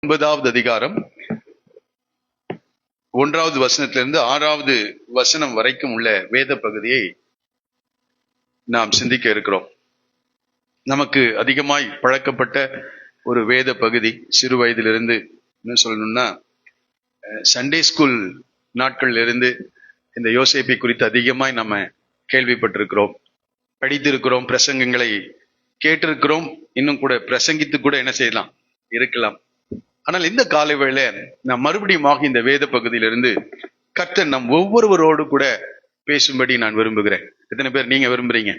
9வது அதிகாரம் 1வது வசனத்திலிருந்து 6வது வசனம் வரைக்கும் உள்ள வேத பகுதியை நாம் சிந்திக்க இருக்கிறோம். நமக்கு அதிகமாய் பழக்கப்பட்ட ஒரு வேத பகுதி. சிறு வயதிலிருந்து என்ன சொல்லணும்னா, சண்டே ஸ்கூல் நாட்கள்ல இருந்து இந்த யோசேப்பை குறித்து அதிகமாய் நம்ம கேள்விப்பட்டிருக்கிறோம், படித்திருக்கிறோம், பிரசங்கங்களை கேட்டிருக்கிறோம், இன்னும் கூட பிரசங்கித்து கூட என்ன செய்யலாம் இருக்கலாம். ஆனால் இந்த காலை வேளை நான் மறுபடியும் இந்த வேத பகுதியிலிருந்து கர்த்தர் நம் ஒவ்வொருவரோடு கூட பேசும்படி நான் விரும்புகிறேன். எத்தனை பேர் நீங்க விரும்புறீங்க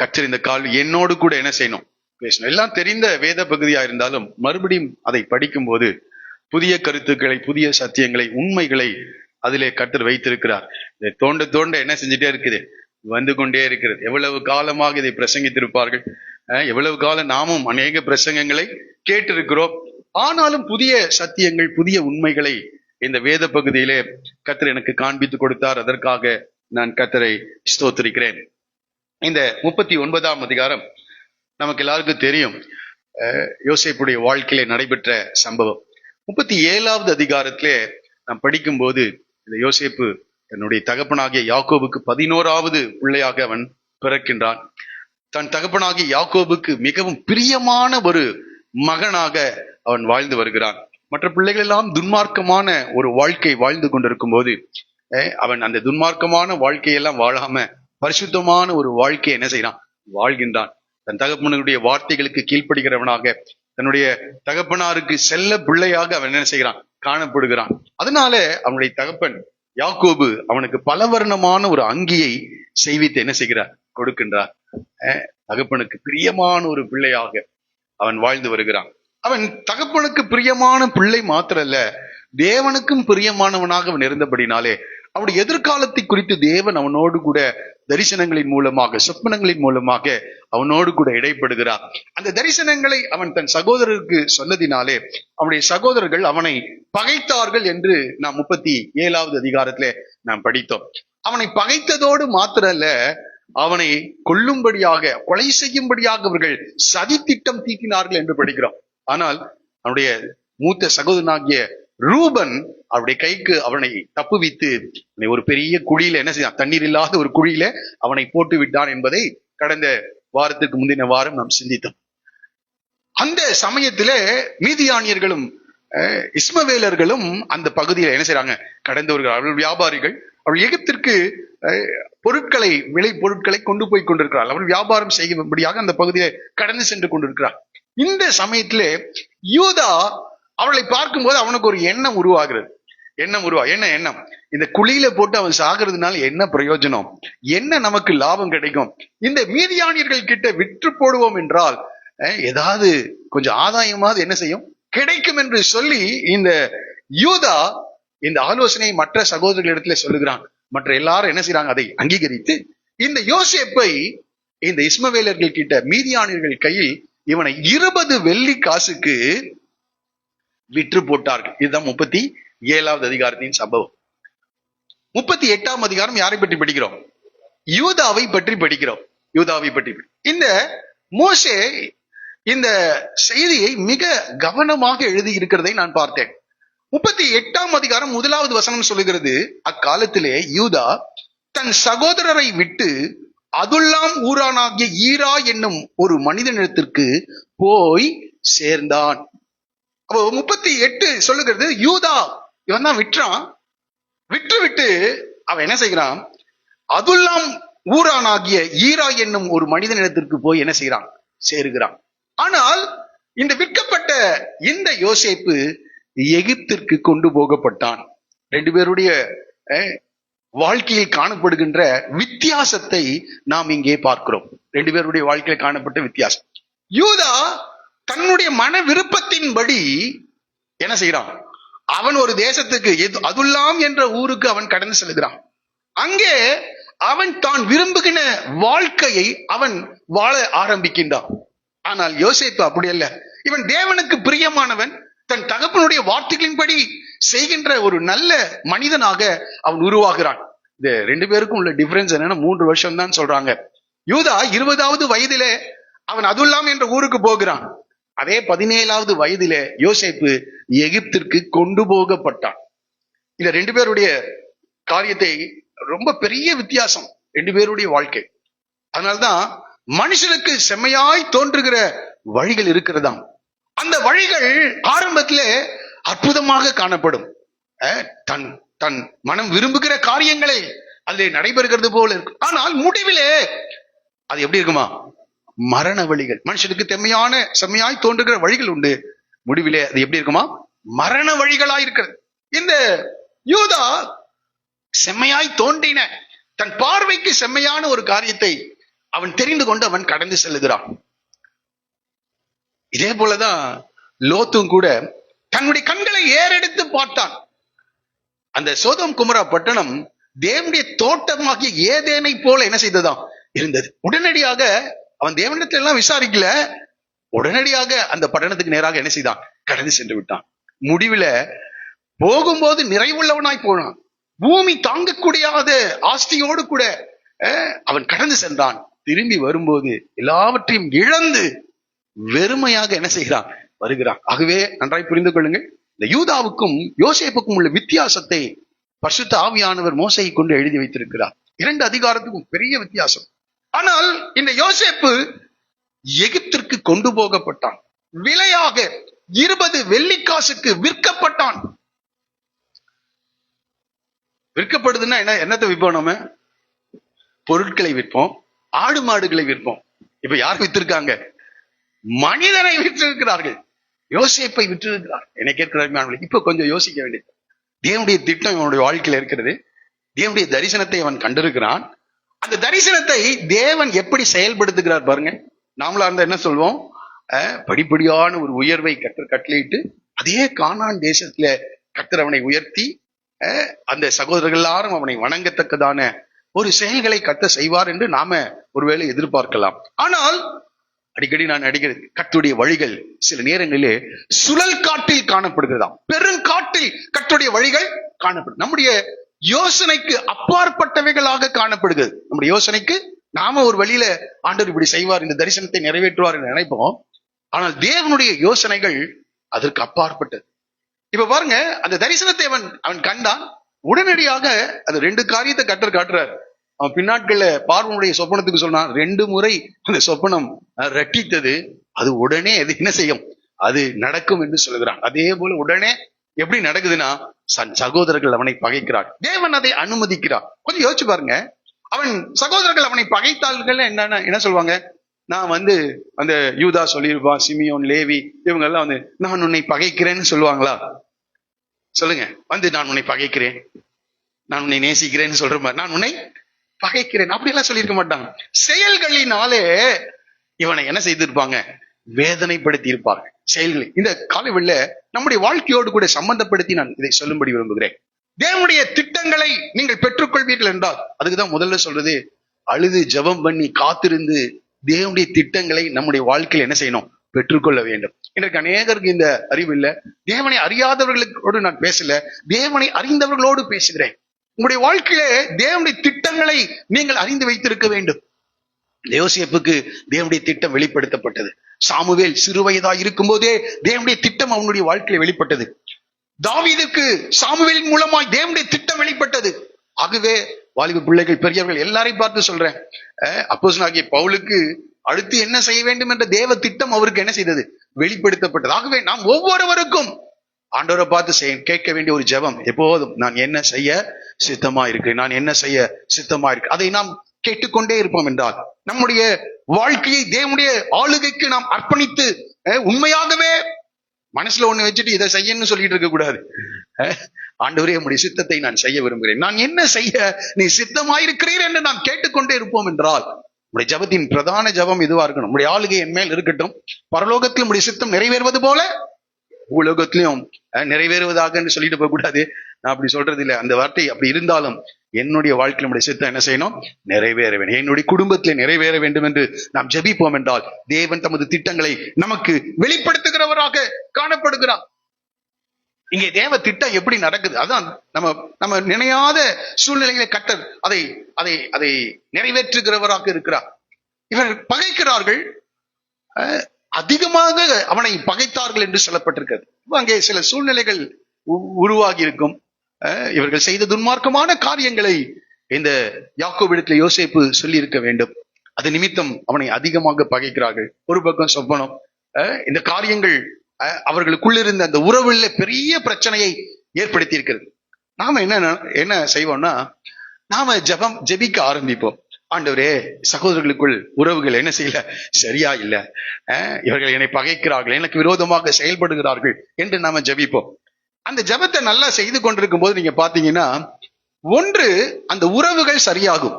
கர்த்தர் இந்த கால் என்னோடு கூட என்ன செய்யணும், பேசணும்? எல்லாம் தெரிந்த வேத பகுதியா இருந்தாலும் மறுபடியும் அதை படிக்கும் போது புதிய கருத்துக்களை, புதிய சத்தியங்களை, உண்மைகளை அதிலே கர்த்தர் வைத்திருக்கிறார். இதை தோண்ட தோண்ட என்ன செஞ்சுட்டே இருக்குது, வந்து கொண்டே இருக்கிறது. எவ்வளவு காலமாக இதை பிரசங்கித்திருப்பார்கள், எவ்வளவு காலம் நாமும் அநேக பிரசங்கங்களை கேட்டிருக்கிறோம். ஆனாலும் புதிய சத்தியங்கள், புதிய உண்மைகளை இந்த வேத பகுதியிலே கர்த்தர் எனக்கு காண்பித்து கொடுத்தார். அதற்காக நான் கர்த்தரை ஸ்தோத்திரிக்கிறேன். இந்த 39ஆம் அதிகாரம் நமக்கு எல்லாருக்கும் தெரியும், யோசேப்புடைய வாழ்க்கையிலே நடைபெற்ற சம்பவம். 37வது அதிகாரத்திலே நாம் படிக்கும் போது இந்த யோசேப்பு தன்னுடைய தகப்பனாகிய யாக்கோபுக்கு 11வது பிள்ளையாக அவன் பிறக்கின்றான். தன் தகப்பனாகிய யாக்கோபுக்கு மிகவும் பிரியமான ஒரு மகனாக அவன் வாழ்ந்து வருகிறான். மற்ற பிள்ளைகள் எல்லாம் துன்மார்க்கமான ஒரு வாழ்க்கை வாழ்ந்து கொண்டிருக்கும் போது அவன் அந்த துன்மார்க்கமான வாழ்க்கையெல்லாம் வாழாம பரிசுத்தமான ஒரு வாழ்க்கையை என்ன செய்யறான், வாழ்கின்றான். தன் தகப்பனுடைய வார்த்தைகளுக்கு கீழ்ப்படுகிறவனாக, தன்னுடைய தகப்பனாருக்கு செல்ல பிள்ளையாக அவன் என்ன செய்கிறான், காணப்படுகிறான். அதனால அவனுடைய தகப்பன் யாக்கோபு அவனுக்கு பலவர்ணமான ஒரு அங்கியை செய்வித்து என்ன செய்கிறார், கொடுக்கின்றார். தகப்பனுக்கு பிரியமான ஒரு பிள்ளையாக அவன் வாழ்ந்து வருகிறான். அவன் தகப்பனுக்கு பிரியமான பிள்ளை மாத்திரல்ல, தேவனுக்கும் பிரியமானவனாக அவன் இருந்தபடினாலே அவனுடைய எதிர்காலத்தை குறித்து தேவன் அவனோடு கூட தரிசனங்களின் மூலமாக, சொப்பனங்களின் மூலமாக அவனோடு கூட இடைப்படுகிறார். அந்த தரிசனங்களை அவன் தன் சகோதரருக்கு சொன்னதினாலே அவனுடைய சகோதரர்கள் அவனை பகைத்தார்கள் என்று நாம் 37வது அதிகாரத்திலே நாம் படித்தோம். அவனை பகைத்ததோடு மாத்திரல்ல, அவனை கொல்லும்படியாக, கொலை செய்யும்படியாக அவர்கள் சதி திட்டம் தீட்டினார்கள் என்று படிக்கிறோம். ஆனால் அவனுடைய மூத்த சகோதரனாகிய ரூபன் அவருடைய கைக்கு அவனை தப்புவித்து ஒரு பெரிய குழியில என்ன செய்தான், தண்ணீர் இல்லாத ஒரு குழியில அவனை போட்டு விட்டான் என்பதை கடந்த வாரத்துக்கு முந்தின வாரம் நாம் சிந்தித்தோம். அந்த சமயத்தில மீதியானியர்களும் இஸ்மவேலர்களும் அந்த பகுதியில என்ன செய்யறாங்க, கடந்தவர்கள். அவர்கள் வியாபாரிகள், அவர்கள் எகிப்திற்கு பொருட்களை, விளை பொருட்களை கொண்டு போய் கொண்டிருக்கிறார். அவர்கள் வியாபாரம் செய்யும்படியாக அந்த பகுதியை கடந்து சென்று கொண்டிருக்கிறார். இந்த சமயத்திலே யூதா அவளை பார்க்கும்போது அவனுக்கு ஒரு எண்ணம் உருவாகிறது. என்ன எண்ணம், இந்த குழியில போட்டு அவன் சாகிறதுனால என்ன பிரயோஜனம், என்ன நமக்கு லாபம் கிடைக்கும், இந்த மீதியானியர்கள் கிட்ட விற்று போடுவோம் என்றால் ஏதாவது கொஞ்சம் ஆதாயமாவது என்ன செய்யும், கிடைக்கும் என்று சொல்லி இந்த யூதா இந்த ஆலோசனையை மற்ற சகோதரர்களிடத்துல சொல்லுகிறான். மற்ற எல்லாரும் என்ன செய்யறாங்க, அதை அங்கீகரித்து இந்த யோசேப்பை இந்த இஸ்மவேலர்கள் கிட்ட, மீதியானியர்கள் கையில் இவனை 20 வெள்ளி காசுக்கு விற்று போட்டார்கள். இதுதான் 37வது அதிகாரத்தின் சம்பவம். 38ஆம் அதிகாரம் யாரை பற்றி படிக்கிறோம், யூதாவை பற்றி படிக்கிறோம். யூதாவை பற்றி இந்த மோசே இந்த செய்தியை மிக கவனமாக எழுதி இருக்கிறதை நான் பார்த்தேன். 38ஆம் அதிகாரம் 1வது வசனம் சொல்லுகிறது, அக்காலத்திலே யூதா தன் சகோதரரை விட்டு அதுல்லாம் ஊரானாகிய ஈரா என்னும் ஒரு மனிதனிடத்திற்கு போய் சேர்ந்தான். அப்போ 38 சொல்லுகிறது, யூதா இவன் தான் விற்றான். விட்டு அவன் என்ன செய்கிறான், அதுல்லாம் ஊரானாகிய ஈரா என்னும் ஒரு மனிதனிடத்திற்கு போய் என்ன செய்கிறான், சேருகிறான். ஆனால் இந்த விற்கப்பட்ட இந்த யோசேப்பு எகிப்திற்கு கொண்டு போகப்பட்டான். 2 பேருடைய வாழ்க்கையில் காணப்படுகின்ற வித்தியாசத்தை நாம் இங்கே பார்க்கிறோம். 2 பேருடைய வாழ்க்கையில் காணப்பட்ட வித்தியாசம். யூதா தன்னுடைய மன விருப்பத்தின்படி என்ன செய்யறான், அவன் ஒரு தேசத்துக்கு, அதுல்லாம் என்ற ஊருக்கு அவன் கடந்து செல்கிறான். அங்கே அவன் தான் விரும்புகிற வாழ்க்கையை அவன் வாழ ஆரம்பிக்கின்றான். ஆனால் யோசேப்பு அப்படி அல்ல. இவன் தேவனுக்கு பிரியமானவன், தன் தகப்பனுடைய வார்த்தைகளின்படி செய்கின்ற ஒரு நல்ல மனிதனாக அவன் உருவாகிறான். இந்த 2 பேருக்கும் உள்ள டிஃபரன்ஸ் என்னன்னா 3 வருஷம் தான் சொல்றாங்க. யூதா 20வது வயதிலே அவன் அதுல்லாம் என்ற ஊருக்கு போகிறான். அதே 17வது வயதிலே யோசேப்பு எகிப்திற்கு கொண்டு போகப்பட்டான். இந்த 2 பேருடைய காரியத்தை ரொம்ப பெரிய வித்தியாசம் 2 பேருடைய வாழ்க்கை. அதனால்தான் மனுஷனுக்கு செம்மையாய் தோன்றுகிற வழிகள் இருக்கிறதாம். அந்த வழிகள் ஆரம்பத்திலே அற்புதமாக காணப்படும். தன் தன் மனம் விரும்புகிற காரியங்களை அதில் நடைபெறுகிறது போல இருக்கும். ஆனால் முடிவிலே அது எப்படி இருக்குமா? மரண வழிகள். மனுஷனுக்கு செம்மையாய் தோன்றுகிற வழிகள் உண்டு, முடிவிலே அது எப்படி இருக்குமா? மரண வழிகளா இருக்கிறது. இந்த யூதா செம்மையாய் தோன்றின தன் பார்வைக்கு செம்மையான ஒரு காரியத்தை அவன் தெரிந்து கொண்டு அவன் கடந்து செல்லுகிறான். இதே போலதான் லோத்தும் கூட தன்னுடைய கண்களை ஏறெடுத்து பார்த்தான். அந்த சோதோம் குமரா பட்டணம் தேவனுடைய தோட்டமாகிய ஏதேனை போல என்ன செய்ததாம் இருந்தது. உடனடியாக அவன் தேவனிடத்துல எல்லாம் விசாரிக்கல, உடனடியாக அந்த பட்டணத்துக்கு நேராக என்ன செய்தான்? கடந்து சென்று விட்டான். முடிவுல போகும்போது நிறைவுள்ளவனாய் போனான். பூமி தாங்கக்கூடியாத ஆஸ்தியோடு கூட அவன் கடந்து சென்றான். திரும்பி வரும்போது எல்லாவற்றையும் இழந்து வெறுமையாக என்ன செய்கிறான்? வருகிறான். ஆகவே நன்றாய் புரிந்து கொள்ளுங்கள், இந்த யூதாவுக்கும் யோசேப்புக்கும் உள்ள வித்தியாசத்தை பரிசுத்த ஆவியானவர் மோசையை கொண்டு எழுதி வைத்திருக்கிறார். 2 அதிகாரத்துக்கும் பெரிய வித்தியாசம். ஆனால் இந்த யோசேப்பு எகிப்திற்கு கொண்டு போகப்பட்டான். விலையாக 20 வெள்ளிக்காசுக்கு விற்கப்பட்டான். விற்கப்படுதுன்னா என்னத்தை விற்போம்? நம்ம பொருட்களை விற்போம், ஆடு மாடுகளை விற்போம். இப்ப யார் வித்திருக்காங்க? மனிதனை விற்றிருக்கிறார்கள். யோசேப்பை விற்றிருக்கிறார். என்னை கேட்கிறார்கள். இப்ப கொஞ்சம் யோசிக்க வேண்டியது. தேவனுடைய திட்டம் இவனுடைய வாழ்க்கையில இருக்கிறது. தேவனுடைய தரிசனத்தை அவன் கண்டிருக்கிறான். அந்த தரிசனத்தை தேவன் எப்படி செயல்படுத்துகிறார் பாருங்க. நாமளா இருந்தா என்ன சொல்வோம்? படிப்படியான ஒரு உயர்வை கர்த்தர் கட்டளையிட்டு அதே கானான் தேசத்துல கர்த்தர் அவனை உயர்த்தி அந்த சகோதரர்கள் எல்லாரும் அவனை வணங்கத்தக்கதான ஒரு செயல்களை கர்த்தர் செய்வார் என்று நாம ஒருவேளை எதிர்பார்க்கலாம். ஆனால் அடிக்கடி நான் அடிக்கிறது, கர்த்தருடைய வழிகள் சில நேரங்களிலே சுழல் காட்டில் காணப்படுகிறதாம். பெருங்காட்டில் கர்த்தருடைய வழிகள் காணப்படும். நம்முடைய யோசனைக்கு அப்பாற்பட்டவைகளாக காணப்படுகிறது. நம்முடைய யோசனைக்கு நாம ஒரு வழியில ஆண்டவர் இப்படி செய்வார், இந்த தரிசனத்தை நிறைவேற்றுவார் என்று நினைப்போம். ஆனால் தேவனுடைய யோசனைகள் அதற்கு அப்பாற்பட்டது. இப்ப பாருங்க, அந்த தரிசனத்தை அவன் கண்டான். உடனடியாக அந்த 2 காரியத்தை கர்த்தர் காட்டுறார். அவன் பின்னாட்கள்ல பார்வனுடைய சொப்பனத்துக்கு சொன்னான். 2 முறை அந்த சொப்பனம் ரட்டித்தது. அது உடனே அது என்ன செய்யும்? அது நடக்கும் என்று சொல்லுகிறான். அதே போல உடனே எப்படி நடக்குதுன்னா, சகோதரர்கள் அவனை பகைக்கிறார். தேவன் அதை அனுமதிக்கிறார். கொஞ்சம் யோசிச்சு பாருங்க. அவன் சகோதரர்கள் அவனை பகைத்தாள்கள் என்ன சொல்லுவாங்க? நான் அந்த யூதா சொல்லியிருப்பான், சிமியோன், லேவி, இவங்க எல்லாம் நான் உன்னை பகைக்கிறேன்னு சொல்லுவாங்களா? சொல்லுங்க. நான் உன்னை பகைக்கிறேன், நான் உன்னை நேசிக்கிறேன்னு சொல்ற மாதிரி நான் உன்னை பகைக்கிறேன் அப்படி எல்லாம் சொல்லியிருக்க மாட்டாங்க. செயல்களினாலே இவனை என்ன செய்திருப்பாங்க? வேதனைப்படுத்தி இருப்பாங்க. செயல்களை இந்த காலவெளியில நம்முடைய வாழ்க்கையோடு கூட சம்பந்தப்படுத்தி நான் இதை சொல்லும்படி விரும்புகிறேன். தேவனுடைய திட்டங்களை நீங்கள் பெற்றுக்கொள்வீர்கள் என்றால், அதுக்குதான் முதல்ல சொல்றது, அழுது ஜெபம் பண்ணி காத்திருந்து தேவனுடைய திட்டங்களை நம்முடைய வாழ்க்கையில் என்ன செய்யணும்? பெற்றுக்கொள்ள வேண்டும். இன்றைக்கு அநேகருக்கு இந்த அறிவு இல்லை. தேவனை அறியாதவர்களோடு நான் பேசல, தேவனை அறிந்தவர்களோடு பேசுகிறேன். உங்களுடைய வாழ்க்கையிலே தேவனுடைய திட்டங்களை நீங்கள் அறிந்து வைத்திருக்க வேண்டும். யோசேப்புக்கு தேவனுடைய திட்டம் வெளிப்படுத்தப்பட்டது. சாமுவேல் சிறுவயதாய் இருக்கும் போதே தேவனுடைய திட்டம் அவனுடைய வாழ்க்கையில வெளிப்பட்டது. தாவீதுக்கு சாமுவேலின் மூலமாய் தேவனுடைய திட்டம் வெளிப்பட்டது. ஆகவே வாலிப பிள்ளைகள், பெரியவர்கள் எல்லாரையும் பார்த்து சொல்றேன், அப்போஸ்தலனாகிய பவுலுக்கு அடுத்து என்ன செய்ய வேண்டும் என்ற தேவ திட்டம் அவருக்கு என்ன செய்தது? வெளிப்படுத்தப்பட்டது. ஆகவே நாம் ஒவ்வொருவருக்கும் ஆண்டவரை பார்த்து கேட்க வேண்டிய ஒரு ஜெபம் எப்போதும், நான் என்ன செய்ய சித்தமா இருக்கு, நான் என்ன செய்ய சித்தமா இருக்கு. அதை நாம் கேட்டுக்கொண்டே இருப்போம் என்றால் நம்முடைய வாழ்க்கையை தேவனுடைய ஆளுகைக்கு நாம் அர்ப்பணித்து உண்மையாகவே மனசுல ஒண்ணு வச்சுட்டு இதை செய்யணும்னு சொல்லிட்டு இருக்க கூடாது. ஆண்டவரே, உம்முடைய சித்தத்தை நான் செய்ய விரும்புகிறேன், நான் என்ன செய்ய நீ சித்தமாயிருக்கிறீர் என்று நாம் கேட்டுக்கொண்டே இருப்போம் என்றால் உடைய ஜபத்தின் பிரதான ஜபம் இதுவா இருக்கணும். உடைய ஆளுகை என் மேல் இருக்கட்டும், பரலோகத்திலும் உடைய சித்தம் நிறைவேறுவது போல உலகத்திலையும் நிறைவேறுவதாக என்று சொல்லிட்டு போக கூடாது. நான் அப்படி சொல்றது இல்லை. அந்த வார்த்தை அப்படி இருந்தாலும் என்னுடைய வாழ்க்கையில் நம்முடைய சித்தம் என்ன செய்யணும்? நிறைவேற வேண்டும். என்னுடைய குடும்பத்திலே நிறைவேற வேண்டும் என்று நாம் ஜெபிப்போம் என்றால் தேவன் தமது திட்டங்களை நமக்கு வெளிப்படுத்துகிறவராக காணப்படுகிறார். இங்கே தேவ திட்டம் எப்படி நடக்குது? அதான் நம்ம நினையாத சூழ்நிலைகளை கர்த்தர் அதை அதை அதை நிறைவேற்றுகிறவராக இருக்கிறார். இவர்கள் பகைக்கிறார்கள். அதிகமாக அவனை பகைத்தார்கள் என்று சொல்லப்பட்டிருக்கிறது. அங்கே சில சூழ்நிலைகள் உருவாகி இருக்கும். இவர்கள் செய்த துன்மார்க்கமான காரியங்களை இந்த யாக்கோபிடத்தில் யோசேப்பு சொல்லி இருக்க வேண்டும். அது நிமித்தம் அவனை அதிகமாக பகைக்கிறார்கள். ஒரு பக்கம் சொப்பனம், இந்த காரியங்கள் அவர்களுக்குள்ளிருந்த அந்த உறவுல பெரிய பிரச்சனையை ஏற்படுத்தி இருக்கிறது. நாம என்ன செய்வோம்னா, நாம ஜெபிக்க ஆரம்பிப்போம். ஆண்டவரே, சகோதரர்களுக்குள் உறவுகள் என்ன செய்யல, சரியா இல்ல, இவர்கள் என்னை பகைக்கிறார்கள், எனக்கு விரோதமாக செயல்படுகிறார்கள் என்று நாம ஜெபிப்போம். அந்த ஜெபத்தை நல்லா செய்து கொண்டிருக்கும் போது நீங்க பாத்தீங்கன்னா, ஒன்று அந்த உறவுகள் சரியாகும்,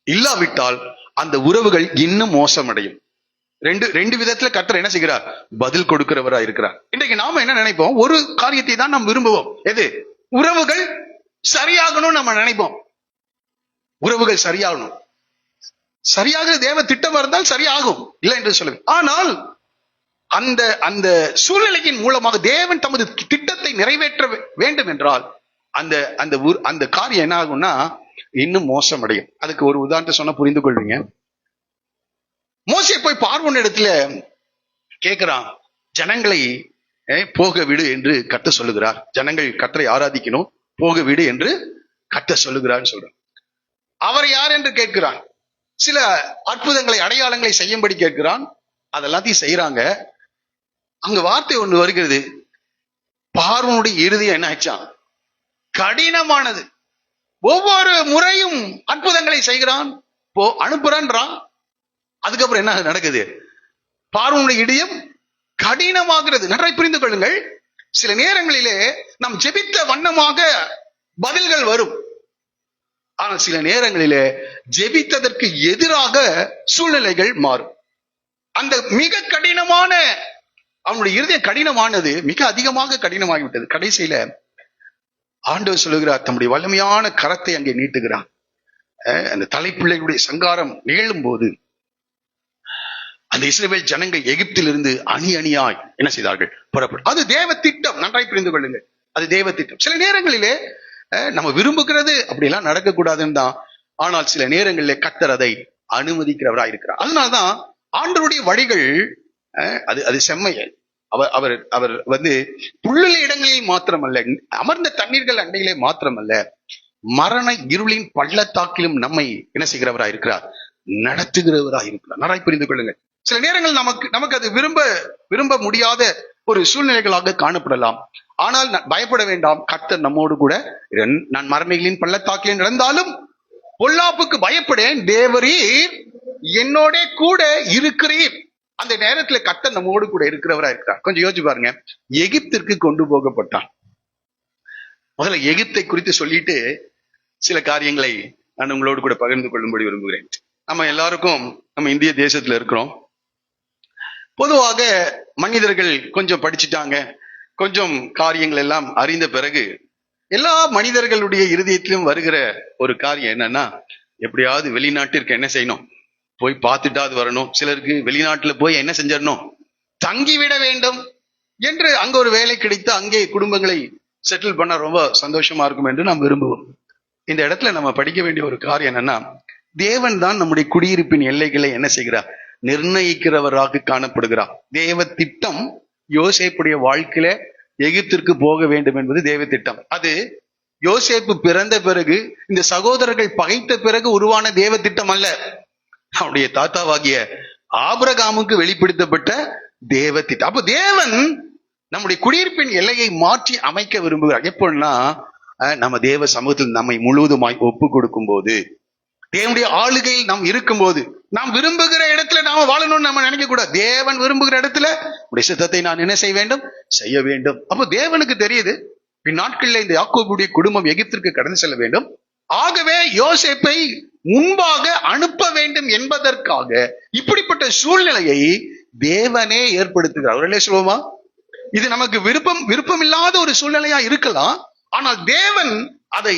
இல்லாவிட்டால் அந்த உறவுகள் இன்னும் மோசமடையும். ரெண்டு விதத்துல கர்த்தர் என்ன செய்கிறார், பதில் கொடுக்கிறவரா இருக்கிறார். இன்றைக்கு நாம என்ன நினைப்போம், ஒரு காரியத்தை தான் நாம் விரும்புவோம். எது? உறவுகள் சரியாகணும் நம்ம நினைப்போம். உறவுகள் சரியாகணும், சரியாக தேவ திட்டம் இருந்தால் சரியாகும், இல்லை என்று சொல்லுவேன். ஆனால் அந்த அந்த சூழ்நிலையின் மூலமாக தேவன் தமது திட்டத்தை நிறைவேற்ற வேண்டும் என்றால் அந்த அந்த அந்த காரியம் என்ன ஆகும்னா இன்னும் மோசமடையும். அதுக்கு ஒரு உதாரணத்தை சொன்னா புரிந்து கொள்வீங்க. மோசே போய் பார்வோன் இடத்துல கேட்கிறான், ஜனங்களை போக விடு என்று கர்த்தர் சொல்லுகிறார். ஜனங்கள் கர்த்தரை ஆராதிக்கணும், போக விடு என்று கர்த்தர் சொல்லுகிறார் சொல்றான். அவர் யார் என்று கேட்கிறான். சில அற்புதங்களை அடையாளங்களை செய்யும்படி கேட்கிறான். அதெல்லாத்தையும் செய்யறாங்க. அங்க வார்த்தை ஒன்று வருகிறது, பார்வோனுடைய இறுதியம் என்ன ஆச்சான், கடினமானது. ஒவ்வொரு முறையும் அற்புதங்களை செய்கிறான், அனுப்புறான்றான். அதுக்கப்புறம் என்ன நடக்குது, பார்வோனுடைய இடியம் கடினமாகிறது. நன்றாய் புரிந்து கொள்ளுங்கள். சில நேரங்களிலே நாம் ஜெபித்த வண்ணமாக பதில்கள் வரும். ஆனால் சில நேரங்களிலே ஜெபித்ததற்கு எதிராக சூழ்நிலைகள் மாறும். அந்த மிக கடினமான அவனுடைய இருதயம் கடினமானது மிக அதிகமாக கடினமாகிவிட்டது. கடைசியில ஆண்டவர் சொல்லுகிறார், தம்முடைய வலிமையான கரத்தை அங்கே நீட்டுகிறார். அந்த தலைப்பிள்ளைகளுடைய சங்காரம் நிகழும் போது அந்த இஸ்ரவேல் ஜனங்கள் எகிப்திலிருந்து அணி அணியாய் என்ன செய்தார்கள், புறப்படும். அது தேவ திட்டம். நன்றாய் புரிந்து கொள்ளுங்கள், அது தேவ திட்டம். சில நேரங்களிலே நம்ம விரும்புகிறது அப்படியெல்லாம் நடக்கக்கூடாதுன்னு தான். ஆனால் சில நேரங்களிலே கர்த்தர் அதை அனுமதிக்கிறவராய் இருக்கிறார். அதனால்தான் ஆண்டவருடைய வழிகள் அது செம்மையல். அவர் அவர் புல்லுள்ள இடங்களில் மாத்திரமல்ல, அமர்ந்த தண்ணீர்கள் அண்டையிலே மாத்திரமல்ல, மரண இருளின் பள்ளத்தாக்கிலும் நம்மை என்ன செய்கிறவராய் இருக்கிறார், நடத்துகிறவராய் இருக்கிறார். நன்றாய் புரிந்து கொள்ளுங்கள். சில நேரங்கள் நமக்கு அது விரும்ப முடியாத ஒரு சூழ்நிலைகளாக காணப்படலாம். ஆனால் பயப்பட வேண்டாம், கர்த்தர் நம்மோடு கூட. நான் மரணிகளின் பள்ளத்தாக்கிலே நடந்தாலும் பொல்லாப்புக்கு பயப்படேன், தேவரீர் என்னோட கூட இருக்கிறீர். அந்த நேரத்துல கர்த்தர் நம்மோடு கூட இருக்கிறவரா இருக்கிறார். கொஞ்சம் யோசிச்சு பாருங்க. எகிப்திற்கு கொண்டு போகப்பட்டான். முதல்ல எகிப்தை குறித்து சொல்லிட்டு சில காரியங்களை நான் உங்களோடு கூட பகிர்ந்து கொள்ளும்படி விரும்புகிறேன். நம்ம எல்லாருக்கும், நம்ம இந்திய தேசத்துல இருக்கிறோம். பொதுவாக மனிதர்கள் கொஞ்சம் படிச்சுட்டாங்க, கொஞ்சம் காரியங்கள் எல்லாம் அறிந்த பிறகு எல்லா மனிதர்களுடைய இருதயத்திலும் வருகிற ஒரு காரியம் என்னன்னா, எப்படியாவது வெளிநாட்டிற்கு என்ன செய்யணும், போய் பார்த்துட்டாவது வரணும். சிலருக்கு வெளிநாட்டுல போய் என்ன செஞ்சிடணும், தங்கிவிட வேண்டும் என்று, அங்க ஒரு வேலை கிடைத்து அங்கே குடும்பங்களை செட்டில் பண்ண ரொம்ப சந்தோஷமா இருக்கும் என்று நாம் விரும்புவோம். இந்த இடத்துல நம்ம படிக்க வேண்டிய ஒரு காரியம் என்னன்னா, தேவன் தான் நம்முடைய குடியிருப்பின் எல்லைகளை என்ன செய்கிறார், நிர்ணயிக்கிறவராக காணப்படுகிறார். தேவ திட்டம் யோசேப்புடைய வாழ்க்கையில எகிப்திற்கு போக வேண்டும் என்பது தேவ திட்டம். அது யோசேப்பு பிறந்த பிறகு, இந்த சகோதரர்கள் பகைத்த பிறகு உருவான தேவ திட்டம் அல்ல. அவருடைய தாத்தாவாகிய ஆபிரகாமுக்கு வெளிப்படுத்தப்பட்ட தேவ திட்டம். அப்போ தேவன் நம்முடைய குடியிருப்பின் எல்லையை மாற்றி அமைக்க விரும்புகிறார். எப்படின்னா, நம்ம தேவ சமூகத்தில் நம்மை முழுவதுமாய் ஒப்பு கொடுக்கும் போது, தேவனுடைய ஆளுகையில் நாம் இருக்கும் போது, நாம் விரும்புகிற இடத்துல நாம வாழணும்னு நம்ம நினைக்க கூடாது. தேவன் விரும்புகிற இடத்துல உடைய சித்தத்தை நான் என்ன செய்ய வேண்டும், செய்ய வேண்டும். அப்போ தேவனுக்கு தெரியுது, பின்னாட்களில் இந்த யாக்கோபுடைய குடும்பம் எகிப்திற்கு கடந்து செல்ல வேண்டும். ஆகவே யோசேப்பை முன்பாக அனுப்ப வேண்டும் என்பதற்காக இப்படிப்பட்ட சூழ்நிலையை தேவனே ஏற்படுத்துகிறார். அவர்களே சொல்லுவோமா, இது நமக்கு விருப்பம் இல்லாத ஒரு சூழ்நிலையா இருக்கலாம், ஆனால் தேவன் அதை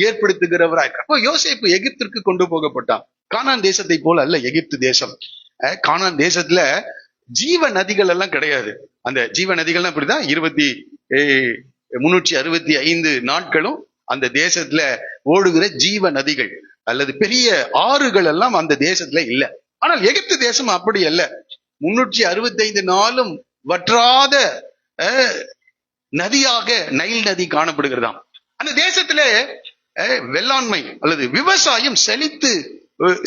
ஏற்படுத்துகிறவராய். அப்போ யோசேப்பு எகிப்திற்கு கொண்டு போகப்பட்டான். கானான் தேசத்தை போல அல்ல எகிப்து தேசம். கானான் தேசத்துல ஜீவ நதிகள் எல்லாம் கிடையாது. அந்த ஜீவ நதிகள்லாம் இப்படிதான் 365 நாட்களும் அந்த தேசத்துல ஓடுகிற ஜீவ நதிகள் அல்லது பெரிய ஆறுகள் எல்லாம் அந்த தேசத்துல இல்ல. ஆனால் எகிப்து தேசம் அப்படி அல்ல. 365 நாளும் வற்றாத நதியாக நைல் நதி காணப்படுகிறதாம். அந்த தேசத்துல வெள்ளாண்மை அல்லது விவசாயம்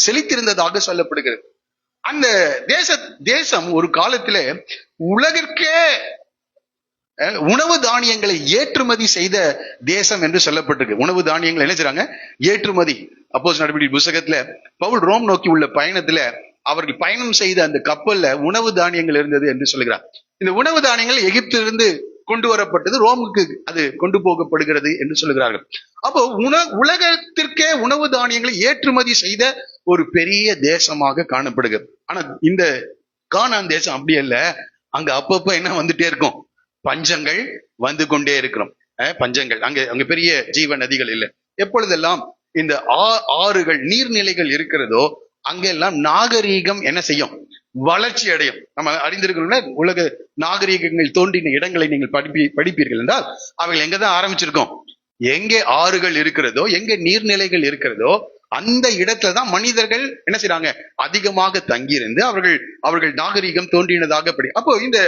செழித்திருந்ததாக சொல்லப்படுகிறது. அந்த தேசம் ஒரு காலத்துல உலகிற்கே உணவு தானியங்களை ஏற்றுமதி செய்த தேசம் என்று சொல்லப்பட்டிருக்கு. உணவு தானியங்கள் என்ன செய்றாங்க? ஏற்றுமதி. அப்போஸ்தலர் நடவடிக்கைகள் புத்தகத்துல பவுல் ரோம் நோக்கி உள்ள பயணத்துல அவர்கள் பயணம் செய்த அந்த கப்பல்ல உணவு தானியங்கள் இருந்தது என்று சொல்லுகிறார். இந்த உணவு தானியங்கள் எகிப்திலிருந்து கொண்டு வரப்பட்டது, ரோமுக்கு அது கொண்டு போகப்படுகிறது என்று சொல்லுகிறார்கள். அப்போ உலகத்திற்கே உணவு தானியங்களை ஏற்றுமதி செய்த ஒரு பெரிய தேசமாக காணப்படுகிறது. ஆனா இந்த கானான் தேசம் அப்படி அல்ல. அங்க அப்பப்ப என்ன வந்துட்டே இருக்கும்? பஞ்சங்கள் வந்து கொண்டே இருக்கிறோம். பஞ்சங்கள் அங்க பெரிய ஜீவ நதிகள் இல்லை. எப்பொழுதெல்லாம் இந்த ஆறுகள் நீர்நிலைகள் இருக்கிறதோ அங்கெல்லாம் நாகரீகம் என்ன செய்யும்? வளர்ச்சி அடையும். நம்ம அறிந்திருக்கிறோம், உலக நாகரீகங்கள் தோன்றின இடங்களை நீங்கள் படிப்பீர்கள் என்றால் அவைகள் எங்கதான் ஆரம்பிச்சிருக்கோம்? எங்கே ஆறுகள் இருக்கிறதோ, எங்கே நீர்நிலைகள் இருக்கிறதோ அந்த இடத்துலதான் மனிதர்கள் என்ன செய்யறாங்க? அதிகமாக தங்கியிருந்து அவர்கள் நாகரீகம் தோன்றினதாக படி. அப்போ இந்த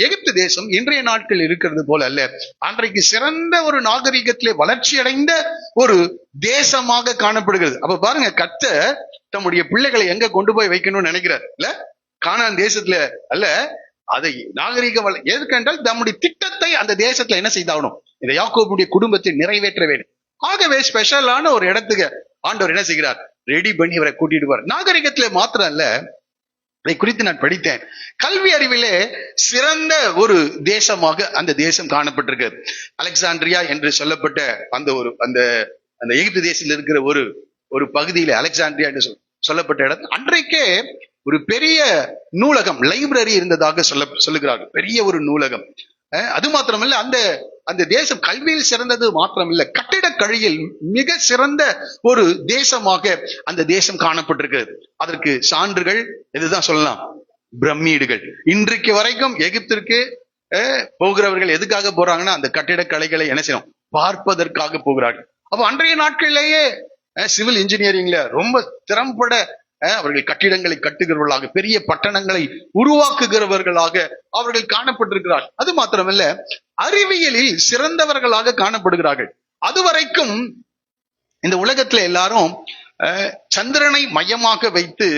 எகிப்து தேசம் இன்றைய நாட்கள் இருக்கிறது போல அல்ல. அன்றைக்கு சிறந்த ஒரு நாகரீகத்திலே வளர்ச்சி அடைந்த ஒரு தேசமாக காணப்படுகிறது. அப்ப பாருங்க, கர்த்தர் தம்முடைய பிள்ளைகளை எங்க கொண்டு போய் வைக்கணும்னு நினைக்கிறார் இல்ல? கானான் தேசத்துல அல்ல, அதை நாகரீக எதுக்கென்றால் தம்முடைய திட்டத்தை அந்த தேசத்துல என்ன செய்தாகணும்? இந்த யாக்கோபுடைய குடும்பத்தை நிறைவேற்ற வேண்டும். ஆகவே ஸ்பெஷலான ஒரு இடத்துக்கு ஆண்டவர் என்ன செய்கிறார்? ரெடி பண்ணி இவரை கூட்டிட்டு வர. நாகரிகத்திலே மாத்திரம் அல்ல, இதை குறித்து நான் படித்தேன். கல்வி அறிவிலே சிறந்த ஒரு தேசமாக அந்த தேசம் காணப்பட்டிருக்கு. அலெக்சாண்ட்ரியா என்று சொல்லப்பட்ட அந்த எகிப்து தேசத்தில் இருக்கிற ஒரு பகுதியில அலெக்சாண்ட்ரியா என்று சொல்லப்பட்ட இடம், அன்றைக்கே ஒரு பெரிய நூலகம், லைப்ரரி இருந்ததாக சொல்லுகிறார்கள். பெரிய ஒரு நூலகம். அது மாத்திரமல்ல, அந்த தேசம் கல்வியில் சிறந்தது மாத்திரமில்லை, கட்டிடக்கலையில் மிக சிறந்த ஒரு தேசமாக அந்த தேசம் காணப்பட்டிருக்கிறது. அதற்கு சான்றுகள் எதுதான் சொல்லலாம்? பிரமிடுகள். இன்றைக்கு வரைக்கும் எகிப்திற்கு போகிறவர்கள் எதுக்காக போறாங்கன்னா அந்த கட்டிடக்கலைகளை என்ன செய்யணும்? பார்ப்பதற்காக போகிறார்கள். அப்போ அன்றைய நாட்களிலேயே சிவில் இன்ஜினியரிங்ல ரொம்ப திறம்பட அவர்கள் கட்டிடங்களை கட்டுகிறவர்களாக, பெரிய பட்டணங்களை உருவாக்குகிறவர்களாக அவர்கள் காணப்பட்டிருக்கிறார்கள். அது மாத்திரமல்ல, அறிவியலில் சிறந்தவர்களாக காணப்படுகிறார்கள். அதுவரைக்கும் இந்த உலகத்துல எல்லாரும் சந்திரனை மையமாக வைத்து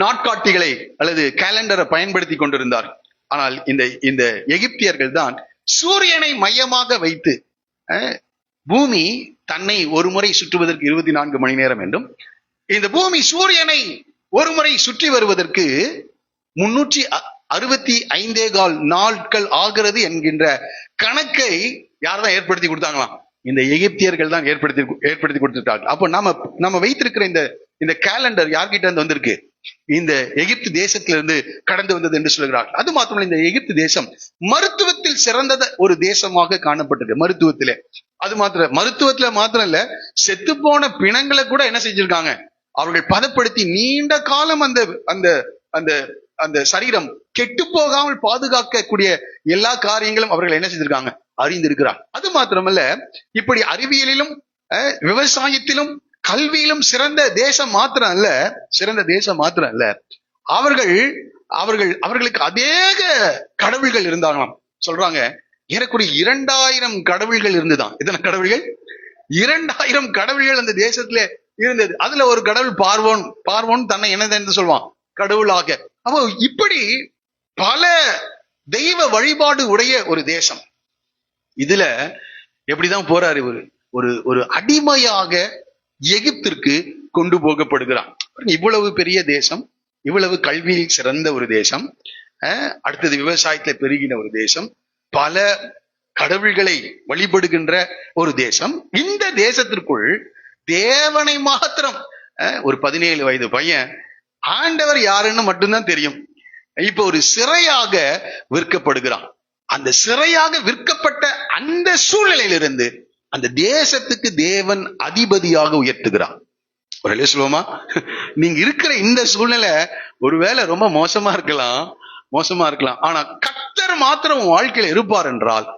நாட்காட்டிகளை அல்லது கேலண்டரை பயன்படுத்தி கொண்டிருந்தார். ஆனால் இந்த எகிப்தியர்கள் தான் சூரியனை மையமாக வைத்து பூமி தன்னை ஒரு முறை சுற்றுவதற்கு 24 மணி நேரம் என்றும், இந்த பூமி சூரியனை ஒரு முறை சுற்றி வருவதற்கு 365 நாட்கள் ஆகிறது என்கின்ற கணக்கை யார் தான் ஏற்படுத்தி கொடுத்தாங்களாம்? இந்த எகிப்தியர்கள் தான் ஏற்படுத்தி கொடுத்திருக்காங்க. அப்போ நம்ம வைத்திருக்கிற இந்த கேலண்டர் யார்கிட்ட இருந்து வந்திருக்கு? இந்த எகிப்து தேசத்திலிருந்து கடந்து வந்தது என்று சொல்கிறார்கள். அது மாத்திரமல்ல, இந்த எகிப்து தேசம் மருத்துவத்தில் சிறந்த ஒரு தேசமாக காணப்பட்டது. மருத்துவத்துல மாத்திரம் இல்ல, செத்து போன பிணங்களை கூட என்ன செஞ்சிருக்காங்க? அவர்கள் பதப்படுத்தி நீண்ட காலம் அந்த சரீரம் கெட்டு போகாமல் பாதுகாக்கக்கூடிய எல்லா காரியங்களும் அவர்கள் என்ன செய்திருக்காங்க? அறிந்திருக்கிறார். அது மாத்திரமல்ல, இப்படி அறிவியலிலும் விவசாயத்திலும் கல்வியிலும் சிறந்த தேசம் மாத்திரம் அல்ல, அவர்களுக்கு அநேக கடவுள்கள் இருந்தாங்களாம். சொல்றாங்க, ஏறக்குறைய 2000 கடவுள்கள் இருந்துதான். எத்தனை கடவுள்கள்? 2000 கடவுள்கள் அந்த தேசத்துல இருந்தது. அதுல ஒரு கடவுள் பார்வோன் தன்னை என்னது சொல்வான்? கடவுளாக. அப்போ இப்படி பல தெய்வ வழிபாடு உடைய ஒரு தேசம். இதுல எப்படிதான் போறாரு? ஒரு அடிமையாக எகிப்திற்கு கொண்டு போகப்படுகிறான். இவ்வளவு பெரிய தேசம், இவ்வளவு கல்வியில் சிறந்த ஒரு தேசம், அடுத்தது விவசாயத்துல பெருகின ஒரு தேசம், பல கடவுள்களை வழிபடுகின்ற ஒரு தேசம். இந்த தேசத்திற்குள் தேவனை மாத்திரம் ஒரு 17 வயது பையன் ஆண்டவர் யாருன்னு மட்டும்தான் தெரியும். இப்ப ஒரு சிறையாக விற்கப்படுகிறான். அந்த சிறையாக விற்கப்பட்ட அந்த சூழ்நிலையிலிருந்து அந்த தேசத்துக்கு தேவன் அதிபதியாக உயர்த்துகிறான். ஒரு சொல்லுவோமா, நீங்க இருக்கிற இந்த சூழ்நிலை ஒருவேளை ரொம்ப மோசமா இருக்கலாம், ஆனா கர்த்தர் மாத்திரம் வாழ்க்கையில இருப்பார் என்றால்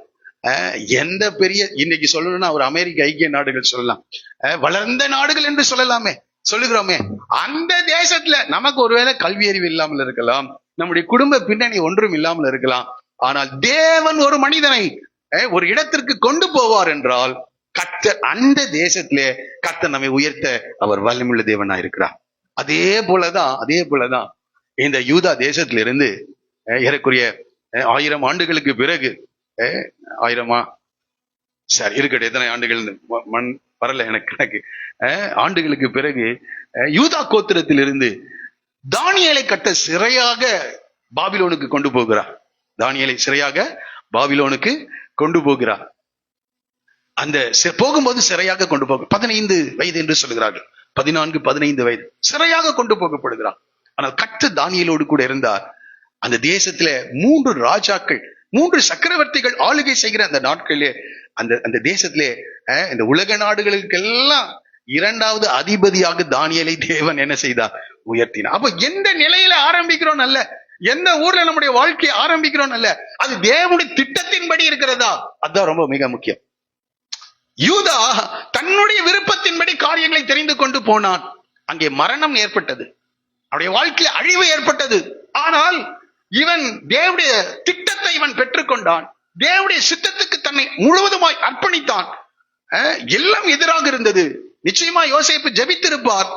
எந்த பெரிய, இன்னைக்கு சொல்லணும்னா ஒரு அமெரிக்க ஐக்கிய நாடுகள் சொல்லலாம், வளர்ந்த நாடுகள் என்று சொல்லுகிறோமே, அந்த தேசத்துல நமக்கு ஒருவேளை கல்வி அறிவு இல்லாமல் இருக்கலாம், நம்முடைய குடும்ப பின்னணி ஒன்றும் இல்லாமல் இருக்கலாம். ஆனால் தேவன் ஒரு மனிதனை ஒரு இடத்திற்கு கொண்டு போவார் என்றால் கர்த்தர் அந்த தேசத்திலே கர்த்தர் நம்மை உயர்த்த அவர் வல்லமையுள்ள தேவனா இருக்கிறார். அதே போலதான் இந்த யூதா தேசத்திலிருந்து ஏறக்குறைய 1000 ஆண்டுகளுக்கு பிறகு 1000 சரி இருக்கட்டும், எத்தனை ஆண்டுகள் மண் வரல எனக்கு ஆண்டுகளுக்கு பிறகு யூதா கோத்திரத்திலிருந்து தானியேலை கட்ட சிறையாக பாபிலோனுக்கு கொண்டு போகிறார். தானியேலை சிறையாக பாபிலோனுக்கு கொண்டு போகிறார். அந்த போகும்போது சிறையாக கொண்டு போக 15 வயது என்று சொல்லுகிறார்கள். 14-15 வயது சிறையாக கொண்டு போகப்படுகிறார். ஆனால் கர்த்தர் தானியேலோடு கூட இருந்தார். அந்த தேசத்துல 3 ராஜாக்கள் 3 சக்கரவர்த்திகள் ஆளுகை செய்கிற அந்த நாட்களிலே அந்த தேசத்திலே இந்த உலக நாடுகளுக்கெல்லாம் 2வது அதிபதியாக தானியேலை தேவன் என்ன செய்தார்? உயர்த்தினார். அப்ப எந்த நிலையில ஆரம்பிக்கிறோம் அல்ல, எந்த ஊர்ல நம்முடைய வாழ்க்கையை ஆரம்பிக்கிறோம் அல்ல, அது தேவனுடைய திட்டத்தின்படி இருக்கிறதா? அதுதான் ரொம்ப மிக முக்கியம். யூதா தன்னுடைய விருப்பத்தின்படி காரியங்களை தெரிந்து கொண்டு போனான். அங்கே மரணம் ஏற்பட்டது, அவருடைய வாழ்க்கையில் அழிவு ஏற்பட்டது. ஆனால் இவன் தேவனுடைய திட்டத்தை இவன் பெற்றுக்கொண்டான். தேவனுடைய சித்தத்துக்கு தன்னை முழுவதுமாய் அர்ப்பணித்தான். எல்லாம் எதிராக இருந்தது. நிச்சயமா யோசேப்பு ஜெபித்திருப்பார்.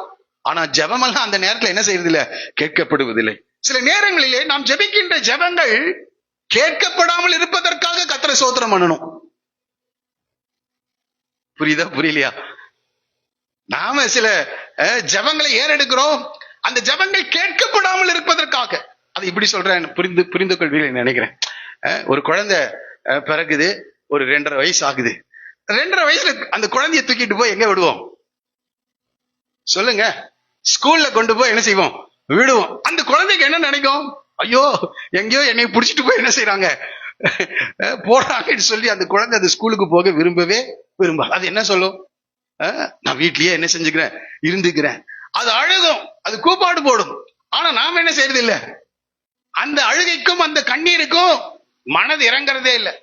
ஆனா ஜெபமெல்லாம் அந்த நேரத்துல என்ன செய்யறதில்லை? கேட்கப்படுவதில்லை. சில நேரங்களிலே நாம் ஜெபிக்கின்ற ஜெபங்கள் கேட்கப்படாமல் இருப்பதற்காக கர்த்தரை ஸ்தோத்திரம் பண்ணணும். புரியுதா புரியலையா? நாம சில ஜெபங்களை ஏறெடுக்கிறோம், அந்த ஜெபங்கள் கேட்கப்படாமல் இருப்பதற்காக. அது இப்படி சொல்றேன், புரிந்து கொள்வீர்கள் நினைக்கிறேன். ஒரு குழந்தை பிறகுது, ஒரு 2.5 வயசு ஆகுது. 2.5 வயசுல அந்த குழந்தைய தூக்கிட்டு போய் எங்க விடுவோம் சொல்லுங்க? ஸ்கூல்ல கொண்டு போய் என்ன செய்வோம்? விடுவோம். அந்த குழந்தைக்கு என்ன நினைக்கும்? ஐயோ எங்கேயோ என்னை புடிச்சிட்டு போய் என்ன செய்யறாங்க போறாங்கன்னு சொல்லி அந்த குழந்தை அந்த ஸ்கூலுக்கு போக விரும்பவே விரும்பாது. அது என்ன சொல்லும்? நான் வீட்லயே என்ன செஞ்சுக்கிறேன், இருந்துக்கிறேன். அது அழுகும், அது கூப்பாடு போடும். ஆனா நாம என்ன செய்யறது இல்ல, அந்த அழுகைக்கும் அந்த கண்ணீருக்கும் மனது இறங்குறதே இல்லை.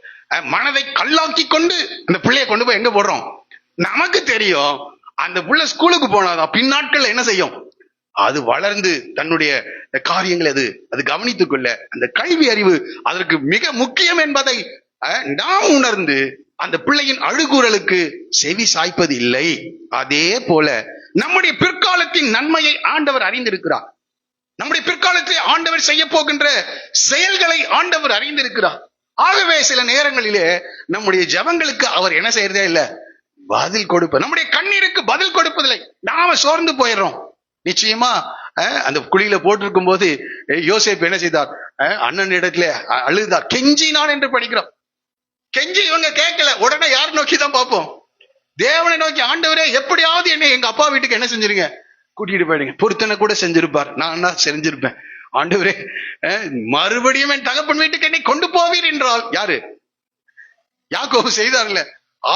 மனதை கல்லாக்கி கொண்டு அந்த பிள்ளைய கொண்டு போய் எங்க போடுறோம்? நமக்கு தெரியும் அந்த பிள்ளை ஸ்கூலுக்கு போனாதான் பின்னாட்கள் என்ன செய்யும், அது வளர்ந்து தன்னுடைய காரியங்களை அது கவனித்துக் கொள்ள அந்த கல்வி அறிவு அதற்கு மிக முக்கியம் என்பதை நாம் உணர்ந்து அந்த பிள்ளையின் அழுகுறலுக்கு செவி சாய்ப்பது இல்லை. அதே போல நம்முடைய பிற்காலத்தின் நன்மையை ஆண்டவர் அறிந்திருக்கிறார். நம்முடைய பிற்காலத்தில் ஆண்டவர் செய்ய போகின்ற செயல்களை ஆண்டவர் அறிந்திருக்கிறார். ஆகவே சில நேரங்களிலே நம்முடைய ஜெபங்களுக்கு அவர் என்ன செய்யறதே இல்லை, பதில் கொடுப்ப. நம்முடைய கண்ணீருக்கு பதில் கொடுப்பதில்லை. நாம சோர்ந்து போயிடுறோம். நிச்சயமா அந்த குழியில போட்டிருக்கும் போது யோசேப்பு என்ன செய்தார்? அண்ணன் இடத்துல அழுதார், கெஞ்சினான் என்று படிக்கிறோம். கெஞ்சி இவங்க கேட்கல, உடனே யார் நோக்கி தான் பார்ப்போம்? தேவனை நோக்கி. ஆண்டவரே எப்படியாவது என்னை எங்க அப்பா வீட்டுக்கு என்ன செஞ்சிருங்க, கூட்டிட்டு போயிடுங்க. பொருத்தனை கூட செஞ்சிருப்பார், நான் தான் செஞ்சிருப்பேன். ஆண்டவரே மறுபடியும் என் தகப்பன் வீட்டுக்கு என்னை கொண்டு போவீர் என்றால் யாரு? யாக்கோபு செய்தார்ல,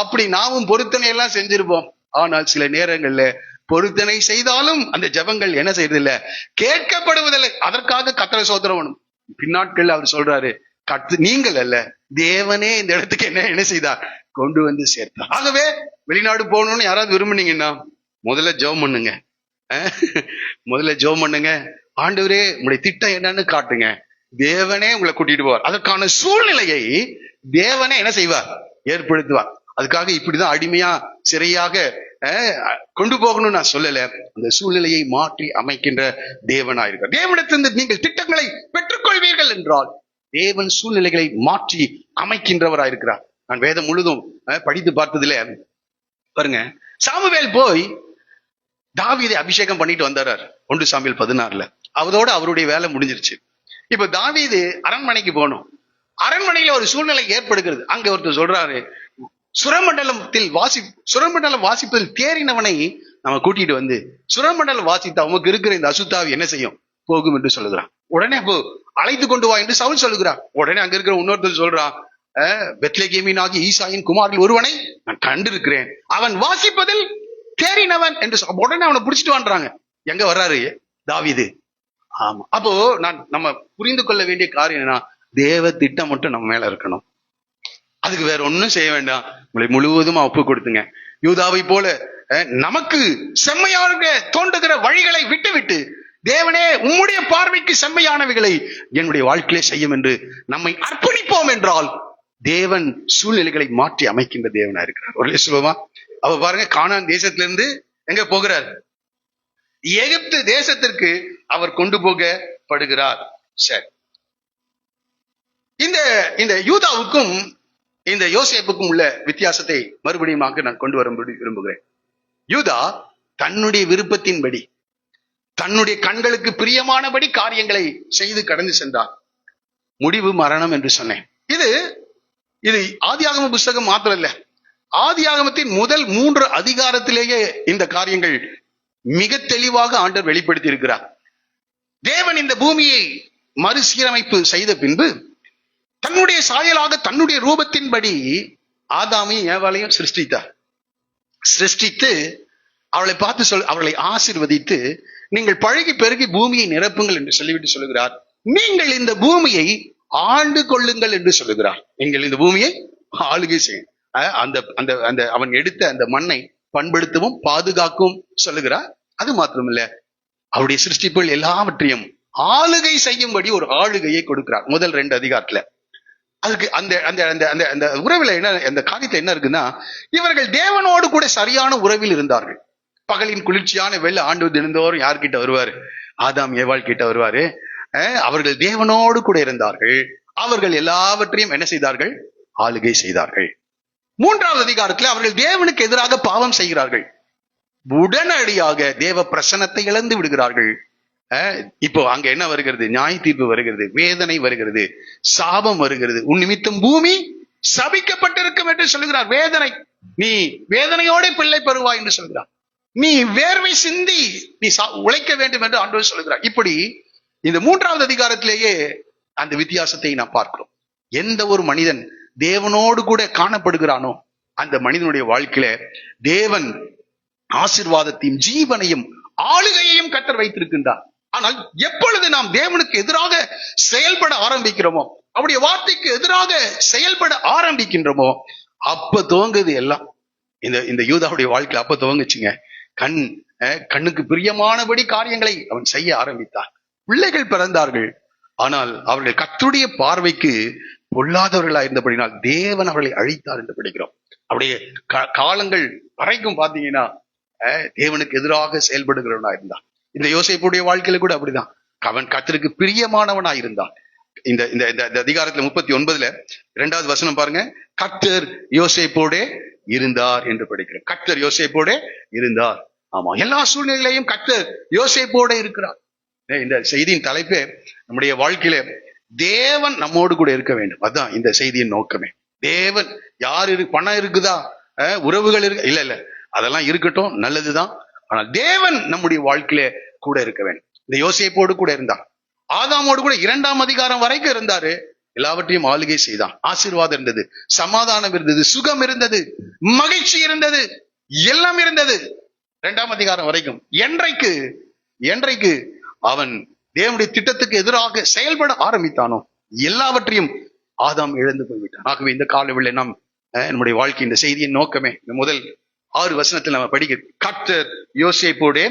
அப்படி நாமும் பொருத்தனை எல்லாம் செஞ்சிருப்போம். ஆனால் சில நேரங்கள்ல பொருத்தனை செய்தாலும் அந்த ஜெபங்கள் என்ன செய்யறதில்லை, கேட்கப்படுவதில்லை. அதற்காக கர்த்தரை ஸ்தோத்திரம் பண்ணணும். பின்னாட்கள் அவர் சொல்றாரு, நீங்கள் அல்ல, தேவனே இந்த இடத்துக்கு என்ன செய்தார், கொண்டு வந்து சேர்த்தார். ஆகவே வெளிநாடு போகணும்னு யாராவது விரும்புனீங்கன்னா முதல்ல ஜெபம் பண்ணுங்க. முதல்ல ஜெபம் பண்ணுங்க. ஆண்டவரே உங்களுடைய திட்டம் என்னன்னு காட்டுங்க. தேவனே உங்களை கூட்டிட்டு போவார். அதற்கான சூழ்நிலையை தேவனே என்ன செய்வார், ஏற்படுத்துவார். அதுக்காக இப்படிதான் அடிமையா சிறையாக கொண்டு போகணும்னு நான் சொல்லல. அந்த சூழ்நிலையை மாற்றி அமைக்கின்ற தேவனாயிருக்கார். தேவனிடத்திலிருந்து நீங்கள் திட்டங்களை பெற்றுக்கொள்வீர்கள் என்றால் தேவன் சூழ்நிலைகளை மாற்றி அமைக்கின்றவராயிருக்கிறார். நான் வேதம் முழுதும் படித்து பார்த்ததுல பாருங்க, சாமுவேல் போய் தாவீதை அபிஷேகம் பண்ணிட்டு வந்தார் 1 சாமுவேல் 16. அதோட அவருடைய வேலை முடிஞ்சிருச்சு. இப்ப தாவீது அரண்மனைக்கு போகணும். அரண்மனையில ஒரு சூழ்நிலை ஏற்படுகிறது. அங்க ஒருத்தர் சொல்றாரு, சுரமண்டலம் வாசிப்பதில் தேறினவனை நம்ம கூட்டிட்டு வந்து சுரமண்டலம் வாசித்த அவனுக்கு இருக்கிற இந்த அசுத்தாவி என்ன செய்யும், போகும் என்று சொல்லுகிறான். உடனே அப்போ அழைத்து கொண்டு வா என்று சவுல் சொல்லுகிறான். உடனே அங்க இருக்கிற இன்னொருத்தர் சொல்றான், பெத்லெகேமினாகிய ஈசாயின் குமாரில் ஒருவனை நான் கண்டிருக்கிறேன், அவன் வாசிப்பதில் தேறினவன் என்று உடனே அவனை பிடிச்சிட்டு வான்றாங்க. எங்க வர்றாரு? தாவீது. ஆமா. அப்போ நம்ம புரிந்து கொள்ள வேண்டிய காரியம் என்னன்னா, தேவ திட்டம் மட்டும் நம்ம மேல இருக்கணும். அதுக்கு வேற ஒன்னும் செய்ய வேண்டாம். உங்களை முழுவதுமா ஒப்பு கொடுத்துங்க. யூதாவை போல நமக்கு செம்மையாக தோன்றுகிற வழிகளை விட்டு தேவனே உம்முடைய பார்வைக்கு செம்மையானவைகளை என்னுடைய வாழ்க்கையிலே செய்யும் என்று நம்மை அர்ப்பணிப்போம் என்றால் தேவன் சூழ்நிலைகளை மாற்றி அமைக்கின்ற தேவனா இருக்கிறார். ஒரு சொல்லுமா, அவ பாருங்க, கானான் தேசத்திலிருந்து எங்க போகிறார்? எகிப்து தேசத்திற்கு அவர் கொண்டு போகப்படுகிறார். சரி, இந்த யூதாவுக்கும் இந்த யோசேப்புக்கும் உள்ள வித்தியாசத்தை மறுபடியும் நான் கொண்டு வர விரும்புகிறேன். யூதா தன்னுடைய விருப்பத்தின்படி, தன்னுடைய கண்களுக்கு பிரியமானபடி காரியங்களை செய்து கடந்து சென்றார். முடிவு மரணம் என்று சொன்னேன். இது ஆதியாகம புஸ்தகம் மாத்திரம் இல்ல, ஆதியாகமத்தின் முதல் 3 அதிகாரத்திலேயே இந்த காரியங்கள் மிக தெளிவாக ஆண்டவர் வெளிப்படுத்தி இருக்கிறார். தேவன் இந்த பூமியை மறுசீரமைப்பு செய்த பின்பு தன்னுடைய சாயலாக தன்னுடைய ரூபத்தின்படி ஆதாமையும் ஏவாளையும் சிருஷ்டித்து அவளை பார்த்து அவர்களை ஆசீர்வதித்து நீங்கள் பழகி பெருகி பூமியை நிரப்புங்கள் என்று சொல்லிவிட்டு சொல்லுகிறார். நீங்கள் இந்த பூமியை ஆண்டு கொள்ளுங்கள் என்று சொல்லுகிறார். நீங்கள் இந்த பூமியை ஆளுகை செய்யும். அந்த அவன் எடுத்த அந்த மண்ணை பண்படுத்தவும் பாதுகாக்கவும் சொல்லுகிறார். அது மாத்திரமில்ல, அவருடைய சிருஷ்டிப்புகள் எல்லாவற்றையும் ஆளுகை செய்யும்படி ஒரு ஆளுகையை கொடுக்கிறார் முதல் 2 அதிகாரத்துல. அதுக்கு அந்த உறவுல என்ன, அந்த காரியத்துல என்ன இருக்குன்னா, இவர்கள் தேவனோடு கூட சரியான உறவில் இருந்தார்கள். பகலின் குளிர்ச்சியான வெள்ள ஆண்டு தினந்தோறும் யார்கிட்ட வருவாரு? ஆதாம் ஏவாள் கிட்ட வருவாரு. அவர்கள் தேவனோடு கூட இருந்தார்கள். அவர்கள் எல்லாவற்றையும் என்ன செய்தார்கள்? ஆளுகை செய்தார்கள். 3வது அதிகாரத்துல அவர்கள் தேவனுக்கு எதிராக பாவம் செய்கிறார்கள். உடனடியாக தேவ பிரசன்னத்தை இழந்து விடுகிறார்கள். இப்போ அங்க என்ன வருகிறது? நியாய தீர்ப்பு வருகிறது, வேதனை வருகிறது, சாபம் வருகிறது. உன் நிமித்தம் பூமி சபிக்கப்பட்டிருக்கும் என்று சொல்லுகிறார். வேதனை, நீ வேதனையோட பிள்ளை பெறுவாய் என்று சொல்கிறார். நீ வேர்வை சிந்தி நீ உழைக்க வேண்டும் என்று ஆண்டவர் சொல்லுகிறார். இப்படி இந்த 3வது அதிகாரத்திலேயே அந்த வித்தியாசத்தை நாம் பார்க்கிறோம். எந்த ஒரு மனிதன் தேவனோடு கூட காணப்படுகிறானோ அந்த மனிதனுடைய வாழ்க்கையில தேவன் ஆசீர்வாதத்தையும் ஜீவனையும் ஆளுகையையும் கர்த்தர் வைத்திருக்கின்றார். ஆனால் எப்பொழுது நாம் தேவனுக்கு எதிராக செயல்பட ஆரம்பிக்கிறோமோ, அவருடைய வார்த்தைக்கு எதிராக செயல்பட ஆரம்பிக்கின்றோமோ, அப்ப துவங்குது எல்லாம். இந்த யூதாவுடைய வாழ்க்கையில அப்ப துவங்குச்சுங்க. கண்ணுக்கு பிரியமானபடி காரியங்களை அவன் செய்ய ஆரம்பித்தான். பிள்ளைகள் பிறந்தார்கள். ஆனால் அவர்கள் கர்த்தருடைய பார்வைக்கு பொல்லாதவர்களா இருந்தபடினால் தேவன் அவர்களை அழித்தார் என்று படிக்கிறோம். அப்படியே காலங்கள் வரைக்கும் பாத்தீங்கன்னா தேவனுக்கு எதிராக செயல்படுகிறவனா இருந்தான். இந்த யோசேப்புடைய வாழ்க்கையில கூட அப்படிதான். அவன் கர்த்தருக்கு பிரியமானவனா இருந்தான். இந்த அதிகாரத்துல 39ல 2வது வசனம் பாருங்க. கர்த்தர் யோசேப்போடே இருந்தார் என்று படிக்கிறோம். கர்த்தர் யோசேப்போடே இருந்தார். ஆமா, எல்லா சூழ்நிலையிலையும் கர்த்தர் யோசேப்போட இருக்கிறார். இந்த செய்தியின் தலைப்பே நம்முடைய வாழ்க்கையில தேவன் நம்மோடு கூட இருக்க வேண்டும். அதுதான் இந்த செய்தியின் நோக்கமே. தேவன் யாரு பணம் இருக்குதா, உறவுகள் இருக்கு, இல்ல அதெல்லாம் இருக்கட்டும், நல்லதுதான். ஆனால் தேவன் நம்முடைய வாழ்க்கையில கூட இருக்க வேண்டும். இந்த யோசேப்போடு கூட இருந்தார். ஆதாமோடு கூட 2ஆம் அதிகாரம் வரைக்கும் இருந்தாரு. எல்லாவற்றையும் ஆளுகை செய்தான். ஆசீர்வாதம் இருந்தது, சமாதானம் இருந்தது, சுகம் இருந்தது, மகிழ்ச்சி இருந்தது, எல்லாம் இருந்தது 2ஆம் அதிகாரம் வரைக்கும். என்றைக்கு அவன் தேவனுடைய திட்டத்துக்கு எதிராக செயல்பட ஆரம்பித்தானோ எல்லாவற்றையும் ஆதாம் இழந்து போய்விட்டான். ஆகவே இந்த காலவெளியில நாம் நம்முடைய வாழ்க்கை, இந்த செய்தியின் நோக்கமே இந்த முதல் 6 வசனத்தில் நம்ம படிக்க, கர்த்தர் யோசேப்போடே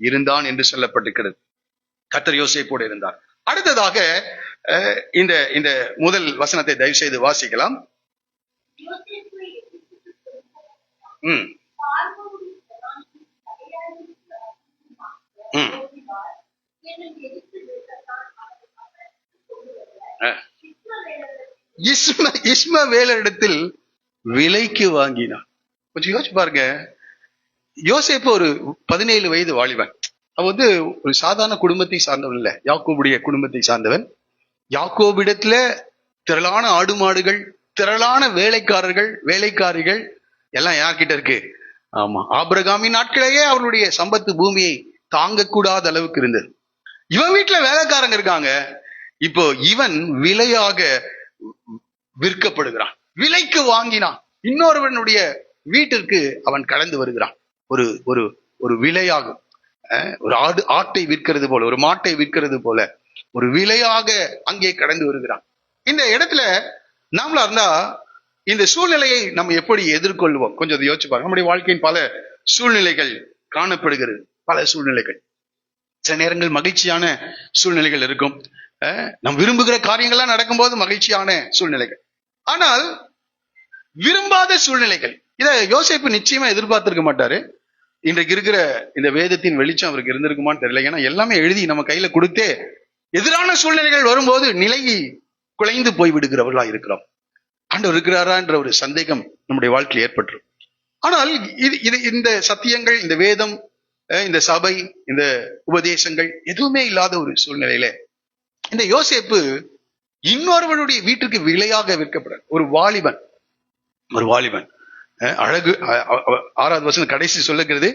இருந்தான் என்று சொல்லப்பட்டிருக்கிறது. கர்த்தர் யோசேப்போடு இருந்தார். அடுத்ததாக இந்த முதல் வசனத்தை தயவு செய்து வாசிக்கலாம். இஸ்மவேலரிடத்தில் விலைக்கு வாங்கினான். கொஞ்சம் யோசிச்சு பாருங்க. யோசேப்பு ஒரு 17 வயது வாலிபன். அவன் ஒரு சாதாரண குடும்பத்தை சார்ந்தவன் இல்ல, யாக்கோபுடைய குடும்பத்தை சார்ந்தவன். யாக்கோபிடத்துல திரளான ஆடு மாடுகள், திரளான வேலைக்காரிகள் எல்லாம் யார்கிட்ட இருக்கு? ஆமா, ஆபிரகாமின் நாட்களிலேயே அவருடைய சம்பத்து பூமியை தாங்கக்கூடாத அளவுக்கு இருந்தது. இவன் வீட்டுல வேலைக்காரங்க இருக்காங்க. இப்போ இவன் விலையாக விற்கப்படுகிறான், விலைக்கு வாங்கினான். இன்னொருவனுடைய வீட்டிற்கு அவன் கடந்து வருகிறான். ஒரு விலையாகும், ஒரு ஆட்டை விற்கிறது போல, ஒரு மாட்டை விற்கிறது போல ஒரு விலையாக அங்கே கடந்து வருகிறான். இந்த இடத்துல நாமளா இருந்தா இந்த சூழ்நிலையை நம்ம எப்படி எதிர்கொள்வோம்? கொஞ்சம் யோசிச்சு பாருங்க. நம்முடைய வாழ்க்கையின் பல சூழ்நிலைகள் காணப்படுகிறது, பல சூழ்நிலைகள். சில நேரங்கள் மகிழ்ச்சியான சூழ்நிலைகள் இருக்கும். நாம் விரும்புகிற காரியங்கள்லாம் நடக்கும்போது மகிழ்ச்சியான சூழ்நிலைகள். ஆனால் விரும்பாத சூழ்நிலைகள், இதை யோசேப்பு நிச்சயமா எதிர்பார்த்திருக்க மாட்டாரு. இன்றைக்கு இருக்கிற இந்த வேதத்தின் வெளிச்சம் அவருக்கு இருந்திருக்குமான்னு தெரியல. ஏன்னா எல்லாமே எழுதி நம்ம கையில கொடுத்தே எதிரான சூழ்நிலைகள் வரும்போது நிலை குலைந்து போய் விடுகிறவர்களா இருக்கிறோம். ஆண்டவர் இருக்கிறாரா என்ற ஒரு சந்தேகம் நம்முடைய வாழ்க்கையில் ஏற்பட்டுரும். ஆனால் இந்த சத்தியங்கள், இந்த வேதம், இந்த சபை, இந்த உபதேசங்கள் எதுவுமே இல்லாத ஒரு சூழ்நிலையில இந்த யோசேப்பு இன்னொருவனுடைய வீட்டுக்கு விலையாக விற்கப்பட ஒரு வாலிபன் அழகு 6வது வசனம் கடைசி சொல்லுகிறது,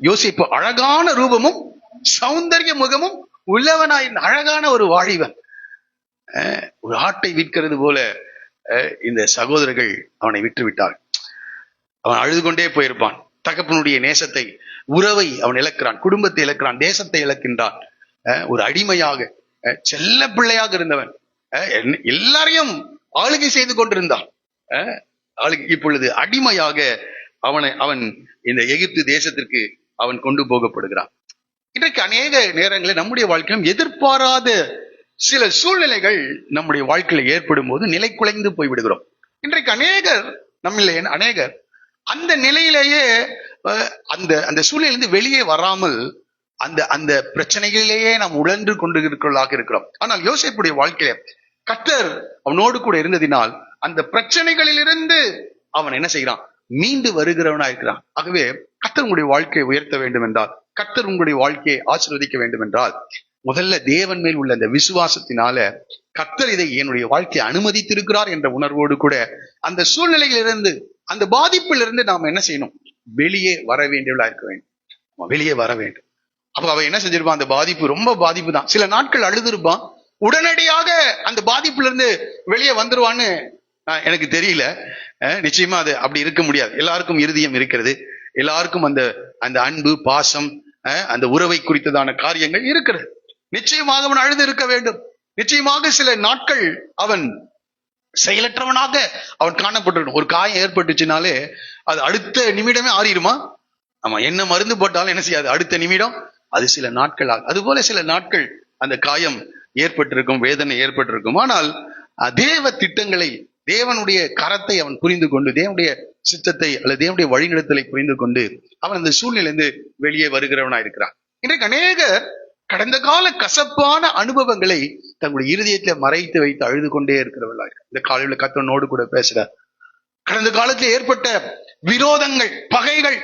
யோசேப்பு அழகான ரூபமும் சௌந்தர்ய முகமும் உள்ளவனாய் அழகான ஒரு வாலிபன். ஒரு ஆட்டை விற்கிறது போல இந்த சகோதரர்கள் அவனை விட்டு விட்டார். அவன் அழுது கொண்டே போயிருப்பான். தகப்பனுடைய நேசத்தை, உறவை அவன் இழக்கிறான், குடும்பத்தை இழக்கிறான், தேசத்தை இழக்கின்றான். ஒரு அடிமையாக, செல்ல பிள்ளையாக இருந்தவன் எல்லாரையும் ஆளுகை செய்து கொண்டிருந்தான். இப்பொழுது அடிமையாக அவன் இந்த எகிப்து தேசத்திற்கு அவன் கொண்டு போகப்படுகிறான். இன்றைக்கு அநேக நேரங்களில் நம்முடைய வாழ்க்கையிலும் எதிர்பாராத சில சூழ்நிலைகள் நம்முடைய வாழ்க்கையில ஏற்படும் போது நிலை குலைந்து போய்விடுகிறோம். இன்றைக்கு அநேகர் அந்த நிலையிலேயே அந்த சூழ்நிலையிலிருந்து வெளியே வராமல் அந்த பிரச்சனைகளிலேயே நாம் உழன்று கொண்டிருக்கிறவர்களாக இருக்கிறோம். ஆனால் யோசேப்புடைய வாழ்க்கையில கர்த்தர் அவனோடு கூட இருந்ததினால் அந்த பிரச்சனைகளிலிருந்து அவன் என்ன செய்கிறான்? மீண்டு வருகிறவனா இருக்கிறான். ஆகவே கர்த்தர் உங்களுடைய வாழ்க்கையை உயர்த்த வேண்டும் என்றால், கர்த்தர் உங்களுடைய வாழ்க்கையை ஆசீர்வதிக்க வேண்டும் என்றால், முதல்ல தேவன் மேல் உள்ள அந்த விசுவாசத்தினால கர்த்தர் இதை என்னுடைய வாழ்க்கையை அனுமதித்திருக்கிறார் என்ற உணர்வோடு கூட அந்த சூழ்நிலையிலிருந்து, அந்த பாதிப்பிலிருந்து நாம் என்ன செய்யணும்? வெளியே வர வேண்டியவளா இருக்க வேண்டும். வெளியே வர வேண்டும். அப்ப அவன் என்ன செஞ்சிருப்பான்? அந்த பாதிப்பு ரொம்ப பாதிப்பு தான். சில நாட்கள் அழுதுருப்பான். உடனடியாக அந்த பாதிப்புல இருந்து வெளியே வந்துருவான்னு எனக்கு தெரியல. நிச்சயமா அது அப்படி இருக்க முடியாது. எல்லாருக்கும் இருதயம் இருக்கிறது. எல்லாருக்கும் அந்த அன்பு, பாசம், அந்த உறவை குறித்ததான காரியங்கள் இருக்கிறது. நிச்சயமாக அவன் அழுது இருக்க வேண்டும். நிச்சயமாக சில நாட்கள் அவன் செயலற்றவனாக அவன் காணப்பட்டு, ஒரு காயம் ஏற்பட்டுச்சுனாலே அது அடுத்த நிமிடமே ஆறிடுமா? ஆமா, என்ன மருந்து போட்டாலும் என்ன செய்யாது, அடுத்த நிமிடம் அது சில நாட்கள் ஆகும். அது போல சில நாட்கள் அந்த காயம் ஏற்பட்டிருக்கும், வேதனை ஏற்பட்டிருக்கும். ஆனால் தேவ திட்டங்களை, தேவனுடைய கரத்தை அவன் புரிந்து கொண்டு, தேவனுடைய சித்தத்தை அல்லது தேவனுடைய வழிநடத்தலை புரிந்து கொண்டு அவன் அந்த சூழ்நிலையிலிருந்து வெளியே வருகிறவனா இருக்கிறான். இன்றைக்கு அநேகர் கடந்த கால கசப்பான அனுபவங்களை தங்களுடைய இருதயத்தை மறைத்து வைத்து அழுது கொண்டே இருக்கிறவர்களா இருக்கு. இந்த காலையில கர்த்தனோடு கூட பேசுற கடந்த காலத்தில் ஏற்பட்ட விரோதங்கள், பகைகள்,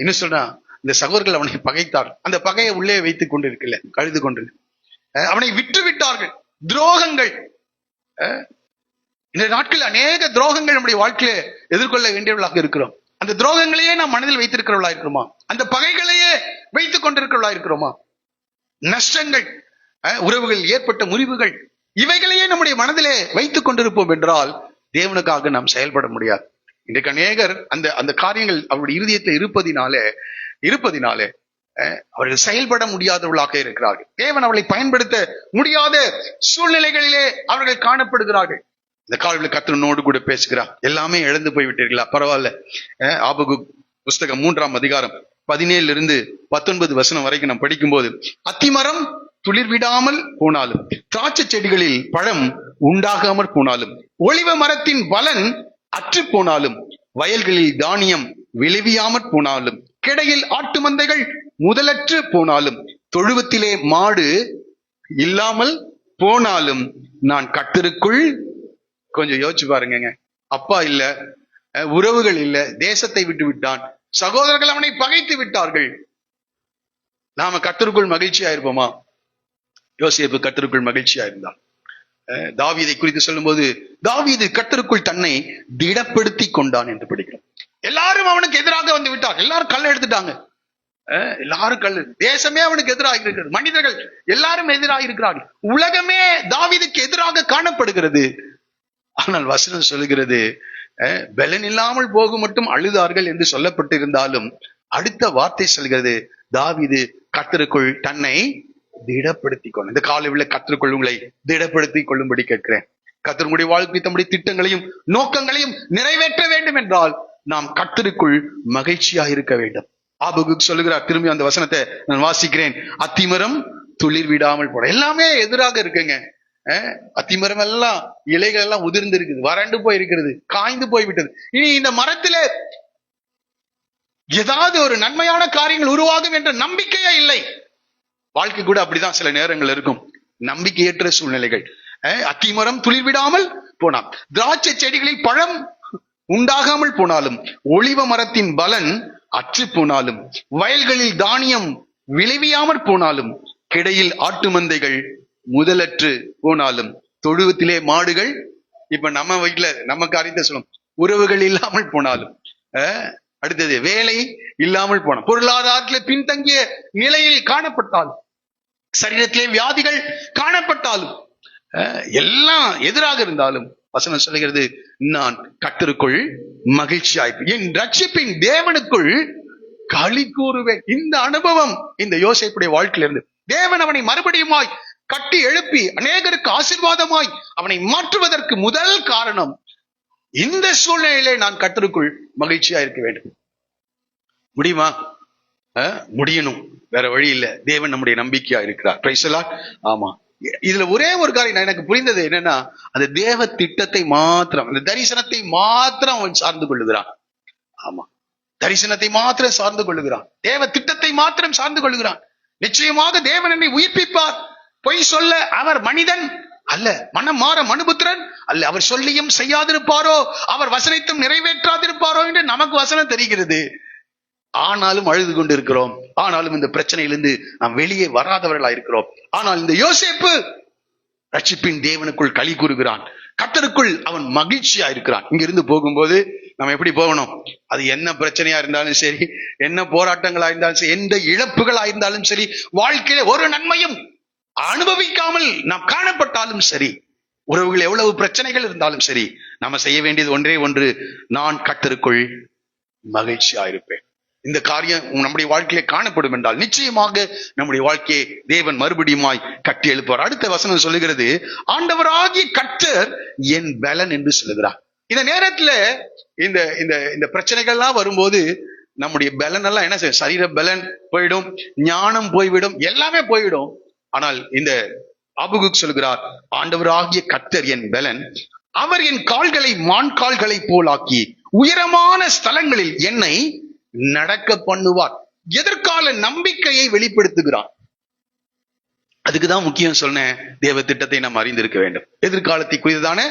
இன்னும் சொன்னா இந்த சகோதரர்கள் அவனை பகைத்தார். அந்த பகையை உள்ளே வைத்துக் கொண்டிருக்கல, கழுது கொண்டிருக்கு. அவனை விட்டு விட்டார்கள். துரோகங்கள், இந்த நாட்களில் அநேக துரோகங்கள் நம்முடைய வாழ்க்கையை எதிர்கொள்ள வேண்டியவர்களாக இருக்கிறோம். அந்த துரோகங்களையே நாம் மனதில் வைத்திருக்கிறவர்களா இருக்கிறோமா? அந்த பகைகளையே வைத்துக் கொண்டிருக்கிறவர்களா இருக்கிறோமா? நஷ்டங்கள், உறவுகள் ஏற்பட்ட முறிவுகள், இவைகளையே நம்முடைய மனதிலே வைத்துக் கொண்டிருப்போம் என்றால் தேவனுக்காக நாம் செயல்பட முடியாது. இன்றைக்கு அநேகர் அந்த காரியங்கள் அவருடைய இருதயத்தில் இருப்பதினாலே அவர்கள் செயல்பட முடியாதவர்களாக இருக்கிறார்கள். தேவன் அவர்களை பயன்படுத்த முடியாத சூழ்நிலைகளிலே அவர்கள் காணப்படுகிறார்கள். இந்த காலையில கர்த்தனோடு கூட பேசுகிறார். எல்லாமே இழந்து போய் விட்டீர்களா? பரவாயில்ல. ஆபகுக் புஸ்தகம் 3ஆம் அதிகாரம் 17-19 வசனம் வரைக்கும் நாம் படிக்கும்போது, அத்திமரம் துளிர் விடாமல் போனாலும், திராட்சை செடிகளில் பழம் உண்டாகாமற் போனாலும், ஒலிவ மரத்தின் பலன் அற்று போனாலும், வயல்களில் தானியம் விளைவியாமற் போனாலும், கிடையில் ஆட்டு மந்தைகள் முதலற்று போனாலும், தொழுவத்திலே மாடு இல்லாமல் போனாலும், நான் கர்த்தருக்குள், கொஞ்சம் யோசிச்சு பாருங்க, அப்பா இல்ல, உறவுகள் இல்ல, தேசத்தை விட்டு விட்டான், சகோதரர்கள் அவனை பகைத்து விட்டார்கள், நாம கர்த்தருக்குள் மகிழ்ச்சியா இருப்போமா? யோசேப்பு கர்த்தருக்குள் மகிழ்ச்சியா இருந்தான். தாவீதை குறித்து சொல்லும் போது, தாவீது கர்த்தருக்குள் தன்னை திடப்படுத்தி கொண்டான் என்று படிக்கிறோம். எல்லாரும் அவனுக்கு எதிராக வந்து விட்டார். எல்லாரும் கல்லை எடுத்துட்டாங்க. எல்லாரும் கல்லு, தேசமே அவனுக்கு எதிராக இருக்கிறது, மனிதர்கள் எல்லாரும் எதிராக இருக்கிறார்கள், உலகமே தாவீதுக்கு எதிராக காணப்படுகிறது. ஆனால் வசனம் சொல்லுகிறது, பலன் இல்லாமல் போக மட்டும் அழுதார்கள் என்று சொல்லப்பட்டிருந்தாலும் அடுத்த வார்த்தை சொல்கிறது, தாவீது கர்த்தருக்குள் தன்னை திடப்படுத்தி கொள்ள. இந்த காலையில் கர்த்தருக்குள் உங்களை திடப்படுத்தி கொள்ளும்படி கேட்கிறேன். கர்த்தருடைய வாழ்க்கை தம்முடைய திட்டங்களையும் நோக்கங்களையும் நிறைவேற்ற வேண்டும் என்றால் நாம் கர்த்தருக்குள் மகிழ்ச்சியாக இருக்க வேண்டும். ஆபகுக் சொல்லுகிறார், திரும்பி அந்த வசனத்தை நான் வாசிக்கிறேன். அத்திமரம் துளிர் விடாமல் போன. எல்லாமே எதிராக இருக்குங்க. அத்திமரம் எல்லாம் இலைகள் எல்லாம் உதிர்ந்து இருக்குது, வறண்டு போய் இருக்கிறது, காய்ந்து போய் விட்டது. இனி இந்த மரத்திலே ஏதாவது ஒரு நன்மையான காரியங்கள் உருவாகும் என்ற நம்பிக்கையே இல்லை. வாழ்க்கை கூட அப்படிதான் சில நேரங்கள் இருக்கும், நம்பிக்கையற்ற சூழ்நிலைகள். அத்திமரம் துளிர் விடாமல் போனான், திராட்சை செடிகளில் பழம் உண்டாகாமல் போனாலும், ஒலிவ மரத்தின் பலன் அற்று போனாலும், வயல்களில் தானியம் விளைவியாமற் போனாலும், கிடையில் ஆட்டு மந்தைகள் முதலற்று போனாலும், தொழுவத்திலே மாடுகள், இப்ப நம்ம வீட்டுல நம்ம காரியத்தை சொல்லும், உறவுகள் இல்லாமல் போனாலும், அடுத்தது வேலை இல்லாமல் போன, பொருளாதாரத்தில் பின்தங்கிய நிலையில் காணப்பட்டாலும், சரீரத்திலே வியாதிகள் காணப்பட்டாலும், எல்லாம் எதிராக இருந்தாலும், வசனம் சொல்லுகிறது, நான் கர்த்தருக்குள் மகிழ்ச்சியாயிருப்பேன், என் ரட்சிப்பின் தேவனுக்குள் களி கூறுவேன். இந்த அனுபவம் இந்த யோசேப்புடைய வாழ்க்கையில இருந்து தேவன் அவனை மறுபடியுமாய் கட்டி எழுப்பி அநேகருக்கு ஆசீர்வாதமாய் அவனை மாற்றுவதற்கு முதல் காரணம், இந்த சூழ்நிலையிலே நான் கர்த்தருக்குள் மகிழ்ச்சியா இருக்க வேண்டும். முடியுமா? முடியணும், வேற வழி இல்லை. தேவன் நம்முடைய நம்பிக்கையா இருக்கிறார். Price the Lord. ஆமா, இதுல ஒரே ஒரு காரியம் எனக்கு புரிந்தது என்னன்னா, அந்த தேவ திட்டத்தை மாத்திரம், அந்த தரிசனத்தை மாத்திரம் அவன் சார்ந்து கொள்ளுகிறான். ஆமா, தரிசனத்தை மாத்திரம் சார்ந்து கொள்ளுகிறான், தேவ திட்டத்தை மாத்திரம் சார்ந்து கொள்ளுகிறான். நிச்சயமாக தேவன் என்னை உயிர்ப்பிப்பார். பொய் சொல்ல அவர் மனிதன் அல்ல, மனம் மாற மனுபுத்திரன் அல்ல. அவர் சொல்லியும் செய்யாதிருப்பாரோ, அவர் வசனத்தையும் நிறைவேற்றாதிருப்பாரோ என்று நமக்கு வசனம் தெரிகிறது. ஆனாலும் அழுது கொண்டு இருக்கிறோம், ஆனாலும் இந்த பிரச்சனையிலிருந்து நாம் வெளியே வராதவர்களா இருக்கிறோம். ஆனால் இந்த யோசேப்பு ரட்சிப்பின் தேவனுக்குள் களி கூறுகிறான், கர்த்தருக்குள் அவன் மகிழ்ச்சியா இருக்கிறான். இங்கிருந்து போகும்போது நம்ம எப்படி போகணும்? அது என்ன பிரச்சனையா இருந்தாலும் சரி, என்ன போராட்டங்களா இருந்தாலும் சரி, எந்த இழப்புகளா இருந்தாலும் சரி, வாழ்க்கையில ஒரு நன்மையும் அனுபவிக்காமல் நாம் காணப்பட்டாலும் சரி, உறவுகள் எவ்வளவு பிரச்சனைகள் இருந்தாலும் சரி, நாம செய்ய வேண்டியது ஒன்றே ஒன்று, நான் கர்த்தருக்குள் மகிழ்ச்சியா இருப்பேன். இந்த காரியம் நம்முடைய வாழ்க்கையில காணப்படும் என்றால் நிச்சயமாக நம்முடைய வாழ்க்கையை தேவன் மறுபடியுமாய் கட்டி எழுப்பார். அடுத்த வசனம் சொல்லுகிறது, ஆண்டவராகிய கர்த்தர் என் பலன் என்று சொல்லுகிறார். இந்த நேரத்துல இந்த இந்த இந்த பிரச்சனைகள்லாம் வரும்போது நம்முடைய பலன் எல்லாம் என்ன செய்யும்? சரீர பலன் போயிடும், ஞானம் போய்விடும், எல்லாமே போய்விடும். ஆனால் இந்த ஆபகுக் சொல்கிறார், ஆண்டவராகிய கர்த்தர் என் பலன், அவர் என் கால்களை மான் கால்களை போலாக்கி உயரமான ஸ்தலங்களில் என்னை நடக்க பண்ணுவார். எதிர்கால நம்பிக்கையை வெளிப்படுத்துகிறான். அதுக்குதான் முக்கியம் சொன்னேன், தேவ திட்டத்தை நாம் அறிந்திருக்க வேண்டும். எதிர்காலத்தை குறித்தான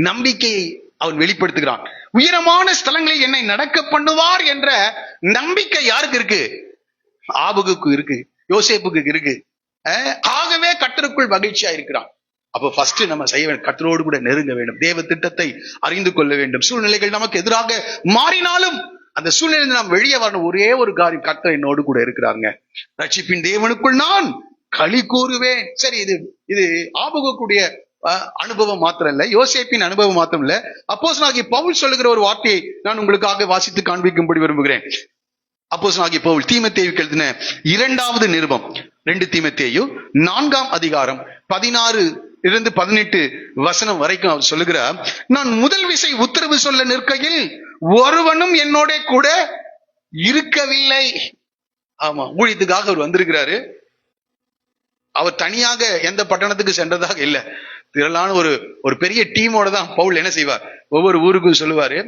நம்பிக்கையை அவன் வெளிப்படுத்துகிறான். உயரமான ஸ்தலங்களில் என்னை நடக்க பண்ணுவார் என்ற நம்பிக்கை யாருக்கு இருக்கு? ஆபகுக்கு இருக்கு, யோசேப்புக்கு இருக்கு. ஆகவே கர்த்தருக்குள் மகிழ்ச்சியா இருக்கிறான். அப்போ ஃபர்ஸ்ட் நம்ம செய்ய வேண்டும், கர்த்தரோடு கூட நெருங்க வேண்டும், தேவ திட்டத்தை அறிந்து கொள்ள வேண்டும். சூழ்நிலைகள் நமக்கு எதிராக மாறினாலும் அந்த சூழ்நிலையில் நாம் வெளியே வரணும். ஒரே ஒரு காரியம், கர்த்தர் என்னோடு கூட இருக்கிறாங்க, ரட்சிப்பின் தேவனுக்குள் நான் களி கூறுவேன். சரி, இது ஆபகுக்குடைய அனுபவம் மாத்திரம் இல்ல, யோசேப்பின் அனுபவம் மாத்திரம் இல்ல. அப்போஸ்தலனாகிய பவுல் சொல்லுகிற ஒரு வார்த்தையை நான் உங்களுக்காக வாசித்து காண்பிக்கும்படி விரும்புகிறேன். அப்போஸ்தலனாகிய பவுல் தீமோத்தேயுவுக்கு எழுதின 2வது நிருபம், 2 தீமோத்தேயு 4ஆம் அதிகாரம் 16-18 வசனம் வரைக்கும் அவர் சொல்லுகிறார், நான் முதல் விசை உத்தரவு சொல்ல நிற்கையில் ஒருவனும் என்னோட கூட இருக்கவில்லை. ஆமா, ஊழியத்துக்காக அவர் வந்திருக்கிறாரு. அவர் தனியாக எந்த பட்டணத்துக்கு சென்றதாக இல்ல, திரளான ஒரு பெரிய டீமோட தான் பவுல் என்ன செய்வார், ஒவ்வொரு ஊருக்கும் செல்லுவாரு.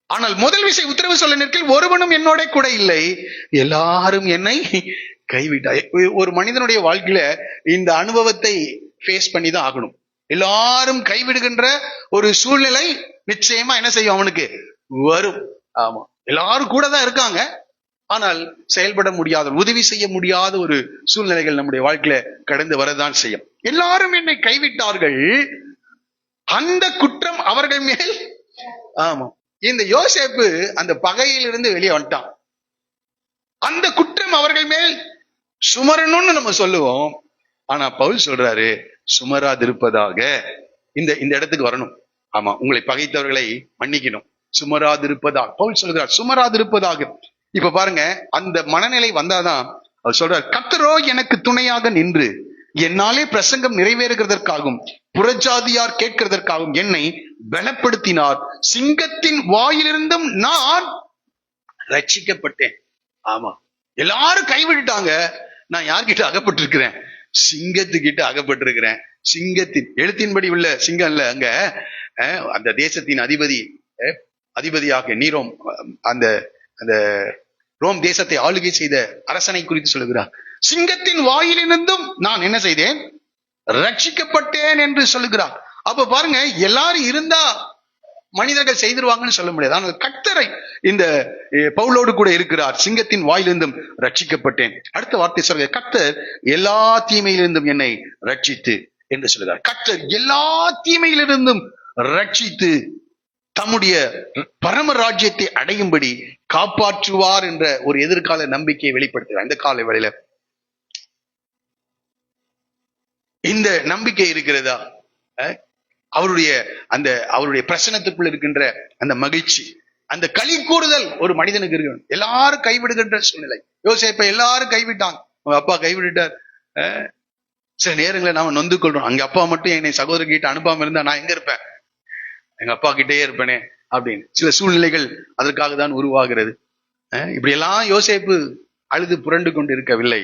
ஆனால் முதல் விசை உத்தரவு சொல்ல நிற்கையில் ஒருவனும் என்னோட கூட இல்லை, எல்லாரும் என்னை கைவிட்டார். ஒரு மனிதனுடைய வாழ்க்கையில இந்த அனுபவத்தை ஃபேஸ் பண்ணி தான் ஆகணும். எல்லாரும் கைவிடுகின்ற ஒரு சூழ்நிலை நிச்சயமா என்ன செய்யும், அவனுக்கு வரும். ஆமா, எல்லாரும் கூட தான் இருக்காங்க, ஆனால் செயல்பட முடியாத, உதவி செய்ய முடியாத ஒரு சூழ்நிலைகள் நம்முடைய வாழ்க்கையில கடந்து வரதான் செய்யும். எல்லாரும் என்னை கைவிட்டார்கள், அந்த குற்றம் அவர்கள் மேல். ஆமா, இந்த யோசேப்பு அந்த பகையிலிருந்து வெளியே வந்துட்டான். அந்த குற்றம் அவர்கள் மேல் சுமரணும்னு நம்ம சொல்லுவோம். ஆனா பவுல் சொல்றாரு, சுமராதிருப்பதாக. இந்த இடத்துக்கு வரணும். ஆமா, உங்களை பகைத்தவர்களை மன்னிக்கணும், சுமராதிருப்பதாக. பவுல் சொல்கிறார், சுமராதிருப்பதாக. இப்ப பாருங்க, அந்த மனநிலை வந்தாதான் அவர் சொல்றார், கர்த்தரோ எனக்கு துணையாக நின்று என்னாலே பிரசங்கம் நிறைவேறுகிறதற்காகவும் புறஜாதியார் கேட்கிறதற்காகவும் என்னை பலப்படுத்தினார். சிங்கத்தின் வாயிலிருந்தும் நான் ரட்சிக்கப்பட்டேன். ஆமா, எல்லாரும் கைவிட்டுட்டாங்க, நான் யார்கிட்ட அகப்பட்டிருக்கிறேன்? சிங்கத்துக்கிட்ட அகப்பட்டிருக்கிறேன். சிங்கத்தின் எழுத்தின்படி உள்ள சிங்கம் இல்ல, அங்க அந்த தேசத்தின் அதிபதியாக நீரோம், அந்த அந்த ரோம் தேசத்தை ஆளுகை செய்த அரசனை குறித்து சொல்லுகிறார். சிங்கத்தின் வாயிலிருந்தும் நான் என்ன செய்தேன்? ரட்சிக்கப்பட்டேன் என்று சொல்லுகிறார். அப்ப பாருங்க, எல்லாரும் இருந்தா மனிதர்கள் செய்திருவாங்கன்னு சொல்ல முடியாது. ஆனால் கர்த்தரை இந்த பவுலோடு கூட இருக்கிறார். சிங்கத்தின் வாயிலிருந்தும் ரட்சிக்கப்பட்டேன். அடுத்த வார்த்தை சொல்ற, கர்த்தர் எல்லா தீமையிலிருந்தும் என்னை ரட்சித்து என்று சொல்லுகிறார். கர்த்தர் எல்லா தீமையிலிருந்தும் ரட்சித்து தம்முடைய பரம ராஜ்யத்தை அடையும்படி காப்பாற்றுவார் என்ற ஒரு எதிர்கால நம்பிக்கையை வெளிப்படுத்துகிறார். இந்த கால வேளையில இந்த நம்பிக்கை இருக்கிறதா? அவருடைய பிரசனத்துக்குள் இருக்கின்ற அந்த மகிழ்ச்சி, அந்த களி கூறுதல் ஒரு மனிதனுக்கு இருக்கு. எல்லாரும் கைவிடுகின்ற சூழ்நிலை. யோசேப்பை எல்லாரும் கைவிட்டாங்க, உங்க அப்பா கைவிட்டார். சில நேரங்களில் நாம நொந்து கொள்றோம், அங்க அப்பா மட்டும் என்னை சகோதரர் கிட்ட அனுப்பாம இருந்தா நான் எங்க இருப்பேன்? எங்க அப்பா கிட்டே இருப்பேனே அப்படின்னு சில சூழ்நிலைகள் அதற்காக தான் உருவாகிறது. இப்படி எல்லாம் யோசேப்பு அழுது புரண்டு கொண்டு இருக்கவில்லை.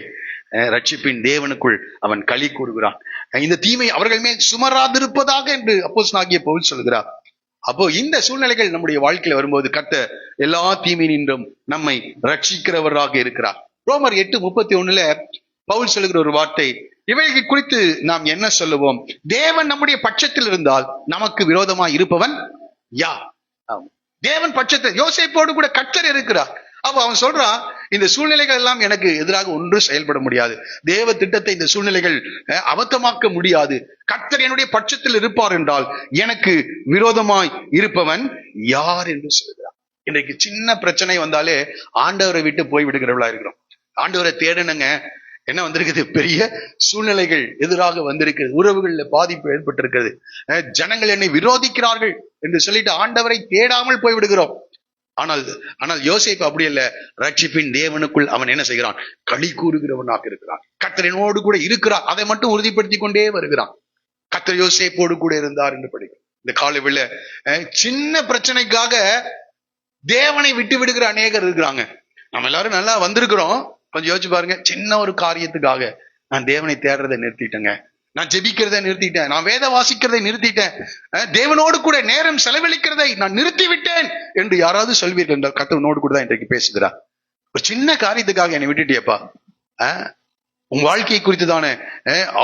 ரட்சிப்பின் தேவனுக்குள் அவன் களி கூறுகிறான். இந்த தீமை அவர்கள் மேல் சுமராதிருப்பதாக என்று அப்போஸ்தலனாகிய பவுல் சொல்கிறார். அப்போ இந்த சூழ்நிலைகள் நம்முடைய வாழ்க்கையில வரும்போது கர்த்தர் எல்லா தீமையினின்றும் நம்மை ரட்சிக்கிறவராக இருக்கிறார். ரோமர் 8:31 பவுல் சொல்லுகிற ஒரு வார்த்தை, இவைகள் குறித்து நாம் என்ன சொல்லுவோம்? தேவன் நம்முடைய பட்சத்தில் இருந்தால் நமக்கு விரோதமாய் இருப்பவன் யார்? தேவன் பட்சத்தில் யோசேப்போடு கூட கர்த்தர் இருக்கிறார். அப்ப அவன் சொல்றான், இந்த சூழ்நிலைகள் எல்லாம் எனக்கு எதிராக ஒன்றும் செயல்பட முடியாது. தேவ திட்டத்தை இந்த சூழ்நிலைகள் அபத்தமாக்க முடியாது. கர்த்தர் என்னுடைய பட்சத்தில் இருப்பார் என்றால் எனக்கு விரோதமாய் இருப்பவன் யார் என்று சொல்கிறார். இன்றைக்கு சின்ன பிரச்சனை வந்தாலே ஆண்டவரை விட்டு போய் விடுகிறவளா இருக்கிறோம். ஆண்டவரை தேடணுங்க, என்ன வந்திருக்குது? பெரிய சூழ்நிலைகள் எதிராக வந்திருக்கிறது, உறவுகள்ல பாதிப்பு ஏற்பட்டிருக்கிறது, ஜனங்கள் என்னை விரோதிக்கிறார்கள் என்று சொல்லிட்டு ஆண்டவரை தேடாமல் போய் விடுகிறோம். ஆனால் யோசேப்பு அப்படி அல்ல. ரட்சிப்பின் தேவனுக்குள் அவன் என்ன செய்கிறான்? களி கூறுகிறவனாக இருக்கிறான். கர்த்தரினோடு கூட இருக்கிறார், அதை மட்டும் உறுதிப்படுத்தி கொண்டே வருகிறான். கர்த்தர் யோசேப்போடு கூட இருந்தார் என்று படிக்கிறோம். இந்த காலவெளியில சின்ன பிரச்சனைக்காக தேவனை விட்டு விடுகிற அநேகர் இருக்கிறாங்க. நம்ம எல்லாரும் நல்லா வந்திருக்கிறோம், கொஞ்சம் யோசிச்சு பாருங்க. சின்ன ஒரு காரியத்துக்காக நான் தேவனை தேடுறதை நிறுத்திட்டேங்க, நான் ஜெபிக்கிறதை நிறுத்திட்டேன், நான் வேத வாசிக்கிறதை நிறுத்திட்டேன், தேவனோடு கூட நேரம் செலவழிக்கிறதை நான் நிறுத்தி விட்டேன் என்று யாராவது சொல்வீர்கள் என்றால் கர்த்தரோடு கூட தான் இன்றைக்கு பேசுகிறார். ஒரு சின்ன காரியத்துக்காக என்னை விட்டுட்டியப்பா, உன் வாழ்க்கையை குறித்ததான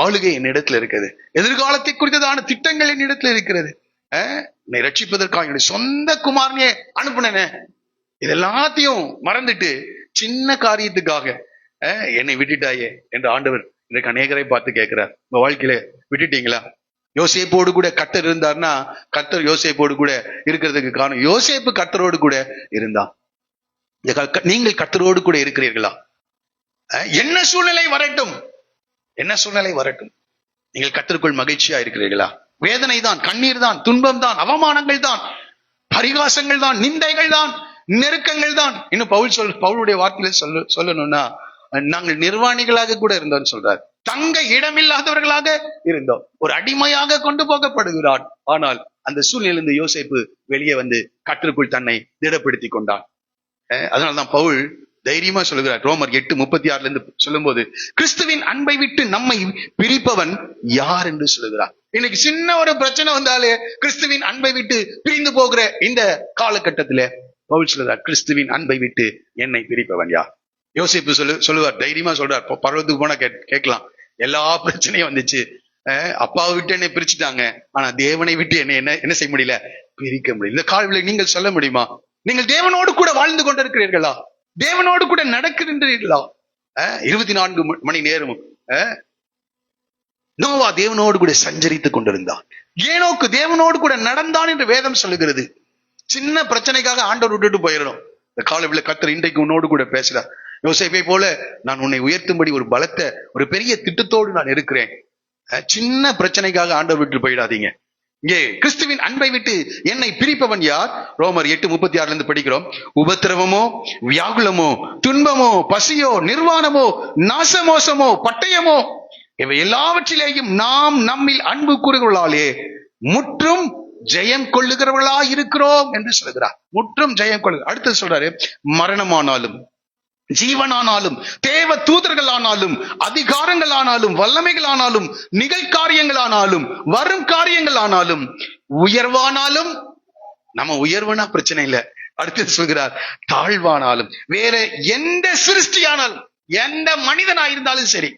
ஆளுகை என்னிடத்துல இருக்குது, எதிர்காலத்தை குறித்ததான திட்டங்கள் என்னிடத்துல இருக்கிறது, என்னை ரட்சிப்பதற்காக என்னுடைய சொந்த குமாரனையே அனுப்புனேனே, இது எல்லாத்தையும் மறந்துட்டு சின்ன காரியத்துக்காக என்னை விட்டுட்டாயே என்று ஆண்டவர் இன்றைக்கு அநேகரை பார்த்து கேட்கிறார். உங்க வாழ்க்கையில விட்டுட்டீங்களா? யோசேப்போடு கூட கர்த்தர் இருந்தார்னா கர்த்தர் யோசேப்போடு கூட இருக்கிறதுக்கு காரணம் யோசேப்பு கர்த்தரோடு கூட இருந்தான். நீங்கள் கர்த்தரோடு கூட இருக்கிறீர்களா? என்ன சூழ்நிலை வரட்டும், என்ன சூழ்நிலை வரட்டும், நீங்கள் கர்த்தருக்குள் மகிழ்ச்சியா இருக்கிறீர்களா? வேதனை தான், கண்ணீர் தான், துன்பம் தான், அவமானங்கள் தான், பரிகாசங்கள் தான், நிந்தைகள் தான், நெருக்கங்கள் தான். இன்னும் பவுலுடைய வார்த்தையில சொல்லணும்னா நாங்கள் நிர்வாணிகளாக கூட இருந்தோம்னு சொல்றார். தங்க இடமில்லாதவர்களாக இருந்தோம், ஒரு அடிமையாக கொண்டு போகப்படுகிறான். ஆனால் அந்த சூழ்நிலையிலிருந்து யோசேப்பு வெளியே வந்து கர்த்தருக்குள் தன்னை திடப்படுத்தி கொண்டான். அதனால்தான் பவுல் தைரியமா சொல்லுகிறார். ரோமர் 8:36 சொல்லும் போது, கிறிஸ்துவின் அன்பை விட்டு நம்மை பிரிப்பவன் யார் என்று சொல்லுகிறார். இன்னைக்கு சின்ன ஒரு பிரச்சனை வந்தாலே கிறிஸ்துவின் அன்பை விட்டு பிரிந்து போகிற இந்த காலகட்டத்தில பவுல் சொல்லுகிறார், கிறிஸ்துவின் அன்பை விட்டு என்னை பிரிப்பவன் யார்? யோசிப்பு சொல்லுவார், தைரியமா சொல்றார். பர்வத்துக்கு போனா கேட்கலாம், எல்லா பிரச்சனையும் வந்துச்சு, அப்பாவை விட்டு என்னை பிரிச்சுட்டாங்க, ஆனா தேவனை விட்டு என்ன செய்ய முடியல, பிரிக்க முடியல. இந்த காலத்துல நீங்கள் சொல்ல முடியுமா, நீங்கள் தேவனோடு கூட வாழ்ந்து கொண்டிருக்கிறீர்களா? தேவனோடு கூட நடக்கின்றீர்களா? 24 மணி நேரமும் நோவா தேவனோடு கூட சஞ்சரித்துக் கொண்டிருந்தான், ஏனோக்கு தேவனோடு கூட நடந்தான் என்று வேதம் சொல்லுகிறது. சின்ன பிரச்சனைக்காக ஆண்டவர் விட்டுட்டு போயிடணும். இந்த காலத்துல கர்த்தர் இன்றைக்கு உன்னோடு கூட பேசுறார். யோசேப்பை போல நான் உன்னை உயர்த்தும்படி ஒரு பலத்த ஒரு பெரிய திட்டத்தோடு நான் இருக்கிறேன். சின்ன பிரச்சனைக்காக ஆண்டவர் விட்டு போயிடாதீங்க. இங்கே கிறிஸ்துவின் அன்பை விட்டு என்னை பிரிப்பவன் யார்? ரோமர் 8:36 படிக்கிறோம். உபத்திரவமோ, வியாகுலமோ, துன்பமோ, பசியோ, நிர்வாணமோ, நாசமோசமோ, பட்டயமோ, இவை எல்லாவற்றிலேயும் நாம் நம்மில் அன்பு கூறுகளாலே முற்றும் ஜெயம் கொள்ளுகிறவர்களா இருக்கிறோம் என்று சொல்கிறார். முற்றும் ஜெயம் கொள்ளு. அடுத்து சொல்றாரு, மரணமானாலும் ஜீவனானாலும் தேவ தூதர்களானாலும் அதிகாரங்களானாலும் வல்லமைகளானாலும் நிகழ்காரியங்களானாலும் வரும் காரியங்களானாலும் உயர்வானாலும், நம்ம உயர்வுனா பிரச்சனை இல்லை, அடுத்து சொல்கிறார் தாழ்வானாலும், வேற எந்த சிருஷ்டியானாலும், எந்த மனிதனாயிருந்தாலும் சரி,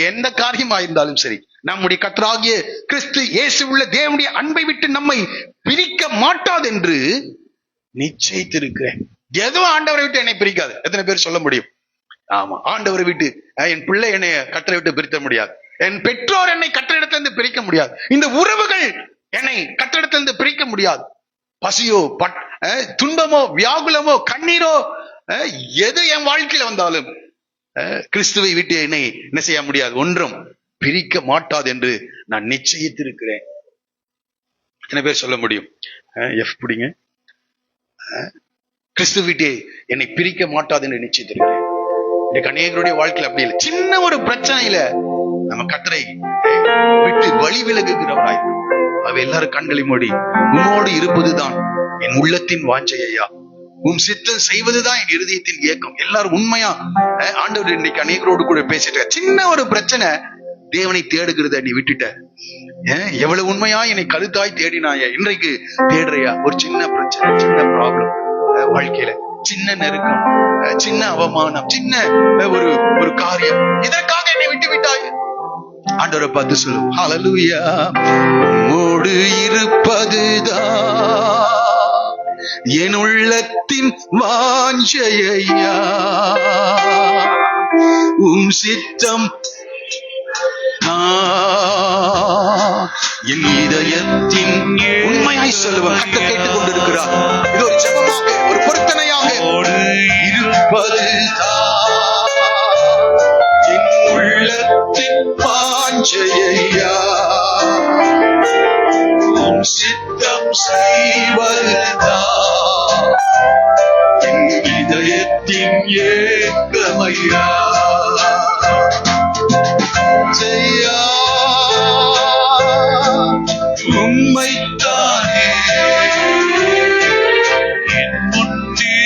எந்த காரியமாயிருந்தாலும் சரி, நம்முடைய கர்த்தராகிய கிறிஸ்து இயேசு உள்ள தேவனுடைய அன்பை விட்டு நம்மை பிரிக்க மாட்டாது என்று நிச்சயித்திருக்கிறேன். எதுவும் ஆண்டவரை விட்டு என்னை பிரிக்காது. எத்தனை பேர் சொல்ல முடியும்? ஆமா, ஆண்டவரை விட்டு என் பிள்ளை என்னை கட்டளை விட்டு பிரிக்க முடியாது, என் பெற்றோர் என்னை கட்டளையிடத்திலிருந்து பிரிக்க முடியாது, இந்த உறவுகள் என்னை கட்டளையிடத்திலிருந்து பிரிக்க முடியாது. பசியோ துன்பமோ வியாகுலமோ கண்ணீரோ எது என் வாழ்க்கையில வந்தாலும் கிறிஸ்துவை விட்டு என்னை என்ன செய்ய முடியாது, ஒன்றும் பிரிக்க மாட்டாது என்று நான் நிச்சயித்திருக்கிறேன். எத்தனை பேர் சொல்ல முடியும்? எப்படிங்க? கிறிஸ்து விட்டு என்னை பிரிக்க மாட்டாது என்று நிச்சயித்திருக்கிறேன். இன்னைக்கு அநேகருடைய வாழ்க்கையில் அப்படி இல்லை. சின்ன ஒரு பிரச்சனையில நம்ம கர்த்தரை விட்டு வழி விலகுகிறவராய் அவ எல்லாரும் கண்களை மூடி, உம்மோடு இருப்பதுதான் என் உள்ளத்தின் வாஞ்சை ஐயா, உம் சித்தம் செய்வதுதான் என் இருதயத்தின் இயக்கம். எல்லாரும் உண்மையா ஆண்டவர் இன்னைக்கு அநேகரோடு கூட பேசிட்டு, சின்ன ஒரு பிரச்சனை தேவனை தேடுகிறத நீ விட்டுட்ட. எவ்வளவு உண்மையா என்னை கருத்தாய் தேடினாய, இன்றைக்கு தேடுறையா? ஒரு சின்ன பிரச்சனை, சின்ன ப்ராப்ளம் வாழ்க்கையில, சின்ன நெருக்கம், சின்ன அவமானம், சின்ன ஒரு காரியம், இதற்காக என்னை விட்டு விட்டாய். ஆண்டவரை பார்த்து சொல்லும், ஹல்லேலூயா, உம்மோடு இருப்பதுதான் என் உள்ளத்தின் வாஞ்சையா, உம் சித்தம் என் இதயத்தின். உண்மையாய் சொல்லுவேன், கர்த்தர் கேட்டுக் கொண்டிருக்கிறார். இது ஒரு ஜெபமாக, ஒரு பொருத்தனையாக இருப்பதுதான் என் உள்ளத்தின் வாஞ்சையா, உம் சித்தம் செய்வதுதான் என் இதயத்தின் ஏக்கமையா. செய்யா உம்மைத்தானே என் முன்னே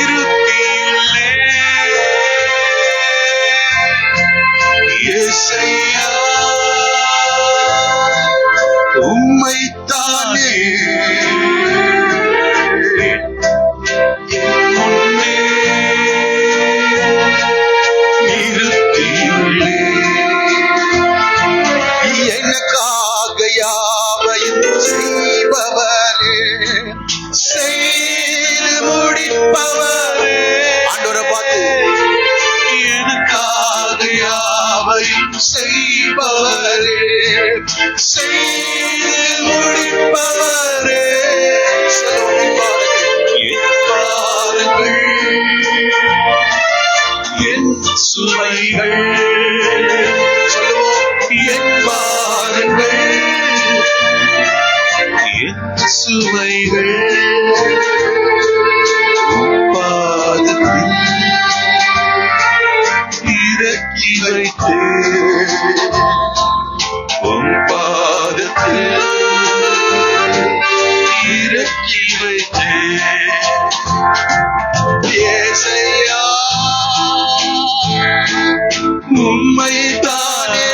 இருப்பீர்களே, இயேசையா உம்மைத்தானே என் முன்னே எனக்காக யாவையும் செய்பவரே, செய்து முடிப்பவரே. ஆண்டவரை பார்த்து, எனக்காக யாவையும் செய்பவரே, செய்து முடிப்பவரே. என் சுமைகள் என் பாருங்கள், என் சுமைகள் பாதத்தில் இறக்கி வைத்து, உம் பாதத்தில் இறக்கி வைத்து. ஏசையா உம்மைத்தானே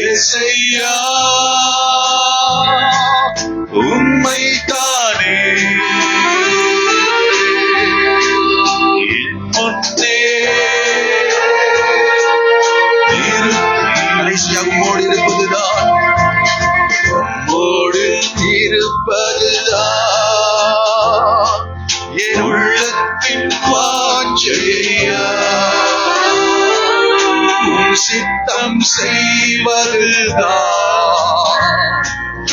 ஏசையா உம்மைத்தானே உம்மோடு இருப்பதுதான், உம்மோடு இருப்பதுதான் என் உள்ளத்தின் வாஞ்சையா, உம் சித்தம் செய்வதுதான்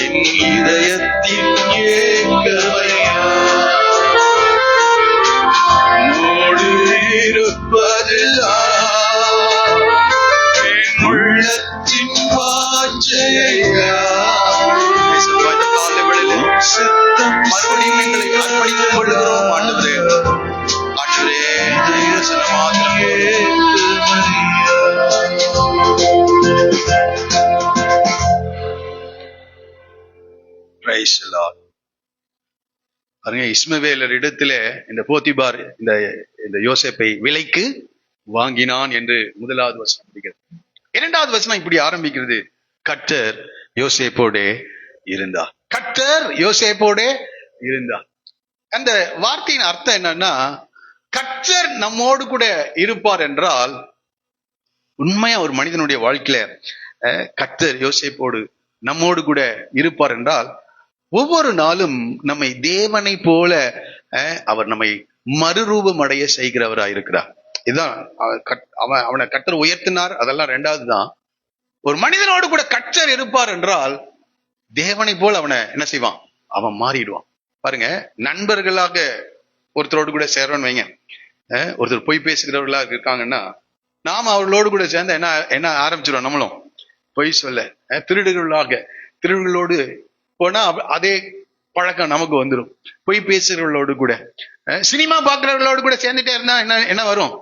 என் இதயத்தின் ஏக்கமையா. உம்மோடு இருப்பதுதான் என் உள்ளத்தின் வாஞ்சையா. சித்தம் மறுபடியும் எங்களை அர்ப்பணித்துக் கொள்ளுகிறோம். பாருங்க, இஸ்மவேலர் இடத்துல இந்த போத்திபார் இந்த யோசேப்பை விலைக்கு வாங்கினான் என்று முதலாவது வசனம் முடிக்கிறது. இரண்டாவது வசனம் இப்படி ஆரம்பிக்கிறது, கர்த்தர் யோசேப்போடே இருந்தார். கர்த்தர் யோசேப்போடே இருந்தார். அந்த வார்த்தையின் அர்த்தம் என்னன்னா, கர்த்தர் நம்மோடு கூட இருப்பார் என்றால், உண்மையா ஒரு மனிதனுடைய வாழ்க்கையில கர்த்தர் யோசேப்போடு நம்மோடு கூட இருப்பார் என்றால், ஒவ்வொரு நாளும் நம்மை தேவனை போல அவர் நம்மை மறுரூபம் அடைய செய்கிறவராய் இருக்கிறார். இதுதான் அவனை கர்த்தர் உயர்த்தினார், அதெல்லாம் ரெண்டாவது தான். ஒரு மனிதனோடு கூட கர்த்தர் இருப்பார் என்றால் தேவனை போல் அவனை என்ன செய்வான், அவன் மாறிடுவான். பாருங்க, நண்பர்களாக ஒருத்தரோடு கூட சேர்றோன்னு வைங்க, ஒருத்தர் பொய் பேசுகிறவர்களா இருக்காங்கன்னா நாம அவர்களோடு கூட சேர்ந்து என்ன ஆரம்பிச்சிடும், நம்மளும் பொய் சொல்ல, திருடுகளோடு போனா அதே பழக்கம் நமக்கு வந்துடும். பொய் பேசுகிறவர்களோடு கூட, சினிமா பார்க்கிறவர்களோடு கூட சேர்ந்துட்டே இருந்தா என்ன வரும்,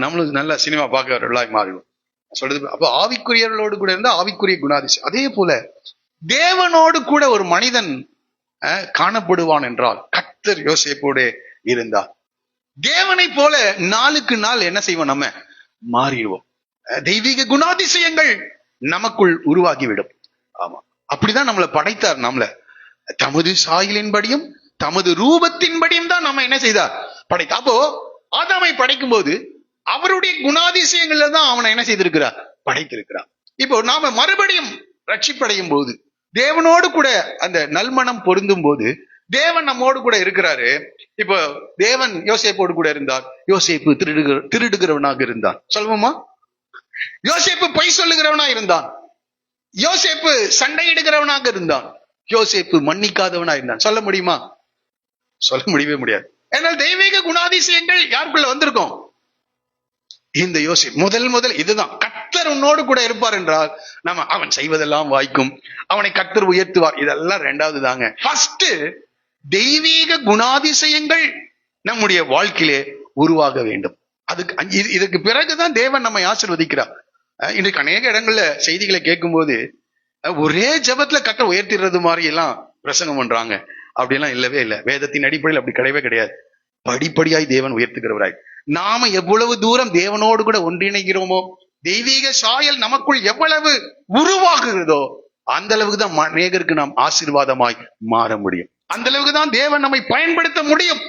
நம்மளும் நல்ல சினிமா பார்க்கிறவர்களாய் மாறிடும் சொல்றது. அப்போ ஆவிக்குரியவர்களோடு கூட இருந்தா ஆவிக்குரிய குணாதிசயம். அதே போல தேவனோடு கூட ஒரு மனிதன் காணப்படுவான் என்றால், கர்த்தர் யோசேப்போடு இருந்தார். தேவனை போல நாளுக்கு நாள் என்ன செய்வோம், நம்ம மாறிடுவோம். தெய்வீக குணாதிசயங்கள் நமக்குள் உருவாகிவிடும். ஆமா, அப்படிதான் நம்மளை படைத்தார். நம்மள தமது சாயலின்படியும் தமது ரூபத்தின்படியும் தான் நம்ம என்ன செய்தார், படைத்தார். அப்போ ஆதாமை படைக்கும் போது அவருடைய குணாதிசயங்கள்ல தான் அவனை என்ன செய்திருக்கிறார், படைத்திருக்கிறார். இப்போ நாம மறுபடியும் ரட்சிப்படையும் போது, தேவனோடு கூட அந்த நல்மனம் பொருந்தும் போது தேவன் நம்மோடு கூட இருக்கிறாரு. இப்போ தேவன் யோசேப்போடு கூட இருந்தார். யோசேப்பு திருடுகிறவனாக இருந்தான், சொல்லுவோமா? யோசேப்பு பொய் சொல்லுகிறவனா இருந்தான். யோசேப்பு சண்டையிடுகிறவனாக இருந்தான். யோசேப்பு மன்னிக்காதவனா இருந்தான். சொல்ல முடியுமா? சொல்ல முடியவே முடியாது. ஏன்னால் தெய்வீக குணாதிசயங்கள் யாருக்குள்ள வந்திருக்கும், இந்த யோசேப்பு. முதல் இதுதான், கர்த்தர் உன்னோடு கூட இருப்பார் என்றால் நம்ம அவன் செய்வதெல்லாம் வாய்க்கும், அவனை கர்த்தர் உயர்த்துவார். இதெல்லாம் ரெண்டாவது தாங்க. ஃபர்ஸ்ட் தெய்வீக குணாதிசயங்கள் நம்முடைய வாழ்க்கையிலே உருவாக வேண்டும். இதுக்கு பிறகுதான் தேவன் நம்மை ஆசீர்வதிக்கிறார். இன்றைக்கு அநேக இடங்கள்ல செய்திகளை கேட்கும் போது ஒரே ஜெபத்துல கர்த்தர் உயர்த்திடுறது மாதிரி எல்லாம் பிரசங்கம் பண்றாங்க. அப்படியெல்லாம் இல்லவே இல்லை. வேதத்தின் அடிப்படையில் அப்படி கிடையவே கிடையாது. படிப்படியாய் தேவன் உயர்த்துகிறவராய், நாம எவ்வளவு தூரம் தேவனோடு கூட ஒன்றிணைகிறோமோ, தெய்வீக சாயல் நமக்குள் எவ்வளவு உருவாகுகிறதோ அந்த அளவுக்கு தான் அநேகருக்கு நாம் ஆசீர்வாதமாய் மாற முடியும். அந்த அளவுக்கு தான் தேவன் நம்மை பயன்படுத்த முடியும்.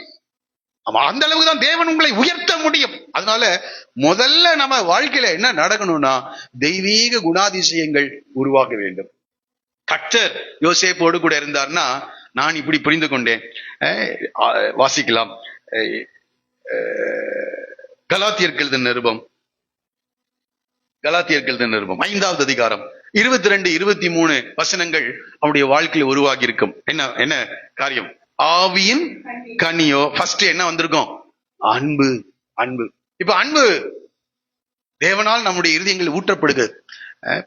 அந்த அளவுக்கு தான் தேவன் உங்களை உயர்த்த முடியும். அதனால முதல்ல நம்ம வாழ்க்கையில என்ன நடக்கணும்னா, தெய்வீக குணாதிசயங்கள் உருவாக வேண்டும். கர்த்தர் யோசேப்போடு கூட இருந்தார்னா நான் இப்படி புரிந்து கொண்டேன். வாசிக்கலாம், கலாத்தியர் நிருபம் 5வது அதிகாரம் 22-23 வசனங்கள் அவருடைய வாழ்க்கையில் உருவாகி இருக்கும். என்ன காரியம்? ஆவியின் கனியோ ஃபர்ஸ்ட் என்ன வந்திருக்கும்? அன்பு. இப்ப அன்பு தேவனால் நம்முடைய இருதயங்கள் ஊற்றப்படுகிறது.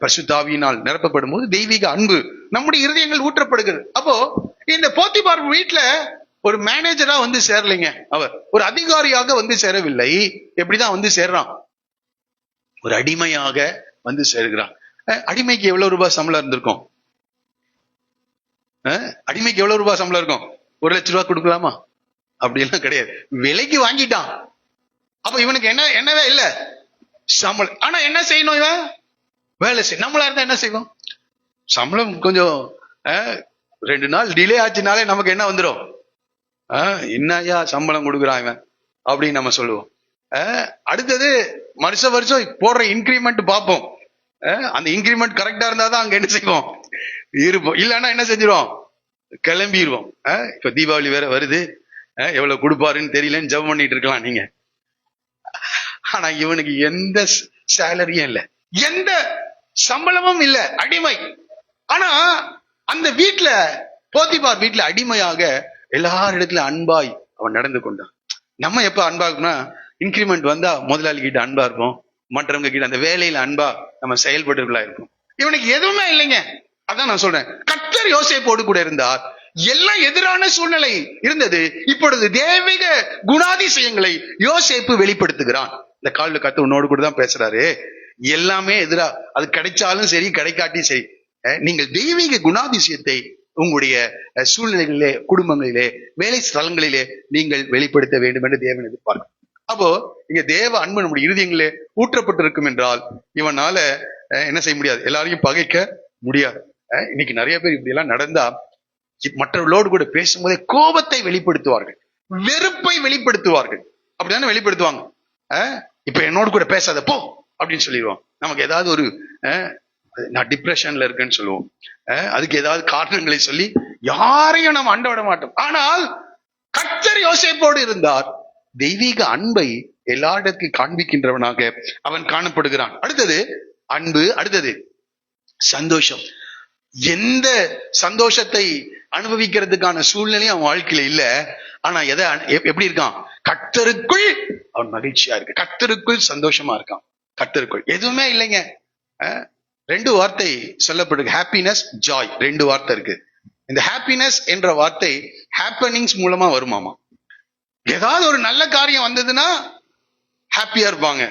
பரிசுத்த ஆவியினால் நிரப்பப்படும் போது தெய்வீக அன்பு நம்முடைய இருதயங்கள் ஊற்றப்படுகிறது. அப்போ இந்த போத்திபார் வீட்டுல ஒரு மேனேஜரா வந்து சேரலைங்க, அவர் ஒரு அதிகாரியாக வந்து சேரவில்லை. எப்படிதான் வந்து சேர்றான்? ஒரு அடிமையாக வந்து சேர்கிறான். அடிமைக்கு எவ்வளவு ரூபாய் சம்பளம் இருந்திருக்கும்? அடிமைக்கு எவ்வளவு ரூபாய் சம்பளம் இருக்கும்? 1 லட்சம் ரூபாய் கொடுக்கலாமா? அப்படி எல்லாம் கிடையாது. விலைக்கு வாங்கிட்டான். அப்ப இவனுக்கு என்னவே இல்ல சம்பளம். ஆனா என்ன செய்யணும்? இவன் வேலை செய்ய. நம்மளா இருந்தா என்ன செய்வோம்? சம்பளம் கொஞ்சம் 2 நாள் டிலே ஆச்சுனாலே நமக்கு என்ன வந்துடும்? என்னையா சம்பளம் கொடுக்குறான் இவன் அப்படின்னு நம்ம சொல்லுவோம். அடுத்தது வருஷம் போடுற இன்கிரிமெண்ட் பார்ப்போம். அந்த இன்கிரிமெண்ட் கரெக்டா இருந்தாதான் அங்க என்ன செய்வோம், இருப்போம். இல்லைன்னா என்ன செஞ்சிருவோம், கிளம்பிடுவோம். இப்ப தீபாவளி வேற வருது, எவ்வளவு கொடுப்பாருன்னு தெரியலன்னு ஜெபம் பண்ணிட்டு இருக்கலாம் நீங்க. ஆனா இவனுக்கு எந்த சேலரியும் இல்லை, எந்த சம்பளமும் இல்லை, அடிமை. ஆனா அந்த வீட்டுல, போத்திபார் வீட்டுல அடிமையாக எல்லாரிடத்துல அன்பாய் அவன் நடந்து கொண்டான். நம்ம எப்ப அன்பா இருக்கும்னா, இன்கிரிமெண்ட் வந்தா முதலாளி கிட்ட அன்பா இருப்போம், மற்றவங்க கிட்ட அந்த வேலையில அன்பா நம்ம செயல்பட்டுகளா இருக்கும். இவனுக்கு எதுவுமே இல்லைங்க. அதான் நான் சொல்றேன், கர்த்தர் யோசேப்போடு கூட இருந்தார். எல்லாம் எதிரான சூழ்நிலை இருந்தது. இப்பொழுது தெய்வீக குணாதிசயங்களை யோசேப்பு வெளிப்படுத்துகிறான். இந்த காலில் கர்த்தர் உன்னோடு கூட தான் பேசுறாரு. எல்லாமே எதிரா, அது கிடைச்சாலும் சரி கிடைக்காட்டியும் சரி, நீங்கள் தெய்வீக குணாதிசயத்தை உங்களுடைய சூழ்நிலைகளிலே, குடும்பங்களிலே, வேலை ஸ்தலங்களிலே நீங்கள் வெளிப்படுத்த வேண்டும் என்று தேவன் எதிர்பார்க்கும். அப்போ இங்க தேவ அன்பு நம்முடைய இருதயங்களே ஊற்றப்பட்டிருக்கும் என்றால் இவனால என்ன செய்ய முடியாது, எல்லாரையும் பகைக்க முடியாது. இன்னைக்கு நிறைய பேர் இப்படி எல்லாம் நடந்தா மற்றவர்களோடு கூட பேசும்போதே கோபத்தை வெளிப்படுத்துவார்கள், வெறுப்பை வெளிப்படுத்துவார்கள். அப்படிதானே வெளிப்படுத்துவாங்க. இப்ப என்னோடு கூட பேசாத போ அப்படின்னு சொல்லிடுவோம். நமக்கு ஏதாவது ஒரு நான் டிப்ரெஷன்ல இருக்கேன்னு சொல்லுவோம். அதுக்கு ஏதாவது காரணங்களை சொல்லி யாரையும் நம்ம அண்ட விட மாட்டோம். ஆனால் கர்த்தர் யோசேப்போடு இருந்தார். தெய்வீக அன்பை எல்லா இடத்துக்கும் காண்பிக்கின்றவனாக அவன் காணப்படுகிறான். அடுத்தது அன்பு, அடுத்தது சந்தோஷம். எந்த சந்தோஷத்தை அனுபவிக்கிறதுக்கான சூழ்நிலையும் அவன் வாழ்க்கையில இல்ல. ஆனா எப்படி இருக்கான்? கர்த்தருக்குள் அவன் மகிழ்ச்சியா இருக்கு, கர்த்தருக்குள் சந்தோஷமா இருக்கான். கர்த்தருக்குள் எதுவுமே இல்லைங்க. 2 வார்த்தை சொல்லப்படுது, ஹாப்பினஸ், ஜாய். 2 வார்த்தை இருக்கு. இந்த ஹாப்பினஸ் என்ற வார்த்தை ஹாப்பனிங்ஸ் மூலமா வருமாமா. ஏதாவது ஒரு நல்ல காரியம் வந்ததுன்னா ஹாப்பியா இருப்பாங்க,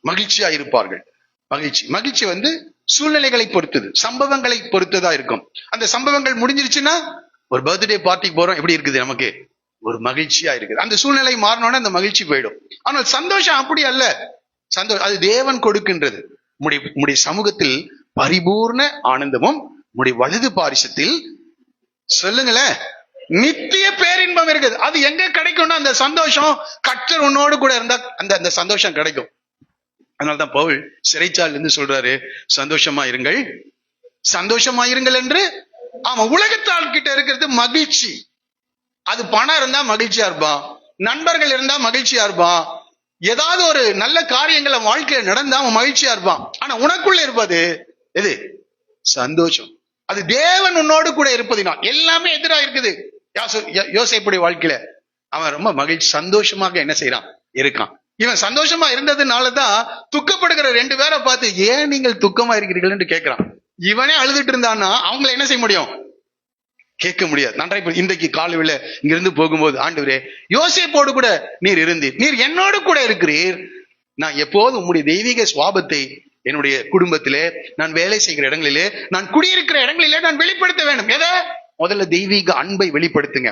மகிழ்ச்சியா இருப்பார்கள். மகிழ்ச்சி வந்து சூழ்நிலைகளை பொறுத்தது, சம்பவங்களை பொறுத்ததா இருக்கும். அந்த சம்பவங்கள் முடிஞ்சிருச்சுன்னா ஒரு பர்த்டே பார்ட்டிக்கு போறோம், எப்படி இருக்குது? நமக்கு ஒரு மகிழ்ச்சியா இருக்குது. அந்த சூழ்நிலை மாறினோட அந்த மகிழ்ச்சி போயிடும். ஆனால் சந்தோஷம் அப்படி அல்ல. சந்தோஷம் அது தேவன் கொடுக்கின்றது. உம்முடைய சமூகத்தில் பரிபூர்ண ஆனந்தமும் உம்முடைய வலது பாரிசத்தில் சொல்லுங்களேன் நித்திய பேரின்பம் இருக்குது. அது எங்க கிடைக்கும்னா அந்த சந்தோஷம் கர்த்தர் உன்னோடு கூட இருந்தா அந்த சந்தோஷம் கிடைக்கும். அதனால்தான் பவுல் சிறைச்சாலையில இருந்து சொல்றாரு, சந்தோஷமா இருங்கள், சந்தோஷமா இருங்கள் என்று. ஆமா, உலகத்தால் கிட்ட இருக்கிறது மகிழ்ச்சி. அது பணம் இருந்தா மகிழ்ச்சியா இருப்பான், நண்பர்கள் இருந்தா மகிழ்ச்சியா இருப்பான், ஏதாவது ஒரு நல்ல காரியங்களை வாழ்க்கையில நடந்தா அவன் மகிழ்ச்சியா இருப்பான். ஆனா உனக்குள்ள இருப்பது எது? சந்தோஷம். அது தேவன் உன்னோடு கூட இருப்பதினால். எல்லாமே எதிரா இருக்குது யோசேப்புடைய வாழ்க்கையில. அவன் ரொம்ப மகிழ்ச்சி, சந்தோஷமாக என்ன செய்யறான்? இருக்கான். இவன் சந்தோஷமா இருந்ததுனாலதான் துக்கப்படுகிற 2 பேரை பார்த்து ஏன் நீங்கள் துக்கமா இருக்கிறீர்கள் என்று கேட்கிறான். இவனே அழுதுட்டு இருந்தான்னா அவங்களை என்ன செய்ய முடியும்? கேட்க முடியாது. நன்றாய் இன்றைக்கு காலையில இங்கிருந்து போகும்போது, ஆண்டவரே யோசேப்போடு கூட நீர் இருந்தீர், நீர் என்னோடு கூட இருக்கிறீர். நான் எப்போதும் உம்முடைய தெய்வீக சுவாபத்தை என்னுடைய குடும்பத்திலே, நான் வேலை செய்கிற இடங்களிலே, நான் குடியிருக்கிற இடங்களிலே நான் வெளிப்படுத்த வேண்டும். எதை? முதல்ல தெய்வீக அன்பை வெளிப்படுத்துங்க.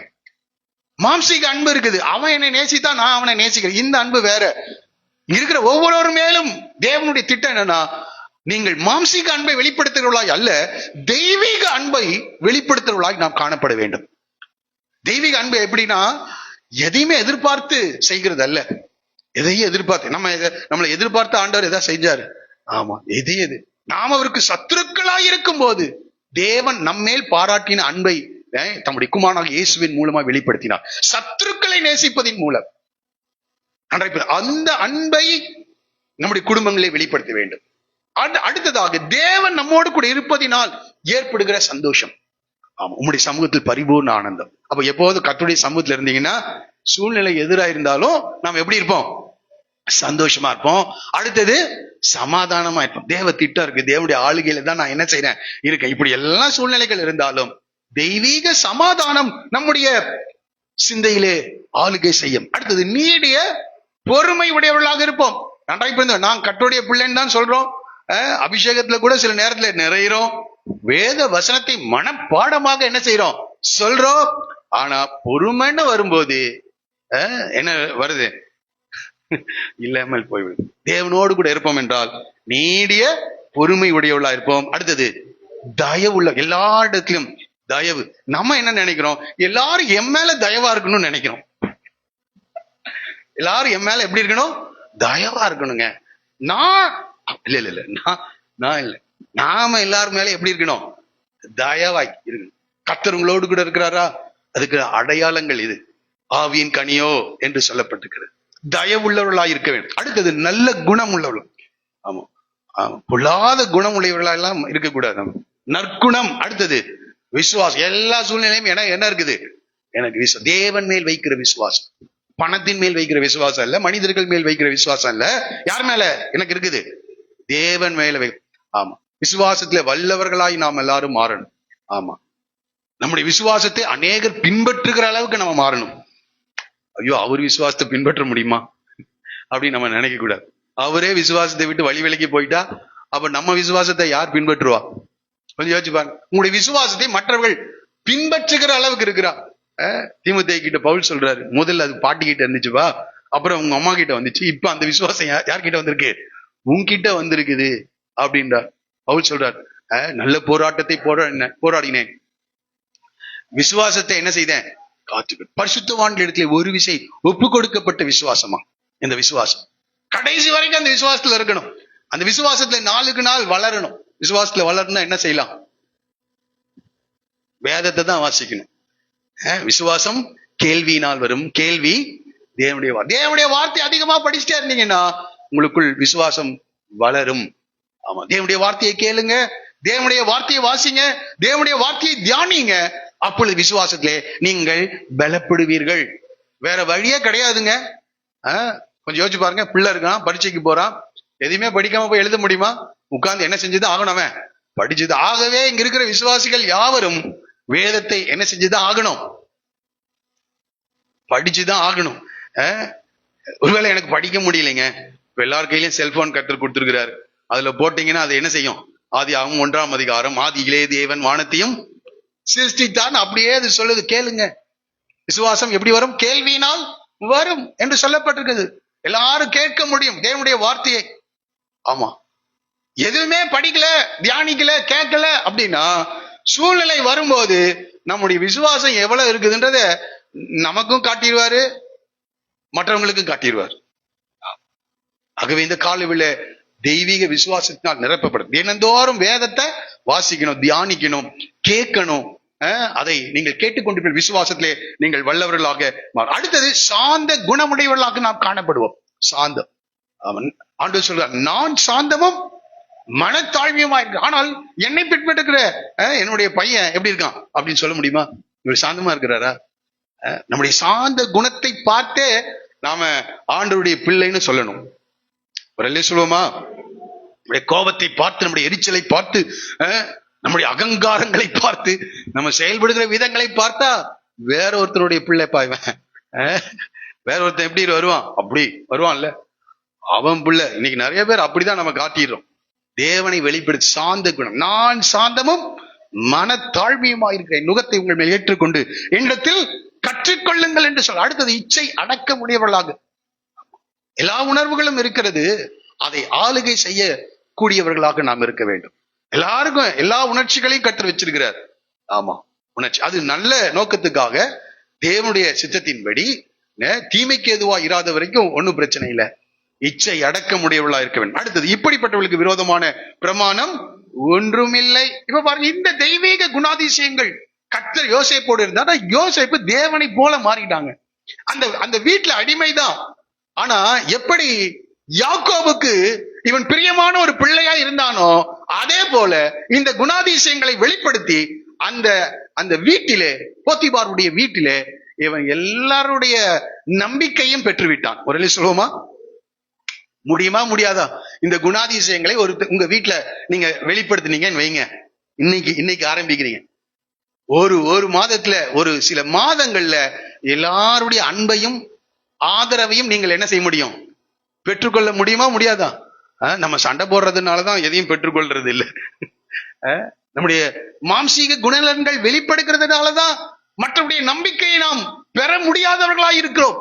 மாம்சீக அன்பு இருக்குது, அவன் என்னை நேசித்தா நான் அவனை நேசிக்கிறேன். இந்த அன்பு வேற. இருக்கிற ஒவ்வொரு மேலும் தேவனுடைய திட்டம் என்னன்னா, நீங்கள் மாம்சீக அன்பை வெளிப்படுத்துகிறவர்களாய் அல்ல, தெய்வீக அன்பை வெளிப்படுத்துகிறவர்களாய் நாம் காணப்பட வேண்டும். தெய்வீக அன்பு எப்படின்னா, எதையுமே எதிர்பார்த்து செய்கிறது அல்ல. எதையும் எதிர்பார்த்து நம்மளை எதிர்பார்த்து ஆண்டவர் எதாவது செஞ்சாரு? ஆமா, எது நாம் அவருக்கு சத்துருக்களாய் இருக்கும் போது தேவன் நம்மேல் பாராட்டின அன்பை தம்முடைய குமாரனாகிய இயேசுவின் மூலமா வெளிப்படுத்தினார். சத்துருக்களை நேசிப்பதின் மூலம். அந்த அன்பை நம்முடைய குடும்பங்களை வெளிப்படுத்த வேண்டும். அடுத்ததாக தேவன் நம்மோடு கூட இருப்பதினால் ஏற்படுகிற சந்தோஷம். ஆமா, உம்முடைய சமூகத்தில் பரிபூர்ண ஆனந்தம். அப்ப எப்போது கர்த்தருடைய சமூகத்துல இருந்தீங்கன்னா சூழ்நிலை எதிரா இருந்தாலும் நாம் எப்படி இருப்போம்? சந்தோஷமா இருப்போம். அடுத்தது சமாதானமா இருப்போம். தேவ திட்டம் இருக்கு, தேவனுடைய ஆளுகையில தான் நான் என்ன செய்யறேன் இருக்கேன். இப்படி எல்லா சூழ்நிலைகள் இருந்தாலும் தெய்வீக சமாதானம் நம்முடைய சிந்தையிலே ஆளுகை செய்யும். அடுத்தது நீடிய பொறுமை உடையவர்களாக இருப்போம். நன்றாய் புரிந்து, நான் கர்த்தருடைய பிள்ளைன்னு தான் சொல்றோம், அபிஷேகத்துல கூட சில நேரத்துல நிறையிறோம், வேத வசனத்தை மனப்பாடமாக என்ன செய்யறோம்? சொல்றோம். ஆனா பொறுமைன்னு வரும்போது என்ன வருது? இல்லாமல் போய்விடும். தேவனோடு கூட இருப்போம் என்றால் நீடிய பொறுமை உடையவர்களா இருப்போம். அடுத்தது தயவுள்ள, எல்லா இடத்திலும் தயவு. நம்ம என்ன நினைக்கிறோம்? எல்லாரும் என் மேல தயவா இருக்கணும்னு நினைக்கிறோம். எல்லாரும் என் மேல எப்படி இருக்கணும்? தயவா இருக்கணுங்க. நான் இல்ல நான் இல்ல, நாம எல்லாரும் மேல எப்படி இருக்கணும்? தயவாய் இருக்கணும். கர்த்தர் உங்களோடு கூட இருக்கிறாரா? அதுக்கு அடையாளங்கள் இது. ஆவியின் கனியோ என்று சொல்லப்பட்டிருக்கிறது. தயவுள்ளவர்களாய் இருக்க வேண்டும். அடுத்தது நல்ல குணம் உள்ளவர்கள். ஆமா, பொல்லாத குணம் உள்ளவர்களா எல்லாம் இருக்கக்கூடாது. நற்குணம். அடுத்தது விசுவாசம். எல்லா சூழ்நிலையும் என்ன இருக்குது? எனக்கு தேவன் மேல் வைக்கிற விசுவாசம். பணத்தின் மேல் வைக்கிற விசுவாசம் இல்ல, மனிதர்கள் மேல் வைக்கிற விசுவாசம் இல்ல. யார் மேல எனக்கு இருக்குது? தேவன் மேல ஆமா, விசுவாசத்துல வல்லவர்களாய் நாம் எல்லாரும் மாறணும். ஆமா, நம்முடைய விசுவாசத்தை அநேகர் பின்பற்றுகிற அளவுக்கு நம்ம மாறணும். ஐயோ, அவர் விசுவாசத்தை பின்பற்ற முடியுமா அப்படின்னு நம்ம நினைக்க கூடாது. அவரே விசுவாசத்தை விட்டு வழி விலகி போயிட்டா அப்ப நம்ம விசுவாசத்தை யார் பின்பற்றுவா? கொஞ்சம் யோசிச்சு பாருங்க. உங்களுடைய விசுவாசத்தை மற்றவர்கள் பின்பற்றுகிற அளவுக்கு இருக்கிறா. தீமோத்தேயு கிட்ட பவுல் சொல்றாரு, முதல்ல அது பாட்டி கிட்ட இருந்துச்சுப்பா, அப்புறம் உங்க அம்மா கிட்ட வந்துச்சு, இப்ப அந்த விசுவாசம் யார்கிட்ட வந்திருக்கு? உன்கிட்ட வந்திருக்குது அப்படின்றார். பவுல் சொல்றார், நல்ல போராட்டத்தை போராடினேன், விசுவாசத்தை என்ன செய்தேன்? காத்து. பரிசுத்தவான்கள் இடத்துல ஒரு விசை ஒப்பு கொடுக்கப்பட்ட விசுவாசமா இந்த விசுவாசம் கடைசி வரைக்கும் அந்த விசுவாசத்துல இருக்கணும். அந்த விசுவாசத்துல நாளுக்கு நாள் வளரணும். விசுவாசத்துல வளரணும்னா என்ன செய்யலாம்? வேதத்தை தான் வாசிக்கணும். விசுவாசம் கேள்வியினால் வரும், கேள்வி தேவனுடைய வார்த்தை அதிகமா படிச்சுட்டே இருந்தீங்கன்னா உங்களுக்குள் விசுவாசம் வளரும். ஆமா, தேவனுடைய வார்த்தையை கேளுங்க, தேவனுடைய வார்த்தையை வாசிங்க, தேவனுடைய வார்த்தையை தியானிங்க. அப்பொழுது விசுவாசத்திலே நீங்கள் பலப்படுவீர்கள். வேற வழியே கிடையாதுங்க. கொஞ்சம் யோசிச்சு பாருங்க. பிள்ளை இருக்கான், பரீட்சைக்கு போறான், எதுவுமே படிக்காம போய் எழுத முடியுமா? உட்கார்ந்து என்ன செஞ்சது ஆகணும்? அவன் படிச்சது. ஆகவே இங்க இருக்கிற விசுவாசிகள் யாவரும் வேதத்தை என்ன செஞ்சுதான் ஆகணும்? படிச்சுதான் ஆகணும். ஒருவேளை எனக்கு படிக்க முடியலைங்க, இப்ப எல்லார் கையிலயும் செல்போன் கற்றுக் கொடுத்துருக்கிறாரு, அதுல போட்டீங்கன்னா அது என்ன செய்யும்? ஆதியாகமம் 1ஆம் அதிகாரம், ஆதியிலே தேவன் வானத்தையும் சிருஷ்டித்தான், அப்படியே அது சொல்லுது. கேளுங்க. விசுவாசம் எப்படி வரும்? கேள்வியினால் வரும் என்று சொல்லப்பட்டிருக்குது. எல்லாரும் கேட்க முடியும் தேவனுடைய வார்த்தையை. ஆமா, எதுவுமே படிக்கல, தியானிக்கல, கேட்கல அப்படின்னா சூழ்நிலை வரும்போது நம்முடைய விசுவாசம் எவ்வளவு இருக்குதுன்றத நமக்கும் காட்டிடுவாரு, மற்றவங்களுக்கும் காட்டிடுவார். ஆகவே இந்த காலவில் தெய்வீக விசுவாசத்தினால் நிரப்பப்படும். தினந்தோறும் வேதத்தை வாசிக்கணும், தியானிக்கணும், கேட்கணும். அதை நீங்கள் கேட்டுக்கொண்டு விசுவாசத்திலே நீங்கள் வல்லவர்களாக. அடுத்தது சாந்த குணமுடையவர்களாக நாம் காணப்படுவோம். சாந்தம். அவன் ஆண்டவர் சொல்றார், நான் சாந்தமும் மனத்தாழ்மையுமா இருக்கு. ஆனால் என்னை பின்பற்றுகிற என்னுடைய பையன் எப்படி இருக்கான் அப்படின்னு சொல்ல முடியுமா? இவர் சாந்தமா இருக்கிறாரா? நம்முடைய சாந்த குணத்தை பார்த்தே நாம ஆண்டவருடைய பிள்ளைன்னு சொல்லணும். சொல்லுவோமா? நம்முடைய கோபத்தை பார்த்து, நம்முடைய எரிச்சலை பார்த்து, நம்முடைய அகங்காரங்களை பார்த்து, நம்ம செயல்படுகிற விதங்களை பார்த்தா வேற ஒருத்தருடைய பிள்ளை பாய்வன். வேற ஒருத்தன் எப்படி வருவான்? அப்படி வருவான்ல, அவன் பிள்ளை. இன்னைக்கு நிறைய பேர் அப்படிதான் நம்ம காட்டிடுறோம். தேவனை வெளிப்படுத்தி சாந்த குணம், நான் சாந்தமும் மனத்தாழ்மையுமா இருக்கிறேன், நுகத்தை உங்கள் மேல் ஏற்றுக்கொண்டு என்னிடத்தில் கற்றுக்கொள்ளுங்கள் என்று சொல்ல. அடுத்தது இச்சை அடக்க முடியவர்களாக. எல்லா உணர்வுகளும் இருக்கிறது, அதை ஆளுகை செய்ய கூடியவர்களாக நாம் இருக்க வேண்டும். எல்லாருக்கும் எல்லா உணர்ச்சிகளையும் கற்று வச்சிருக்கிறார். ஆமா, உணர்ச்சி அது நல்ல நோக்கத்துக்காக, தேவனுடைய சித்தத்தின்படி, தீமைக்கு எதுவா இராத வரைக்கும் ஒன்னும் பிரச்சனை இல்லை. இச்சை அடக்க முடியவர்களா இருக்க வேண்டும். அடுத்தது, இப்படிப்பட்டவர்களுக்கு விரோதமான பிரமாணம் ஒன்றுமில்லை. இப்ப பாருங்க, இந்த தெய்வீக குணாதிசயங்கள் கர்த்தர் யோசேப்போடு இருந்தா, யோசேப்பு தேவனை போல மாறிட்டாங்க. அந்த வீட்டுல அடிமைதான். ஆனா எப்படி யாக்கோபுக்கு இவன் பிரியமான ஒரு பிள்ளையா இருந்தானோ, அதே போல இந்த குணாதிசயங்களை வெளிப்படுத்தி அந்த வீட்டிலே, போத்திபாருடைய வீட்டிலே இவன் எல்லாருடைய நம்பிக்கையும் பெற்றுவிட்டான். ஒரு சொல்லுவோமா? முடியுமா? முடியாதா? இந்த குணாதிசயங்களை உங்க வீட்டுல நீங்க வெளிப்படுத்தினீங்கன்னு வைங்க, இன்னைக்கு ஆரம்பிக்கிறீங்க, ஒரு மாதத்துல, ஒரு சில மாதங்கள்ல எல்லாருடைய அன்பையும் ஆதரவையும் நீங்கள் என்ன செய்ய முடியும்? பெற்றுக்கொள்ள முடியுமா? முடியாதா? நம்ம சண்டை போடுறதுனாலதான் எதையும் பெற்றுக்கொள்றது இல்லை. நம்முடைய மாம்சீக குணநலன்கள் வெளிப்படுகிறதுனாலதான் மற்றவருடைய நம்பிக்கையை நாம் பெற முடியாதவர்களாய் இருக்கிறோம்.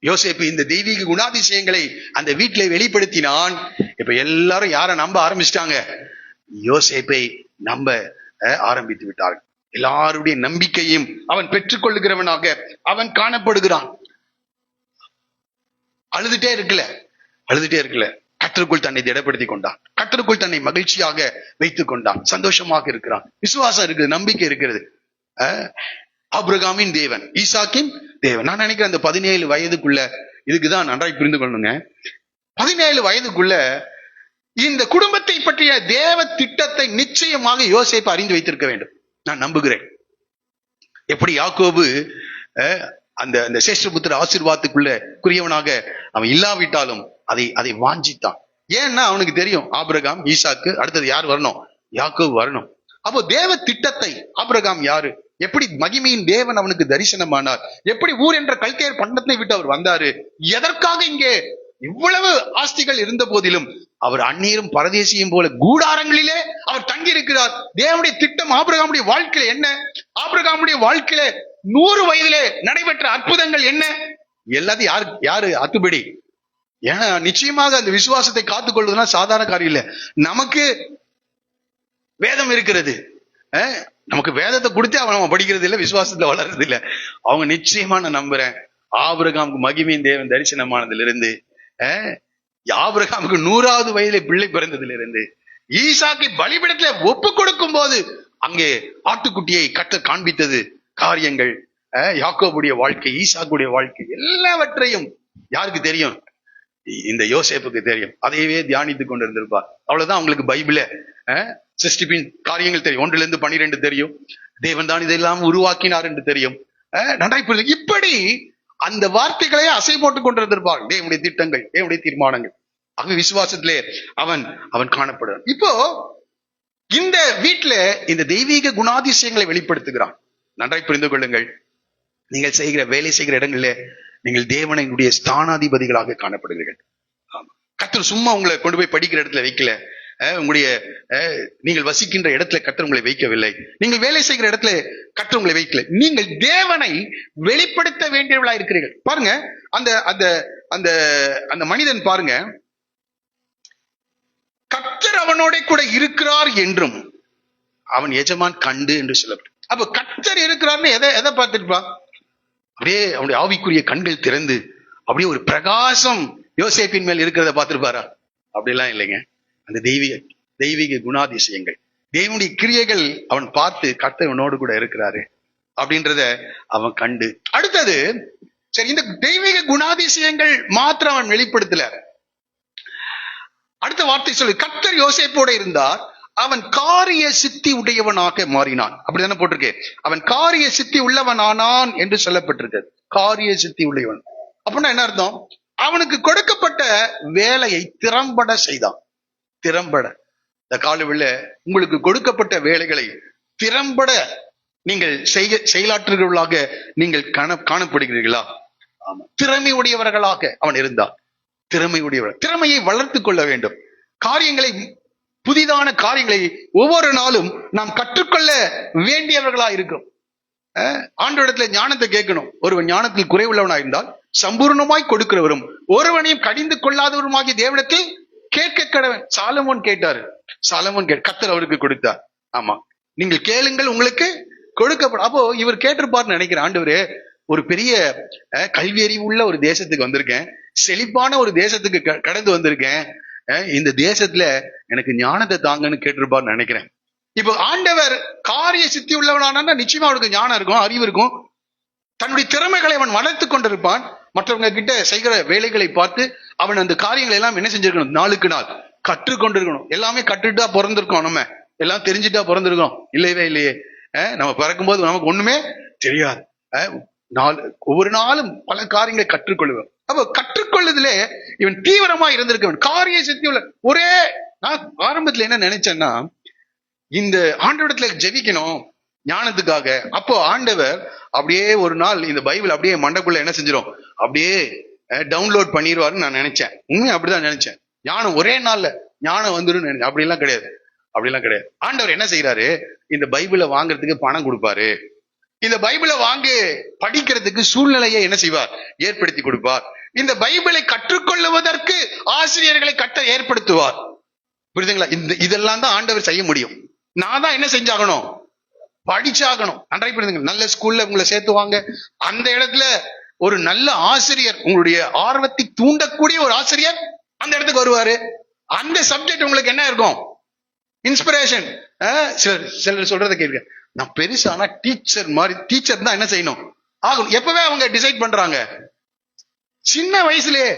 யோசேப்பு இந்த தெய்வீக குணாதிசயங்களை அந்த வீட்டில வெளிப்படுத்தினான். இப்ப எல்லாரும் யார நம்ப ஆரம்பிச்சிட்டாங்க? யோசேப்பை நம்ப ஆரம்பித்து விட்டார்கள். எல்லாருடைய நம்பிக்கையும் அவன் பெற்றுக்கொள்ளுகிறவனாக அவன் காணப்படுகிறான். அழுதுட்டே இருக்கல, கர்த்தருக்குள் தன்னை திடப்படுத்தி கொண்டான், கர்த்தருக்குள் தன்னை மகிழ்ச்சியாக வைத்துக் கொண்டான், சந்தோஷமாக இருக்கிறான். விசுவாசம் இருக்குது, நம்பிக்கை இருக்கிறது. ஆபிரகாமின் தேவன், ஈசாக்கின் தேவன். நான் நினைக்கிறேன் அந்த 17 வயதுக்குள்ள, இதுக்குதான் நன்றாய் புரிந்து கொள்ளுங்க, 17 வயதுக்குள்ள இந்த குடும்பத்தை பற்றிய தேவ திட்டத்தை நிச்சயமாக யோசேப்பு அறிந்து வைத்திருக்க வேண்டும், நான் நம்புகிறேன். எப்படி யாக்கோபு அந்த சேஷ்டபுத்திர ஆசீர்வாதத்துக்குள்ள குறியவனாக அவன் இல்லாவிட்டாலும் அதை வாஞ்சித்தான். ஏன்னா அவனுக்கு தெரியும், ஆபிரகாம், ஈசாக்கு, அடுத்தது யார் வரணும்? யாக்கோபு வரணும். அப்போ தேவ திட்டத்தை, ஆபிரகாம் யாரு, எப்படி மகிமையின் தேவன் அவனுக்கு தரிசனமானார், எப்படி ஊர் என்ற கல்தேர் பண்டத்தை விட்டு அவர் வந்தாரு, எதற்காக இங்கே இவ்வளவு ஆஸ்திகள் இருந்த போதிலும் அவர் அந்நியரும் பரதேசியும் போல கூடாரங்களிலே அவர் தங்கி இருக்கிறார். தேவனுடைய திட்டம் ஆபிரகாமுடைய வாழ்க்கையில என்ன? ஆபிரகாமுடைய வாழ்க்கையில 100 வயதிலே நடைபெற்ற அற்புதங்கள் என்ன? எல்லாத்தையும் யாரு அத்துபடி? ஏன்னா நிச்சயமாக அந்த விசுவாசத்தை காத்துக் கொள்வதுனா சாதாரண காரியம் இல்லை. நமக்கு வேதம் இருக்கிறது, நமக்கு வேதத்தை கொடுத்து அவன் படிக்கிறது இல்லை, விசுவாசத்துல வளர்றது இல்லை. அவங்க நிச்சயமா நான் நம்புறேன், ஆபிரகாமுக்கு மகிமையின் தேவன் தரிசனமானதுல இருந்து, ஆபிரகாமுக்கு 100வது வயதிலே பிள்ளை பிறந்ததுல இருந்து, ஈசாக்கை பலிபீடத்துல ஒப்பு கொடுக்கும் போது அங்கே ஆட்டுக்குட்டியை கர்த்தர் காண்பித்தது காரியங்கள், யாக்கோபுடைய வாழ்க்கை, ஈசாக்குடைய வாழ்க்கை, எல்லாவற்றையும் யாருக்கு தெரியும்? இந்த யோசேப்புக்கு தெரியும். அதையவே தியானித்துக் கொண்டு இருந்திருப்பார். அவ்வளவுதான் உங்களுக்கு பைபிள சிருஷ்டிப்பின் காரியங்கள் தெரியும். 1-12 தெரியும். தேவன் தான் இதெல்லாம் உருவாக்கினார் என்று தெரியும். நன்றாய் புரிந்து இப்படி அந்த வார்த்தைகளையே அசை போட்டுக் கொண்டிருந்திருப்பார். தேவனுடைய திட்டங்கள், தேவனுடைய தீர்மானங்கள். ஆக விசுவாசத்திலே அவன் காணப்படுறான். இப்போ இந்த வீட்டுல இந்த தெய்வீக குணாதிசயங்களை வெளிப்படுத்துகிறான். நன்றாய் புரிந்து கொள்ளுங்கள். நீங்கள் செய்கிற வேலை செய்கிற இடங்களிலே நீங்கள் தேவனுடைய ஸ்தானாதிபதிகளாக காணப்படுகிறீர்கள். கர்த்தர் சும்மா உங்களை கொண்டு போய் படிக்கிற இடத்துல வைக்கல. உங்களுடைய நீங்கள் வசிக்கின்ற இடத்துல கர்த்தர் உங்களை வைக்கவில்லை. நீங்கள் வேலை செய்கிற இடத்துல கர்த்தர் உங்களை வைக்கல. நீங்கள் தேவனை வெளிப்படுத்த வேண்டியவர்களா இருக்கிறீர்கள். பாருங்க, அந்த அந்த அந்த அந்த மனிதன் பாருங்க, கர்த்தர் அவனோட கூட இருக்கிறார் என்றும் அவன் எஜமான் கண்டு என்று சொல்லப்படும். அப்ப கர்த்தர் இருக்கிறார்னு எதை பார்த்துட்டு அப்படியே அவனுடைய ஆவிக்குரிய கண்கள் திறந்து அப்படியே ஒரு பிரகாசம் யோசேப்பின் மேல் இருக்கிறத பார்த்திருப்பாரா? அப்படிலாம் இல்லைங்க. அந்த தெய்வீக குணாதிசயங்கள், தேவனுடைய கிரியைகள் அவன் பார்த்து கர்த்தர் அவனோடு கூட இருக்கிறாரு அப்படின்றத அவன் கண்டு. அடுத்தது, சரி, இந்த தெய்வீக குணாதிசயங்கள் மாத்திரம் அவன் வெளிப்படுத்தல. அடுத்த வார்த்தை சொல்லு, கர்த்தர் யோசேப்போட இருந்தார், அவன் காரிய சித்தி உடையவனாக மாறினான். அப்படிதானே போட்டிருக்கு. அவன் காரிய சித்தி உள்ளவனானான் என்று சொல்லப்பட்டிருக்கு. காரிய சித்தி உள்ளவன் அப்படின்னா என்ன அர்த்தம்? அவனுக்கு கொடுக்கப்பட்ட வேலையை திறம்பட செய்தான். திறம்பட, இந்த காலவில் உங்களுக்கு கொடுக்கப்பட்ட வேலைகளை திறம்பட நீங்கள் செயலாற்றுகிறவர்களாக நீங்கள் காணப்படுகிறீர்களா? ஆமா, திறமை உடையவர்களாக அவன் இருந்தான். திறமை உடையவர், திறமையை வளர்த்து கொள்ள வேண்டும். காரியங்களை, புதிதான காரியங்களை ஒவ்வொரு நாளும் நாம் கற்றுக்கொள்ள வேண்டியவர்களா இருக்கும். ஆண்டவரிடத்துல ஞானத்தை கேட்கணும். ஒருவன் ஞானத்தில் குறைவுள்ளவனா இருந்தால் சம்பூர்ணமாய் கொடுக்கிறவரும் ஒருவனையும் கடிந்து கொள்ளாதவருமாகிய தேவனிடத்தில் கேட்க கடவன். சாலமோன் கேட்டாரு. கர்த்தர் அவருக்கு கொடுத்தார். ஆமா, நீங்கள் கேளுங்கள் உங்களுக்கு கொடுக்கப்படும். அப்போ இவர் கேட்டிருப்பார்னு நினைக்கிறேன், ஆண்டவரே, ஒரு பெரிய கல்வி அறிவு உள்ள ஒரு தேசத்துக்கு வந்திருக்கேன், செழிப்பான ஒரு தேசத்துக்கு கடந்து வந்திருக்கேன், இந்த தேசத்துல எனக்கு ஞானத்தை தாங்கன்னு கேட்டிருப்பார்னு நினைக்கிறேன். இப்போ ஆண்டவர் காரிய சித்தி உள்ளவனானா நிச்சயமா அவனுக்கு ஞானம் இருக்கும், அறிவு இருக்கும். தன்னுடைய திறமைகளை அவன் வளர்த்து கொண்டிருப்பான். மற்றவங்க கிட்ட செய்கிற வேலைகளை பார்த்து அவன் அந்த காரியங்களை எல்லாம் என்ன செஞ்சிருக்கணும்? நாளுக்கு நாள் கற்றுக்கொண்டிருக்கணும். எல்லாமே கற்றுட்டா பிறந்திருக்கோம், நம்ம எல்லாம் தெரிஞ்சுட்டா பிறந்திருக்கோம்? இல்லையே இல்லையே. நம்ம பிறக்கும்போது நமக்கு ஒண்ணுமே தெரியாது. ஒவ்வொரு நாளும் பல காரியங்களை கற்றுக்கொள்ளுவோம். அப்ப கற்றுக்கொள்ளுதலே இவன் தீவிரமா இருந்திருக்கவன். காரிய சித்தி உள்ள ஒரே, நான் ஆரம்பத்துல என்ன நினைச்சேன்னா, இந்த ஆண்டவரிடத்துல ஜெபிக்கணும் ஞானத்துக்காக. அப்போ ஆண்டவர் அப்படியே ஒரு நாள் இந்த பைபிள் அப்படியே மண்டக்குள்ள என்ன செஞ்சிடும், அப்படியே டவுன்லோட் பண்ணிடுவாருன்னு நான் நினைச்சேன். உண்மையை அப்படிதான் நினைச்சேன். ஞானம் ஒரே நாள்ல ஞானம் வந்துடும் நினைச்சேன். அப்படிலாம் கிடையாது. ஆண்டவர் என்ன செய்யறாரு, இந்த பைபிளை வாங்குறதுக்கு பணம் கொடுப்பாரு. இந்த பைபிளை வாங்கி படிக்கிறதுக்கு சூழ்நிலையை என்ன செய்வார்? ஏற்படுத்தி கொடுப்பார். இந்த பைபிளை கற்றுக்கொள்ளுவதற்கு ஆசிரியர்களை ஏற்படுத்துவார். புரியுதுங்களா? இதெல்லாம் தான் ஆண்டவர் செய்ய முடியும். நான் தான் என்ன செஞ்சாகணும்? படிச்சாகணும். நன்றாய் புரியுதுங்க. நல்ல ஸ்கூல்ல உங்களை சேர்த்துவாங்க. அந்த இடத்துல ஒரு நல்ல ஆசிரியர், உங்களுடைய ஆர்வத்தை தூண்டக்கூடிய ஒரு ஆசிரியர் அந்த இடத்துக்கு வருவாரு. அந்த சப்ஜெக்ட் உங்களுக்கு என்ன இருக்கும்? இன்ஸ்பிரேஷன். சிலர் சொல்றதை கேட்க, நான் பெருசானா டீச்சர் மாதிரி, டீச்சர் தான் என்ன செய்யணும் ஆகணும். எப்பவே அவங்க டிசைட் பண்றாங்க, சின்ன வயசுலயே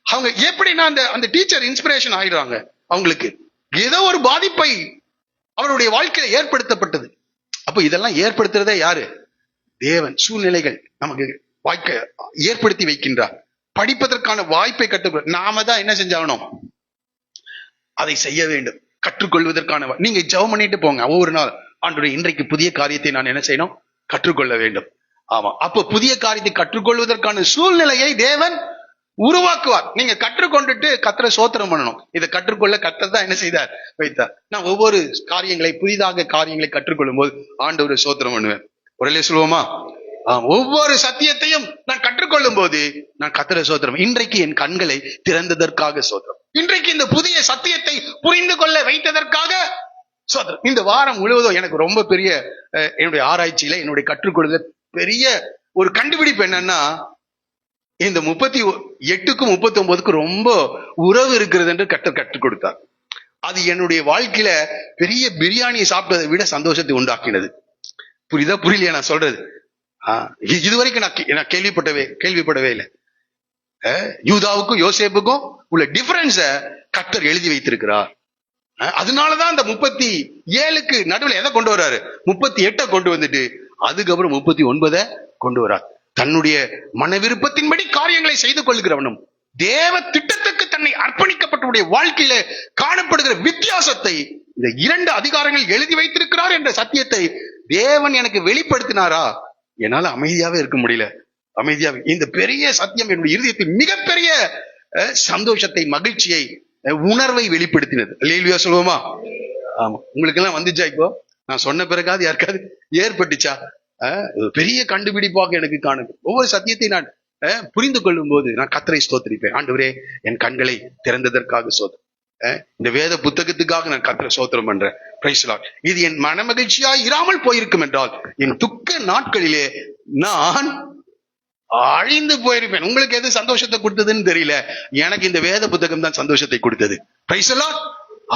அவங்க எப்படின்னா அந்த டீச்சர் இன்ஸ்பிரேஷன் ஆயிடுறாங்க. அவங்களுக்கு ஏதோ ஒரு பாதிப்பை அவருடைய வாழ்க்கையில ஏற்படுத்தப்பட்டது. அப்ப இதெல்லாம் ஏற்படுத்துறதே யாரு? தேவன். சூழ்நிலைகள் நமக்கு வாய்ப்பை ஏற்படுத்தி வைக்கின்றார். படிப்பதற்கான வாய்ப்பை கற்றுக்கொள்ள நாம தான் என்ன செஞ்சாகணும்? அதை செய்ய வேண்டும். கற்றுக்கொள்வதற்கான நீங்க ஜெபம் பண்ணிட்டு போங்க ஒவ்வொரு நாள். ஆண்டவரே, இன்றைக்கு புதிய காரியத்தை நான் என்ன செய்யணும்? கற்றுக்கொள்ள வேண்டும். ஆமா, அப்ப புதிய காரியத்தை கற்றுக்கொள்வதற்கான சூழ்நிலையை தேவன் உருவாக்குவார். நீங்க கற்றுக்கொண்டுட்டு கர்த்தரை ஸ்தோத்திரம் பண்ணணும். இதை கற்றுக்கொள்ள கர்த்தர் தான் என்ன செய்தார், வைத்தார். நான் ஒவ்வொரு புதிதாக காரியங்களை கற்றுக்கொள்ளும் போது ஆண்டவரை ஸ்தோத்திரம் பண்ணுவேன். ஒரே சொல்லுவோமா? ஒவ்வொரு சத்தியத்தையும் நான் கற்றுக்கொள்ளும் போது நான் கர்த்தரை ஸ்தோத்திரம். இன்றைக்கு என் கண்களை திறந்ததற்காக ஸ்தோத்திரம். இன்றைக்கு இந்த புதிய சத்தியத்தை புரிந்து கொள்ள வைத்ததற்காக ஸ்தோத்திரம். இந்த வாரம் முழுவதும் எனக்கு ரொம்ப பெரிய என்னுடைய ஆராய்ச்சியில என்னுடைய கற்றுக்கொள்ளுதல் பெரிய ஒரு கண்டுபிடிப்பு என்னன்னா, இந்த 38க்கும் 39க்கும் ரொம்ப உறவு இருக்கிறது என்று கற்றுக் கொடுத்தார். அது என்னுடைய வாழ்க்கையில பெரிய பிரியாணியை சாப்பிட்டதை விட சந்தோஷத்தை உண்டாக்கினது. புரியுதா புரியலையா நான் சொல்றது? இதுவரைக்கும் நான் கேள்விப்படவே இல்லை. யூதாவுக்கும் யோசேப்புக்கும் உள்ள டிஃபரன்ஸ கர்த்தர் எழுதி வைத்திருக்கிறார். அதனாலதான் அந்த 37க்கு நடுவில் எதை கொண்டு வர்றாரு, 38 கொண்டு வந்துட்டு அதுக்கப்புறம் 39 கொண்டு வர்றார். தன்னுடைய மன விருப்பத்தின்படி காரியங்களை செய்து கொள்கிறவனும் தேவ திட்டத்துக்கு தன்னை அர்ப்பணிக்கப்பட்டவருடைய வாழ்க்கையில காணப்படுகிற வித்தியாசத்தை இந்த 2 அதிகாரங்கள் எழுதி வைத்திருக்கிறார் என்ற சத்தியத்தை தேவன் எனக்கு வெளிப்படுத்தினாரா, என்னால அமைதியாவே இருக்க முடியல. அமைதியாவே இந்த பெரிய சத்தியம் என்னுடைய இருதயத்தில் மிகப்பெரிய சந்தோஷத்தை, மகிழ்ச்சியை, உணர்வை வெளிப்படுத்தினது. அல்லேலூயா சொல்லுவோமா? ஆமா, உங்களுக்கு எல்லாம் வந்துச்சா? இப்போ நான் சொன்ன பிறகாவது யாருக்காவது ஏற்பட்டுச்சா? பெரிய கண்டுபிடிப்பாக எனக்கு காணுது. ஒவ்வொரு சத்தியத்தை நான் புரிந்து கொள்ளும் போது நான் கர்த்தரை ஸ்தோத்திரிப்பேன். ஆண்டவரே, என் கண்களை திறந்ததற்காக ஸ்தோத்திரம். இந்த வேத புத்தகத்துக்காக நான் கர்த்தரை ஸ்தோத்திரம் பண்றேன். Price the Lord. இது என் மன மகிழ்ச்சியாய் இராமல் போயிருக்கும் என்றால் என் துக்க நாட்களிலே நான் அழிந்து போயிருப்பேன். உங்களுக்கு எது சந்தோஷத்தை கொடுத்ததுன்னு தெரியல, எனக்கு இந்த வேத புத்தகம் தான் சந்தோஷத்தை கொடுத்தது. Price the Lord.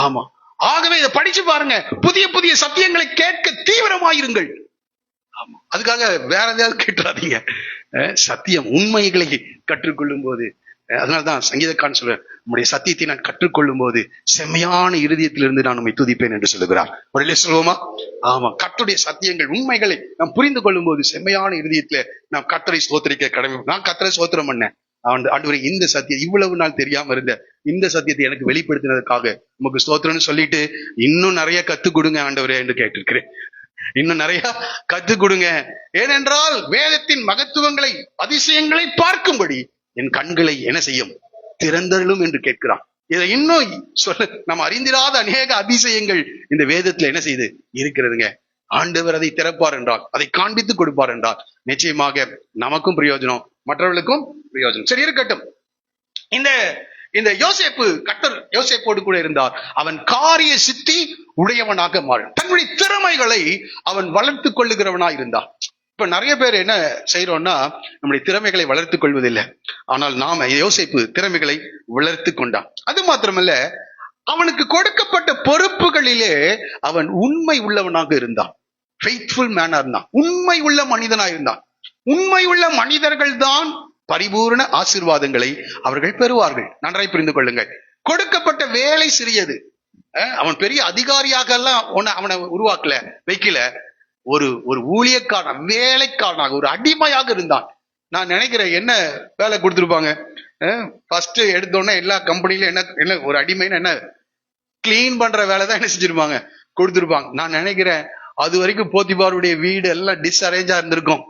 ஆமா, ஆகவே இதை படிச்சு பாருங்க. புதிய புதிய சத்தியங்களை கேட்க தீவிரமாயிருங்கள். ஆமா, அதுக்காக வேற எதையாவது கேட்டுறாதீங்க. சத்தியம் உண்மைகளை கற்றுக்கொள்ளும் போது, அதனால்தான் சங்கீதக்காரன் சொல்ற, நம்முடைய சத்தியத்தை நான் கற்றுக்கொள்ளும் போது செம்மையான இருதயத்திலிருந்து நான் உண்மை துதிப்பேன் என்று சொல்லுகிறார். ஒரு சொல்லுவோமா? ஆமா, கர்த்தருடைய சத்தியங்கள் உண்மைகளை நாம் புரிந்து கொள்ளும் போது செம்மையான இருதயத்துல நாம் கர்த்தரை ஸ்தோத்திரிக்க கடமை. நான் கர்த்தரை ஸ்தோத்திரம் பண்ணேன். ஆண்டவரே, இந்த சத்தியம் இவ்வளவு நாள் தெரியாம இருந்த இந்த சத்தியத்தை எனக்கு வெளிப்படுத்தினதுக்காக உமக்கு ஸ்தோத்திரம்னு சொல்லிட்டு இன்னும் நிறைய கத்து கொடுங்க ஆண்டவரே என்று கேட்டிருக்கிறேன். இன்னும் நிறைய கத்து கொடுங்க. ஏனென்றால் வேதத்தின் மகத்துவங்களை, அதிசயங்களை பார்க்கும்படி என் கண்களை என்ன செய்யும், திறந்தருளும் என்று கேட்கிறான். இதை இன்னும் சொல்ல நம்ம அறிந்திராத அநேக அதிசயங்கள் இந்த வேதத்துல என்ன செய்து இருக்கிறதுங்க. ஆண்டவர் அதை திறப்பார் என்றால், அதை காண்பித்து கொடுப்பார் என்றால் நிச்சயமாக நமக்கும் பிரயோஜனம், மற்றவர்களுக்கும் பிரயோஜனம். சரி, இருக்கட்டும். இந்த யோசேப்பு, கர்த்தர் யோசேப்போடு கூட இருந்தார். அவன் காரிய சித்தி உடையவனாக மாறும். தன்னுடைய திறமைகளை அவன் வளர்த்துக் கொள்ளுகிறவனா இருந்தான். இப்ப நிறைய பேர் என்ன செய்யறோம்னா, நம்முடைய திறமைகளை வளர்த்துக் கொள்வதில்லை. ஆனால் நாம யோசேப்பு திறமைகளை வளர்த்து கொண்டான். அது மாத்திரமல்ல, அவனுக்கு கொடுக்கப்பட்ட பொறுப்புகளிலே அவன் உண்மை உள்ளவனாக இருந்தான். ஃபெய்த்ஃபுல் மேனா இருந்தான். உண்மை உள்ள மனிதனா இருந்தான். உண்மை உள்ள மனிதர்கள் தான் பரிபூர்ண ஆசீர்வாதங்களை அவர்கள் பெறுவார்கள். நன்றாய் புரிந்து கொள்ளுங்கள். கொடுக்கப்பட்ட வேலை சிறியது. அவன் பெரிய அதிகாரியாக எல்லாம் அவனை உருவாக்கல, வைக்கல. ஒரு ஊழியக்காரன், வேலைக்காரனாக, ஒரு அடிமையாக இருந்தான். நான் நினைக்கிறேன், என்ன வேலை கொடுத்துருப்பாங்க? ஃபர்ஸ்ட் எடுத்தோடனே எல்லா கம்பெனிலும் என்ன ஒரு அடிமைன்னு என்ன கிளீன் பண்ற வேலை தான் என்ன செஞ்சிருப்பாங்க, கொடுத்துருப்பாங்க. நான் நினைக்கிறேன் அது வரைக்கும் போத்திபாருடைய வீடு எல்லாம் டிஸ்அரேஞ்சா இருந்திருக்கும்.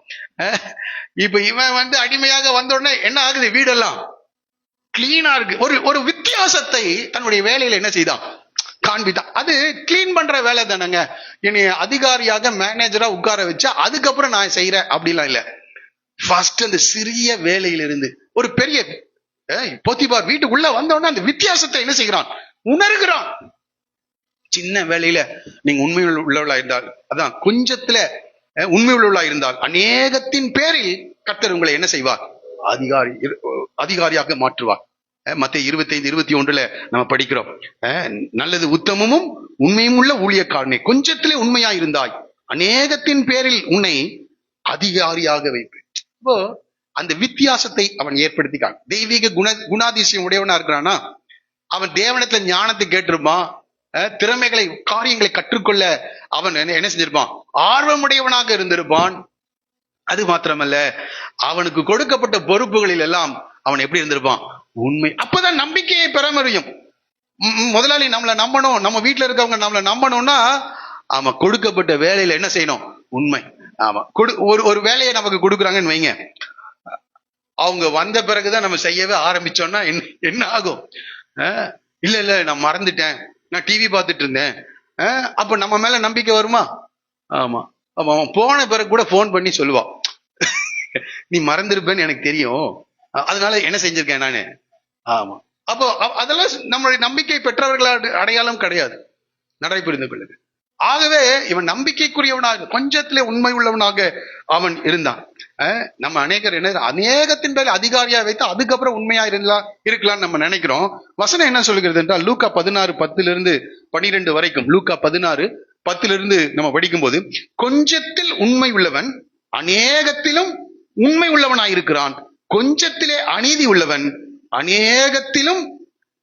இப்ப இவன் அடிமையாக வந்த உடனே என்ன ஆகுது, வீடெல்லாம் கிளீனா இருக்கு. ஒரு வித்தியாசத்தை தன்னுடைய வேலையில என்ன செய்தான், காண்பித்தான். அது கிளீன் பண்ற வேலை தானங்க. இனி அதிகாரியாக மேனேஜரா உட்கார வச்சா அதுக்கப்புறம் நான் செய்யறேன் அப்படிலாம் இல்ல. ஃபர்ஸ்ட் அந்த சிறிய வேலையிலிருந்து ஒரு பெரிய போத்திபார் வீட்டுக்குள்ள வந்தோடனே அந்த வித்தியாசத்தை என்ன செய்கிறான், உணர்கிறான். சின்ன வேலையில நீங்க உண்மை உள்ளவளா இருந்தால், அதான் கொஞ்சத்துல உண்மை உள்ளவளா இருந்தால் அநேகத்தின் பேரில் கர்த்தர் உங்களை என்ன செய்வார், அதிகாரியாக மாற்றுவார். மத்தேயு 25:21 நம்ம படிக்கிறோம், நல்லது உத்தமமும் உண்மையும் உள்ள ஊழியக்காரனே, கொஞ்சத்திலே உண்மையா இருந்தாய், அநேகத்தின் பேரில் உன்னை அதிகாரியாக வைப்பேன். இப்போ அந்த வித்தியாசத்தை அவன் ஏற்படுத்திக்கான். தெய்வீக குணாதிசயம் உடையவனா இருக்கிறானா, அவன் தேவனத்துல ஞானத்தை கேட்டிருப்பான், திறமைகளை, காரியங்களை கற்றுக்கொள்ள அவன் என்ன செஞ்சிருப்பான், ஆர்வமுடையவனாக இருந்திருப்பான். அது மாத்திரமல்ல, அவனுக்கு கொடுக்கப்பட்ட பொறுப்புகளில் எல்லாம் அவன் எப்படி இருந்திருப்பான், உண்மை. அப்பதான் நம்பிக்கையை பெற முடியும். முதலாளி நம்மளை நம்பணும், நம்ம வீட்டுல இருக்கவங்க நம்மளை நம்பணும்னா அவன் கொடுக்கப்பட்ட வேலையில என்ன செய்யணும், உண்மை. ஆமா, ஒரு வேலையை நமக்கு கொடுக்குறாங்கன்னு வைங்க, அவங்க வந்த பிறகுதான் நம்ம செய்யவே ஆரம்பிச்சோம்னா என்ன ஆகும்? இல்ல நான் மறந்துட்டேன், நான் டிவி பார்த்துட்டு இருந்தேன், அப்ப நம்ம மேல நம்பிக்கை வருமா? ஆமா. அப்ப அவன் போன பிறகு கூட போன் பண்ணி சொல்லுவான், நீ மறந்துருப்பேன்னு எனக்கு தெரியும், அதனால என்ன செஞ்சிருக்கேன் நானு. ஆமா. அப்போ அதெல்லாம் நம்மளுடைய நம்பிக்கை பெற்றவர்களா அடையாளம் கிடையாது. நடை புரிந்து கொள்ளுங்க. ஆகவே இவன் நம்பிக்கைக்குரியவனாக, கொஞ்சத்திலே உண்மை உள்ளவனாக அவன் இருந்தான். நம்ம அநேகர் என்ன அநேகத்தின் பேர் அதிகாரியா வைத்து அதுக்கப்புறம் உண்மையா இருக்கலாம் நம்ம நினைக்கிறோம். வசனம் என்ன சொல்லுகிறது என்றால் லூக்கா 16:10-12 வரைக்கும், லூக்கா 16:10 நம்ம படிக்கும் போது, கொஞ்சத்தில் உண்மை உள்ளவன் அநேகத்திலும் உண்மை உள்ளவனாயிருக்கிறான், கொஞ்சத்திலே அநீதி உள்ளவன் அநேகத்திலும்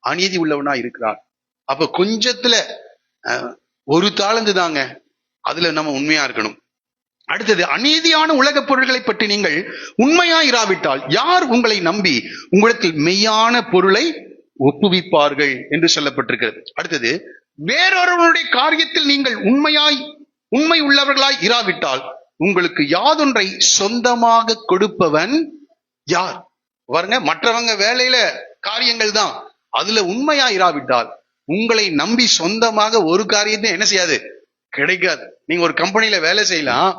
அநீதி உள்ளவனா இருக்கிறான். அப்ப கொஞ்சத்துல ஒரு தாளந்து தாங்க, அதுல நம்ம உண்மையா இருக்கணும். அடுத்தது, அநீதியான உலக பொருள்களை பற்றி நீங்கள் உண்மையா இராவிட்டால் யார் உங்களை நம்பி உங்களிடத்தில் மெய்யான பொருளை ஒப்புவிப்பார்கள் என்று சொல்லப்பட்டிருக்கிறது. அடுத்தது, வேறொருவனுடைய காரியத்தில் நீங்கள் உண்மை உள்ளவர்களாய் இராவிட்டால் உங்களுக்கு யாதொன்றை சொந்தமாக கொடுப்பவன் யார்? பாருங்க, மற்றவங்க வேலையில காரியங்கள் தான், அதுல உண்மையா இராவிட்டால் உங்களை நம்பி சொந்தமாக ஒரு காரியத்தை என்ன செய்யாது, கிடைக்காது. நீங்க ஒரு கம்பெனியில வேலை செய்யலாம்,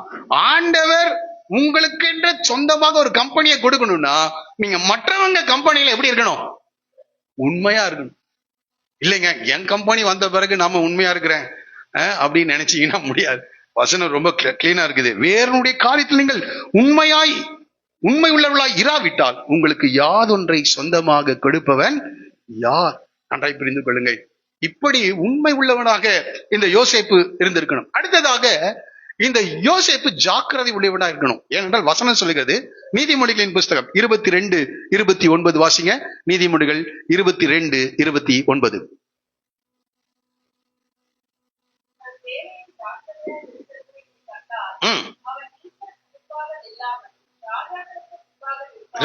ஆண்டவர் உங்களுக்கு என்ற சொந்தமாக ஒரு கம்பெனியை கொடுக்கணும்னா நீங்க மற்றவங்க கம்பெனியில எப்படி இருக்கணும்? உண்மையா இருக்கணும். இல்லைங்க, என் கம்பெனி வந்த பிறகு நாம உண்மையா இருக்கிறேன் அப்படின்னு நினைச்சீங்கன்னா முடியாது. வசனம் ரொம்ப கிளீனா இருக்குது. வேறனுடைய காரியத்தில் நீங்கள் உண்மை உள்ளவர்களாய் இராவிட்டால் உங்களுக்கு யாதொன்றை சொந்தமாக கொடுப்பவன் யார்? நன்றாய் புரிந்து கொள்ளுங்கள். இப்படி உண்மை உள்ளவனாக இந்த யோசேப்பு இருந்திருக்கணும். அடுத்ததாக, இந்த யோசேப்பு ஜாக்கிரதை உடையவனா இருக்கணும். ஏனென்றால் வசனம் சொல்லுகிறது, நீதிமொழிகளின் புஸ்தகம் 22:29 வாசிங்க. நீதிமொழிகள் 22:29.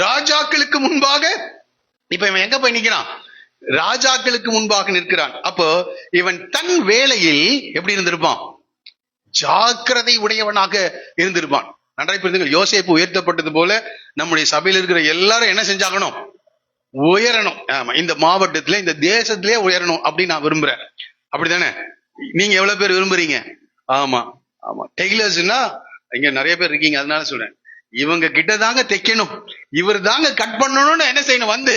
ராஜாக்களுக்கு முன்பாக, இப்ப இவன் எங்க போய் நிக்கிறான்? ராஜாக்களுக்கு முன்பாக நிற்கிறான். அப்போ இவன் தன் வேளையில் எப்படி இருந்திருப்பான்? ஜாக்கிரதை உடையவனாக இருந்திருப்பான். நன்றாய் புரிந்துங்கள். யோசேப்பு உயர்த்தப்பட்டது போல நம்முடைய சபையில் இருக்கிற எல்லாரும் என்ன செஞ்சாகணும்? உயரணும். ஆமா, இந்த மாவட்டத்துல இந்த தேசத்திலே உயரணும் அப்படின்னு நான் விரும்புறேன். அப்படித்தானே? நீங்க எவ்வளவு பேர் விரும்புறீங்க? ஆமா ஆமா. டெய்லர்ஸ்னா இங்க நிறைய பேர் இருக்கீங்க, அதனால சொல்றேன், இவங்க கிட்ட தாங்க தைக்கணும், இவர் தாங்க கட் பண்ணணும்னு என்ன செய்யணும்? வந்து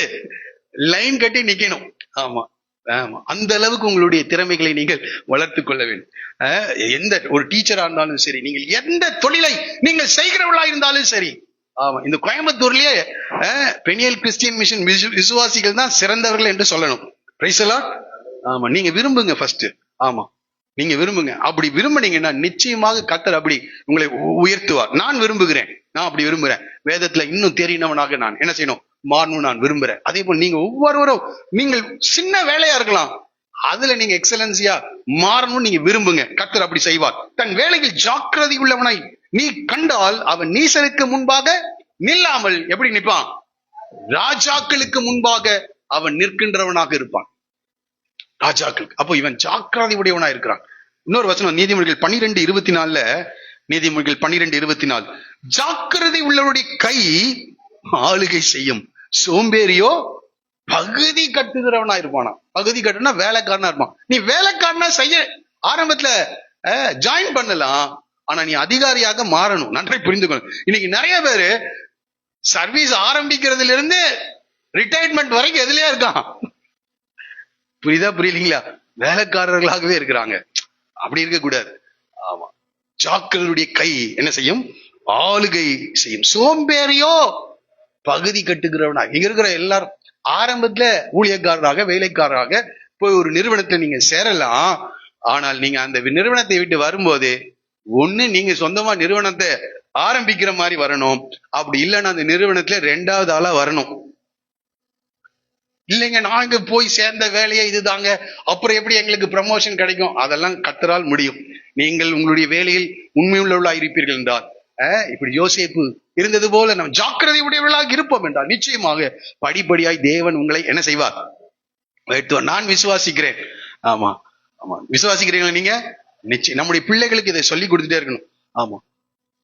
லைன் கட்டி நிக்கணும். ஆமா ஆமா. அந்த அளவுக்கு உங்களுடைய திறமைகளை நீங்கள் வளர்த்து கொள்ள வேண்டும். எந்த ஒரு டீச்சரா இருந்தாலும் சரி, நீங்கள் எந்த தொழிலை நீங்கள் செய்கிறவர்களா இருந்தாலும் சரி. ஆமா, இந்த கோயம்புத்தூர்லயே பெனியல் கிறிஸ்டியன் மிஷன் விசுவாசிகள் தான் சிறந்தவர்கள் என்று சொல்லணும். Price the Lord. ஆமா, நீங்க விரும்புங்க ஃபர்ஸ்ட். ஆமா, நீங்க விரும்புங்க. அப்படி விரும்புனீங்கன்னா நிச்சயமாக கர்த்தர் அப்படி உங்களை உயர்த்துவார். நான் விரும்புகிறேன், நான் அப்படி விரும்புறேன். வேதத்துல இன்னும் தெரியினவனாக நான் என்ன செய்யணும்? மாறணும் நான் விரும்புறேன். அதே போல் நீங்க ஒவ்வொருவரும், நீங்கள் சின்ன வேலையா இருக்கலாம், அதுல நீங்க எக்ஸலன்சியா மாறணும் நீங்க விரும்புங்க. கர்த்தர் அப்படி செய்வார். தன் வேலையில் ஜாக்கிரதை உள்ளவனாய் நீ கண்டால் அவன் நீசனுக்கு முன்பாக நில்லாமல் எப்படி நிற்பான்? ராஜாக்களுக்கு முன்பாக அவன் நிற்கின்றவனாக இருப்பான். ராஜாக்களுக்கு. அப்போ இவன் ஜாக்கிரதை உடையவனா இருக்கிறான். இன்னொரு வசனம் நீதிமொழிகள் 12:24, நீதிமொழிகள் 12:24, ஜாக்கிரதை உள்ளவருடைய கை ஆளுகை செய்யும், சோம்பேறியோ பகுதி கட்டுகிறவனா இருப்பானா. பகுதி கட்டுனா வேலைக்காரனா இருப்பான். நீ வேலைக்காரனா செய்ய ஆரம்பத்துல ஜாயின் பண்ணலாம், ஆனா நீ அதிகாரியாக மாறணும். நன்றாய் புரிந்து கொள்ள. இன்னைக்கு நிறைய பேரு சர்வீஸ் ஆரம்பிக்கிறதுல இருந்து ரிட்டையர்மெண்ட் வரைக்கும் எதுலயே இருக்கான். புரியுதா புரியலீங்களா? வேலைக்காரர்களாகவே இருக்கிறாங்க. அப்படி இருக்க கூடாது. ஆமா, ஜாக்கிரதையுடைய கை என்ன செய்யும்? ஆளுகை செய்யும், சோம்பேறியோ பகுதி கட்டுகிறவனா. இங்க இருக்கிற எல்லாரும் ஆரம்பத்துல ஊழியக்காரராக வேலைக்காரராக போய் ஒரு நிறுவனத்தை நீங்க சேரலாம். ஆனால் நீங்க அந்த நிறுவனத்தை விட்டு வரும்போது ஒண்ணு நீங்க சொந்தமா நிறுவனத்தை ஆரம்பிக்கிற மாதிரி வரணும், அப்படி இல்லைன்னா அந்த நிறுவனத்துல 2வது ஆளா வரணும். இல்லைங்க நாங்க போய் சேர்ந்த வேலையே இதுதாங்க, அப்புறம் எப்படி எங்களுக்கு ப்ரமோஷன் கிடைக்கும்? அதெல்லாம் கர்த்தரால் முடியும். நீங்கள் உங்களுடைய வேலையில் உண்மையுள்ளவர்களாக இருப்பீர்கள் என்றால், இப்படி யோசேப்பு இருந்தது போல நம்ம ஜாக்கிரதை உடையவர்களாக இருப்போம் என்றால் நிச்சயமாக படிப்படியாய் தேவன் உங்களை என்ன செய்வார்? உயர்த்துவார். நான் விசுவாசிக்கிறேன். ஆமா ஆமா, விசுவாசிக்கிறீங்களா நீங்க? நிச்சயம் நம்முடைய பிள்ளைகளுக்கு இதை சொல்லி கொடுத்துட்டே இருக்கணும். ஆமா,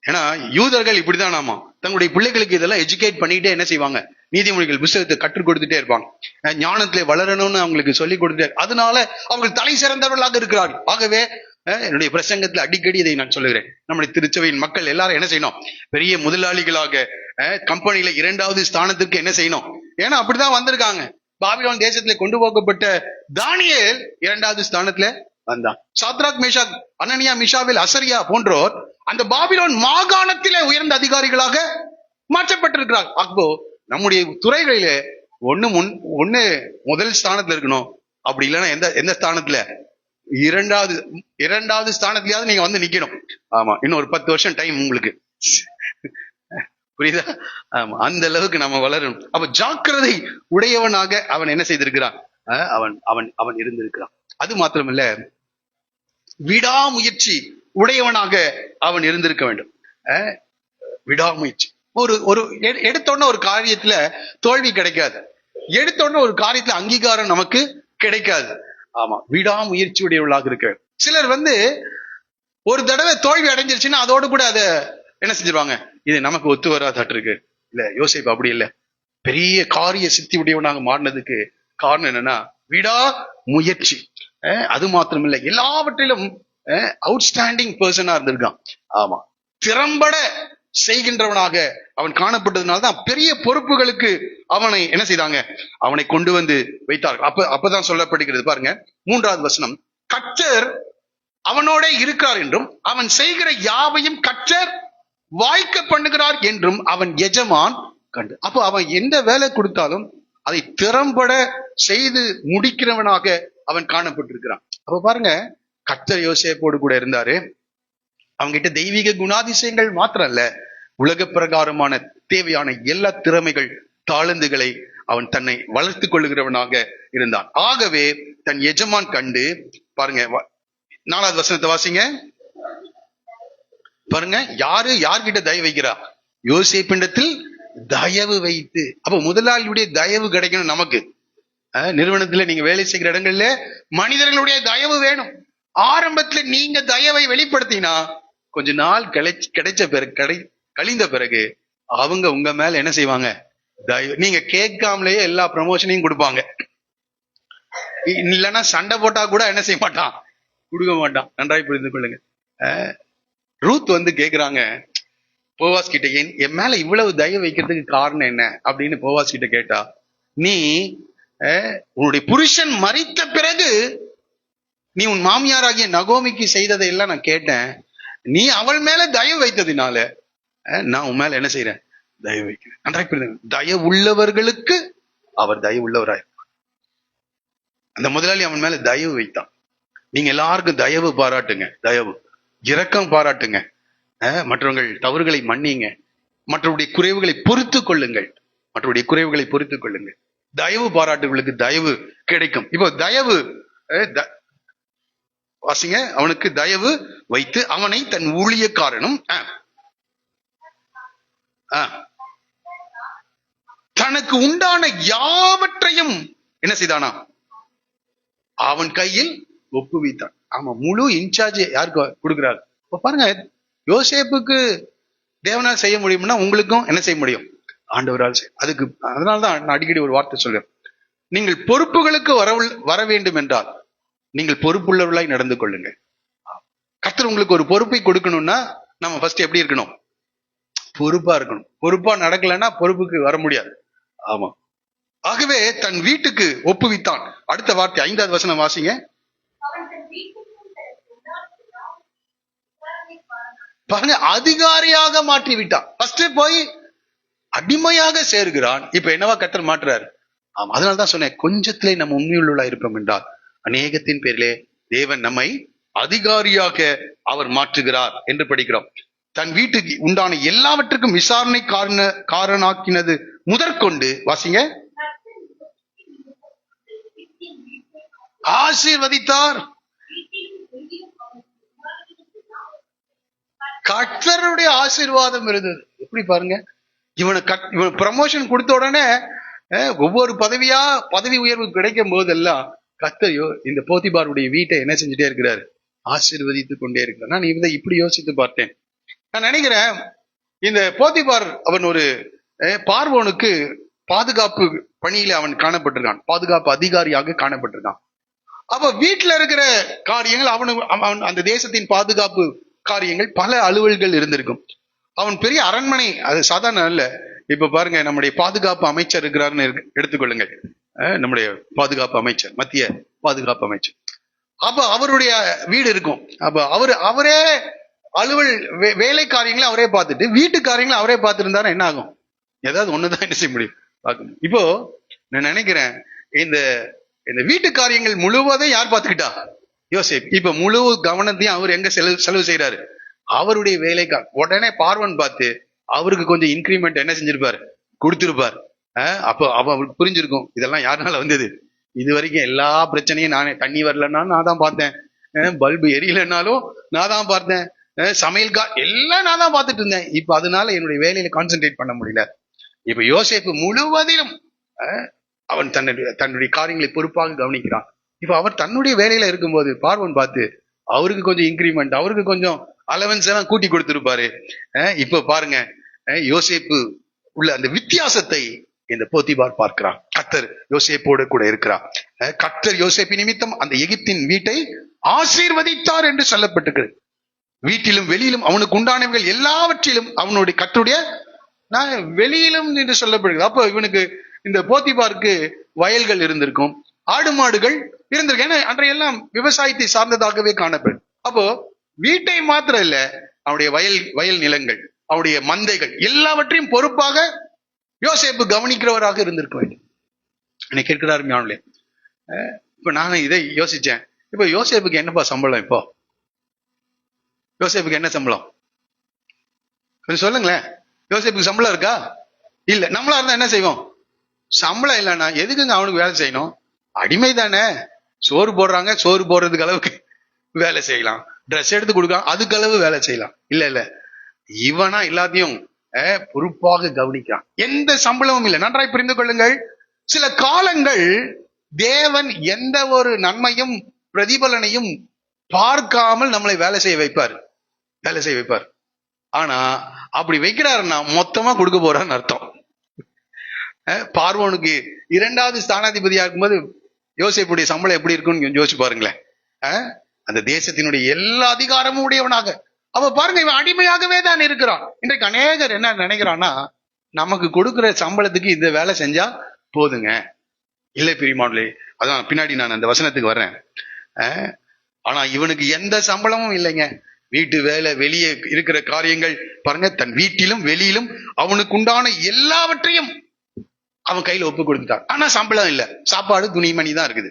ஏன்னா யூதர்கள் இப்படிதான் தங்களுடைய பிள்ளைகளுக்கு இதெல்லாம் எஜுகேட் பண்ணிட்டே என்ன செய்வாங்க, நீதிமொழிகள் புத்தகத்தை கற்றுக் கொடுத்துட்டே இருப்பாங்க. ஞானத்திலே வளரணும்னு அவங்களுக்கு சொல்லி கொடுத்துட்டே, அதனால அவங்க தலை சிறந்தவர்களாக இருக்கிறார்கள். ஆகவே என்னுடைய பிரசங்கத்துல அடிக்கடி இதை நான் சொல்லுகிறேன். நம்முடைய திருச்சபையின் மக்கள் எல்லாரும் என்ன செய்யணும், பெரிய முதலாளிகளாக கம்பெனியில 2வது ஸ்தானத்துக்கு என்ன செய்யணும். ஏன்னா அப்படிதான் வந்திருக்காங்க. பாபிலோன் தேசத்துல கொண்டு போகப்பட்ட தானியேல் 2வது ஸ்தானத்துல வந்தான். சாத்ராக், மேஷாக், அனனியா, மிஷாவேல், அசரியா போன்றோர் அந்த பாபிலோன் மாகாணத்திலே உயர்ந்த அதிகாரிகளாக மாற்றப்பட்டிருக்கிறார். அப்போ நம்முடைய துறைகளிலே ஒண்ணு முதல் ஸ்தானத்துல இருக்கணும். அப்படி இல்லைன்னா எந்த ஸ்தானத்துல, இரண்டாவது ஸ்தானத்திலேயாவது நீங்க வந்து நிக்கணும். ஆமா, இன்னும் ஒரு 10 வருஷம் டைம் உங்களுக்கு, புரியுதா? ஆமா, அந்த அளவுக்கு நம்ம வளரணும். அப்ப ஜாக்கிரதை உடையவனாக அவன் என்ன செய்திருக்கிறான், அவன் அவன் அவன் இருந்திருக்கிறான். அது மாத்திரமல்ல, விடாமுயற்சி உடையவனாக அவன் இருந்திருக்க வேண்டும். விடாமுயற்சி. ஒரு எடுத்தோன்ன ஒரு காரியத்துல தோல்வி கிடைக்காது, எடுத்தோன்ன ஒரு காரியத்துல அங்கீகாரம் நமக்கு கிடைக்காது. ஆமா, விடாமுயற்சி உடையவர்களாக இருக்க. சிலர் ஒரு தடவை தோல்வி அடைஞ்சிருச்சுன்னா அதோடு கூட அதை என்ன செஞ்சிருவாங்க, இது நமக்கு ஒத்து வராதாட்டு இருக்கு. இல்ல, யோசேப்பு அப்படி இல்லை. பெரிய காரிய சித்தி உடையவனாக மாறினதுக்கு காரணம் என்னன்னா விடா முயற்சி. அது மாத்திரம் இல்லை, எல்லாவற்றிலும் அவுட்ஸ்டாண்டிங் பர்சனா இருந்திருக்கான். ஆமா, திறம்பட செய்கின்றவனாக அவன் காணப்பட்டதுனால்தான் பெரிய பொறுப்புகளுக்கு அவனை என்ன செய்தாங்க, அவனை கொண்டு வந்து வைத்தார்கள். அப்பதான் சொல்லப்படுகிறது பாருங்க, 3வது வசனம், கர்த்தர் அவனோட இருக்கிறார் என்றும் அவன் செய்கிற யாவையும் கர்த்தர் வாய்க்க பண்ணுகிறார் என்றும் அவன் எஜமான் கண்டு. அப்போ அவன் எந்த வேலை கொடுத்தாலும் அதை திறம்பட செய்து முடிக்கிறவனாக அவன் காணப்பட்டிருக்கிறான். அப்ப பாருங்க, கர்த்தர் யோசேப்போடு கூட இருந்தாரு. அவங்கிட்ட தெய்வீக குணாதிசயங்கள் மாத்திரம் அல்ல, உலக பிரகாரமான தேவையான எல்லா திறமைகள், தாளந்துகளை அவன் தன்னை வளர்த்து கொள்ளுகிறவனாக இருந்தான். ஆகவே தன் எஜமான் கண்டு, பாருங்க 4வது வசனத்தை வாசிங்க. பாருங்க, யார்கிட்ட தயவு வைக்கிறா, யோசேப்பிண்டத்தில் தயவு வைத்து. அப்ப முதலாளியுடைய தயவு கிடைக்கணும் நமக்கு. நிறுவனத்துல நீங்க வேலை செய்கிற இடங்கள்ல மனிதர்களுடைய தயவு வேணும். ஆரம்பத்துல நீங்க தயவை வெளிப்படுத்தினா கொஞ்ச நாள் கழிந்த பிறகு அவங்க உங்க மேல என்ன செய்வாங்க, தயவு. நீங்க கேட்காமலேயே எல்லா ப்ரமோஷனையும் கொடுப்பாங்க. இல்லைன்னா சண்டை போட்டா கூட என்ன செய்ய மாட்டான், கொடுக்க மாட்டான். நன்றாய் புரிந்து கொள்ளுங்க. ரூத் கேக்குறாங்க போவாஸ் கிட்ட, என் மேல இவ்வளவு தயவு வைக்கிறதுக்கு காரணம் என்ன அப்படின்னு போவாஸ் கிட்ட கேட்டா, நீ உன்னுடைய புருஷன் மரித்த பிறகு நீ உன் மாமியாராகிய நகோமிக்கு செய்ததை எல்லாம் நான் கேட்டேன். நீ அவள் மேல தயவு வைத்ததினால நான் உன் மேல என்ன செய்யறேன், தயவு வைக்கிறேன். நன்றாய் புரிந்து, தயவு உள்ளவர்களுக்கு அவர் தயவு உள்ளவராய். அந்த முதலாளி அவன் மேல தயவு வைத்தான். நீங்க எல்லாருக்கும் தயவு பாராட்டுங்க, தயவு இரக்கம் பாராட்டுங்க, மற்றவர்கள் தவறுகளை மன்னிங்க, மற்றவருடைய குறைவுகளை பொறுத்து கொள்ளுங்கள், மற்றவருடைய குறைவுகளை பொறுத்து கொள்ளுங்கள். தயவு பாராட்டுகளுக்கு தயவு கிடைக்கும். இப்போ தயவு வாசிங்க, அவனுக்கு தயவு வைத்து அவனை தன் ஊழியக்காரனும் தனக்கு உண்டான யாவற்றையும் என்ன செய்தானா அவன் கையில் ஒப்புவித்தான். ஆமா, முழு இன்சார்ஜ் யாருக்கு கொடுக்கிறார். பாருங்க, யோசேப்புக்கு தேவனால் செய்ய முடியும்னா உங்களுக்கும் என்ன செய்ய முடியும், ஆண்டவரால் செய்ய. அதுக்கு அதனால்தான் நான் அடிக்கடி ஒரு வார்த்தை சொல்றேன், நீங்கள் பொறுப்புகளுக்கு வர வேண்டும் என்றால் நீங்கள் பொறுப்புள்ளவர்களாய் நடந்து கொள்ளுங்க. கர்த்தர் உங்களுக்கு ஒரு பொறுப்பை கொடுக்கணும்னா நம்ம ஃபர்ஸ்ட் எப்படி இருக்கணும், பொறுப்பா இருக்கணும். பொறுப்பா நடக்கலைன்னா பொறுப்புக்கு வர முடியாது. ஆமா, ஆகவே தன் வீட்டுக்கு ஒப்புவித்தான். அடுத்த வார்த்தை 5வது வசனம் வாசிங்க. பாருங்க, அதிகாரியாக மாற்றி விட்டான். ஃபர்ஸ்ட் போய் அடிமையாக சேர்கிறான், இப்ப என்னவா கர்த்தர் மாற்றுறாரு. ஆமா, அதனால்தான் சொன்னேன், கொஞ்சத்திலே நம்ம உண்மையுள்ளா இருப்போம் என்றால் அநேகத்தின் பேரிலே தேவன் நம்மை அதிகாரியாக அவர் மாற்றுகிறார் என்று படிக்கிறோம். தன் வீட்டுக்கு உண்டான எல்லாவற்றுக்கும் விசாரணை காரணாக்கினது முதற்கொண்டு வாசிங்க, ஆசீர்வதித்தார். கர்த்தருடைய ஆசீர்வாதம் இருந்தது. எப்படி பாருங்க, இவன் ப்ரமோஷன் கொடுத்த உடனே ஒவ்வொரு பதவி உயர்வு கிடைக்கும் போதெல்லாம் கர்த்தர் இந்த போத்திபாருடைய வீட்டை என்ன செஞ்சுட்டே இருக்கிறாரு, ஆசீர்வதித்து கொண்டே இருக்கிறார். நான் இதை இப்படி யோசித்து பார்த்தேன், நான் நினைக்கிறேன் இந்த போத்திபார் அவன் ஒரு பார்வோனுக்கு பாதுகாப்பு பணியில அவன் காணப்பட்டிருக்கான், பாதுகாப்பு அதிகாரியாக காணப்பட்டிருக்கான். அப்ப வீட்டுல இருக்கிற காரியங்கள் அவன் அந்த தேசத்தின் பாதுகாப்பு காரியங்கள் பல அலுவல்கள் இருந்திருக்கும். அவன் பெரிய அரண்மனை, அது சாதாரண அல்ல. இப்ப பாருங்க, நம்முடைய பாதுகாப்பு அமைச்சர் இருக்கிறாருன்னு எடுத்துக்கொள்ளுங்கள். நம்முடைய பாதுகாப்பு அமைச்சர், மத்திய பாதுகாப்பு அமைச்சர். அப்ப அவருடைய வீடு இருக்கும். அப்ப அவரே அலுவல் வேலை காரியங்களை அவரே பார்த்துட்டு வீட்டு காரியங்களை அவரே பார்த்துருந்தாரு என்ன ஆகும்? ஏதாவது ஒண்ணுதான் என்ன செய்ய முடியும், பார்க்கணும். இப்போ நான் நினைக்கிறேன் இந்த வீட்டு காரியங்கள் முழுவதும் யார் பார்த்துக்கிட்டா? யோசேப். இப்ப முழு கவனத்தையும் அவர் எங்க செலவு செய்யறாரு? அவருடைய வேலைக்கார். உடனே பார்வன் பார்த்து அவருக்கு கொஞ்சம் இன்கிரிமெண்ட் என்ன செஞ்சிருப்பாரு? கொடுத்திருப்பார். அப்போ அவருக்கு புரிஞ்சிருக்கும், இதெல்லாம் யாருனால வந்தது? இது வரைக்கும் எல்லா பிரச்சனையும் நானே, தண்ணி வரலன்னாலும் நான் தான் பார்த்தேன், பல்பு எரியலன்னாலும் நான் தான் பார்த்தேன், சமையல்கா எல்லாம் நான் தான் பார்த்துட்டு இருந்தேன். இப்ப அதனால என்னுடைய வேலையில கான்சென்ட்ரேட் பண்ண முடியல. இப்ப யோசேப்பு முழுவதிலும் அவன் தன்னுடைய காரியங்களை பொறுப்பாக கவனிக்கிறான். இப்ப அவர் தன்னுடைய வேலையில இருக்கும்போது பார்வன் பார்த்து அவருக்கு கொஞ்சம் இன்கிரிமெண்ட், அவருக்கு கொஞ்சம் அலவன்ஸ் எல்லாம் கூட்டி கொடுத்திருப்பாரு. இப்ப பாருங்க, யோசேப்பு உள்ள அந்த வித்தியாசத்தை இந்த போத்திபார் பார்க்கிறான். கர்த்தர் யோசேப்போடு கூட இருக்கிறார். கர்த்தர் யோசேப்பு நிமித்தம் அந்த எகிப்தின் வீட்டை ஆசீர்வதித்தார் என்று சொல்லப்பட்டிருக்கிறது. வீட்டிலும் வெளியிலும் அவனுக்கு உண்டானவர்கள் எல்லாவற்றிலும் அவனுடைய கர்த்தருடைய வெளியிலும் என்று சொல்லப்படுகிறது. அப்போ இவனுக்கு, இந்த போத்திபாருக்கு வயல்கள் இருந்திருக்கும், ஆடு மாடுகள் இருந்திருக்கு. ஏன்னா அன்றையெல்லாம் விவசாயத்தை சார்ந்ததாகவே காணப்படும். அப்போ வீட்டை மாத்திரம் இல்ல, அவனுடைய வயல் நிலங்கள், அவனுடைய மந்தைகள் எல்லாவற்றையும் பொறுப்பாக யோசேப்பு கவனிக்கிறவராக இருந்திருக்க வேண்டும். இன்னைக்கு கேட்கிறாரு ஞானே. இப்ப நானும் இதை யோசிச்சேன். இப்ப யோசேப்புக்கு என்னப்பா சம்பளம்? இப்போ யோசேப்புக்கு என்ன சம்பளம்? கொஞ்சம் சொல்லுங்களேன். யோசேப்புக்கு சம்பளம் இருக்கா? இல்ல. நம்மளா இருந்தா என்ன செய்வோம்? சம்பளம் இல்லைன்னா எதுக்குங்க அவனுக்கு வேலை செய்யணும்? அடிமை தானே. சோறு போடுறாங்க, சோறு போடுறதுக்கு அளவுக்கு வேலை செய்யலாம். ட்ரெஸ் எடுத்து கொடுக்கலாம், அதுக்கு அளவு வேலை செய்யலாம். இல்ல இவனா எல்லாத்தையும் பொறுப்பாக கவனிக்கிறான். எந்த சம்பளமும் இல்லை. நன்றாய் புரிந்து கொள்ளுங்கள். சில காலங்கள் தேவன் எந்த ஒரு நன்மையும் பிரதிபலனையும் பார்க்காமல் நம்மளை வேலை செய்ய வைப்பார். ஆனா அப்படி வைக்கிறாருன்னா மொத்தமா கொடுக்க போறான்னு அர்த்தம். பார்வோனுக்கு 2வது ஸ்தானாதிபதியா இருக்கும்போது யோசேப்புடைய சம்பளம் எப்படி இருக்குன்னு கொஞ்சம் யோசிச்சு பாருங்களேன். அந்த தேசத்தினுடைய எல்லா அதிகாரமும் உடையவனாக. அப்ப பாருங்க, இவன் அடிமையாகவே தான் இருக்கிறான். இன்றைக்கு அநேகர் என்ன நினைக்கிறான்னா, நமக்கு கொடுக்குற சம்பளத்துக்கு இந்த வேலை செஞ்சா போதுங்க. இல்லை பிரியமானே, அதான் பின்னாடி நான் அந்த வசனத்துக்கு வர்றேன். ஆனா இவனுக்கு எந்த சம்பளமும் இல்லைங்க. வீட்டு வேலை, வெளியே இருக்கிற காரியங்கள் பாருங்க, தன் வீட்டிலும் வெளியிலும் அவனுக்கு உண்டான எல்லாவற்றையும் அவன் கையில ஒப்பு கொடுத்துட்டான். ஆனா சம்பளம் இல்ல, சாப்பாடு துணிமணி தான் இருக்குது,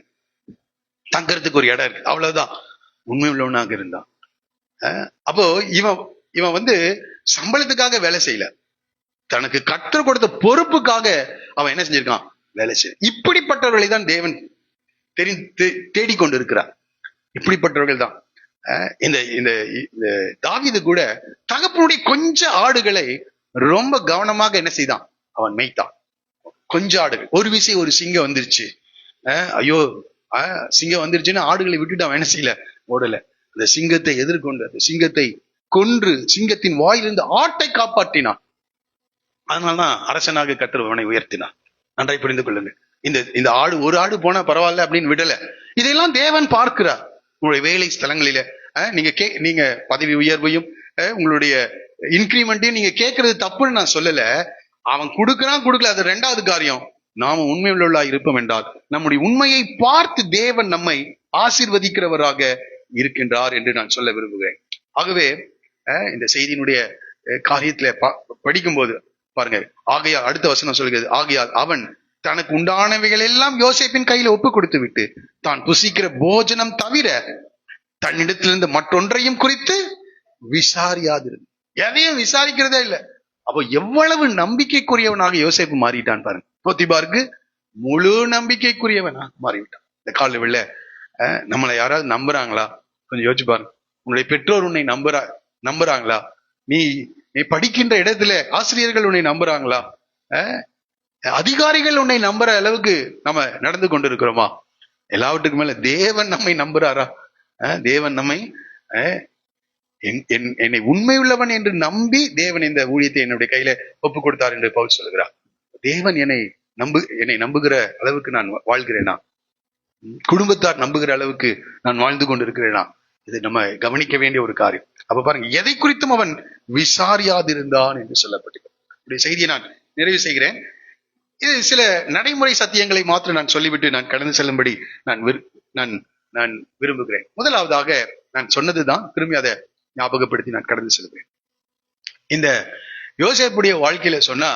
தங்கறதுக்கு ஒரு இடம் இருக்கு, அவ்வளவுதான். உண்மை உள்ளவனாக இருந்தான். அப்போ இவன் சம்பளத்துக்காக வேலை செய்யல, தனக்கு கற்றுக் கொடுத்த பொறுப்புக்காக அவன் என்ன செஞ்சிருக்கான்? வேலை செய்ய. இப்படிப்பட்டவர்களை தான் தேவன் தேடிக்கொண்டு இருக்கிறார். இப்படிப்பட்டவர்கள் தான். இந்த தாவீது கூட தகப்பனுடைய கொஞ்சம் ஆடுகளை ரொம்ப கவனமாக என்ன செய்தான்? அவன் மேய்த்தான். கொஞ்சம் ஆடுகள். ஒரு விஷயம், ஒரு சிங்கம் வந்துருச்சு, ஐயோ சிங்கம் வந்துருச்சுன்னு ஆடுகளை விட்டுட்டு அவன் என்ன செய்யல? ஓடல. அந்த சிங்கத்தை எதிர்கொண்டு அந்த சிங்கத்தை கொன்று சிங்கத்தின் வாயிலிருந்து ஆட்டை காப்பாற்றினான். அதனால்தான் அரசனாக கர்த்தர் அவனை உயர்த்தினான். நன்றாய் புரிந்து கொள்ளுங்க. இந்த ஆடு, ஒரு ஆடு போனா பரவாயில்ல அப்படின்னு விடல. இதையெல்லாம் தேவன் பார்க்கிறார். உங்களுடைய வேலை ஸ்தலங்களில நீங்க பதவி உயர்வையும் உங்களுடைய இன்கிரிமெண்ட்டையும் நீங்க கேட்கறது தப்புன்னு நான் சொல்லல. அவன் கொடுக்கறான் கொடுக்கல, அது 2வது காரியம். நாம உண்மையுள்ளவர்களா இருப்போம் என்றால் நம்முடைய உண்மையை பார்த்து தேவன் நம்மை ஆசீர்வதிக்கிறவராக இருக்கின்றார் என்று நான் சொல்ல விரும்புகிறேன். ஆகவே இந்த செய்தியினுடைய காரியத்துல படிக்கும்போது பாருங்க, ஆகையால் அடுத்த வசனம் சொல்கிறது, ஆகையால் அவன் தனக்கு உண்டானவைகள் எல்லாம் யோசேப்பின் கையில ஒப்பு கொடுத்து விட்டு தான் புசிக்கிற போஜனம் தவிர தன்னிடத்திலிருந்து மற்றொன்றையும் குறித்து விசாரியாது, எதையும் விசாரிக்கிறதே இல்லை. அப்போ எவ்வளவு நம்பிக்கைக்குரியவனாக யோசேப்பு மாறிட்டான் பாருங்க. போத்திபாருக்கு முழு நம்பிக்கைக்குரியவனாக மாறிவிட்டான். இந்த காலவெளியில நம்மளை யாராவது நம்புறாங்களா? கொஞ்சம் யோசிச்சு பாருங்க. உன்னுடைய பெற்றோர் உன்னை நம்புறாங்களா? நீ படிக்கின்ற இடத்துல ஆசிரியர்கள் உன்னை நம்புறாங்களா? அதிகாரிகள் உன்னை நம்புற அளவுக்கு நம்ம நடந்து கொண்டு இருக்கிறோமா? எல்லாவற்றுக்கு மேல தேவன் நம்மை நம்புறாரா? தேவன் நம்மை என்னை உண்மையுள்ளவன் என்று நம்பி தேவன் இந்த ஊழியத்தை என்னுடைய கையில ஒப்பு கொடுத்தார் என்று பவுல் சொல்கிறார். தேவன் என்னை நம்புகிற அளவுக்கு நான் வாழ்கிறேனா? குடும்பத்தார் நம்புகிற அளவுக்கு நான் வாழ்ந்து கொண்டிருக்கிறேனா? இது நம்ம கவனிக்க வேண்டிய ஒரு காரியம். அப்ப பாருங்க, எதை குறித்தும் அவன் விசாரியாதிருந்தான் என்று சொல்லப்பட்டிருக்கிறது. செய்தியை நான் நிறைவு செய்கிறேன். இது சில நடைமுறை சத்தியங்களை மாத்திரம் நான் சொல்லிவிட்டு நான் கடந்து செல்லும்படி நான் விரும்புகிறேன். முதலாவதாக நான் சொன்னதுதான், திரும்பி அதை ஞாபகப்படுத்தி நான் கடந்து செல்கிறேன். இந்த யோசேப்புடைய வாழ்க்கையில சொன்னா,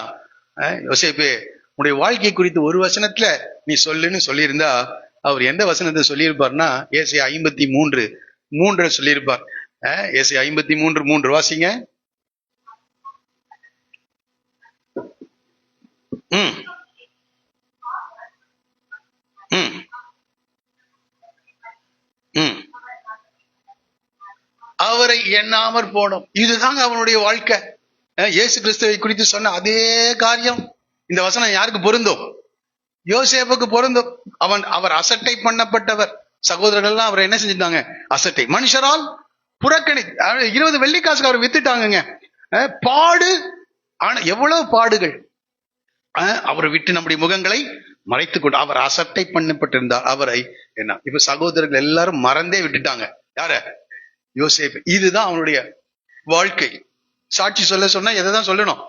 யோசேப்பு உன்னுடைய வாழ்க்கை குறித்து ஒரு வசனத்துல நீ சொல்லுன்னு சொல்லியிருந்தா அவர் எந்த வசனத்தை சொல்லியிருப்பார்னா ஏசாயா 53:3 சொல்லியிருப்பார். ஏசாயா 53:3 வாசிங்க. அவரை எண்ணாமற் போனோம். இதுதாங்க அவனுடைய வாழ்க்கை. இயேசு கிறிஸ்துவை குறித்து சொன்ன அதே காரியம் இந்த வசனம் யாருக்கு பொருந்தும்? யோசேப்புக்கு பொருந்தும். அவர் அசட்டை பண்ணப்பட்டவர். சகோதரர்கள் எல்லாம் அவரை என்ன செஞ்சிட்டாங்க? அசட்டை, மனுஷரால் புறக்கணி. 20 வெள்ளிக்காசுக்கு அவர் வித்துட்டாங்க. பாடு, ஆனா எவ்வளவு பாடுகள். அவரை விட்டு நம்முடைய முகங்களை மறைத்து கொண்டு அவர் அசட்டை பண்ணப்பட்டிருந்தார். அவரை என்ன இப்ப சகோதரர்கள் எல்லாரும் மறந்தே விட்டுட்டாங்க. யார? யோசேப்பு. இதுதான் அவனுடைய வாழ்க்கை. சாட்சி சொன்னா எதைதான் சொல்லணும்?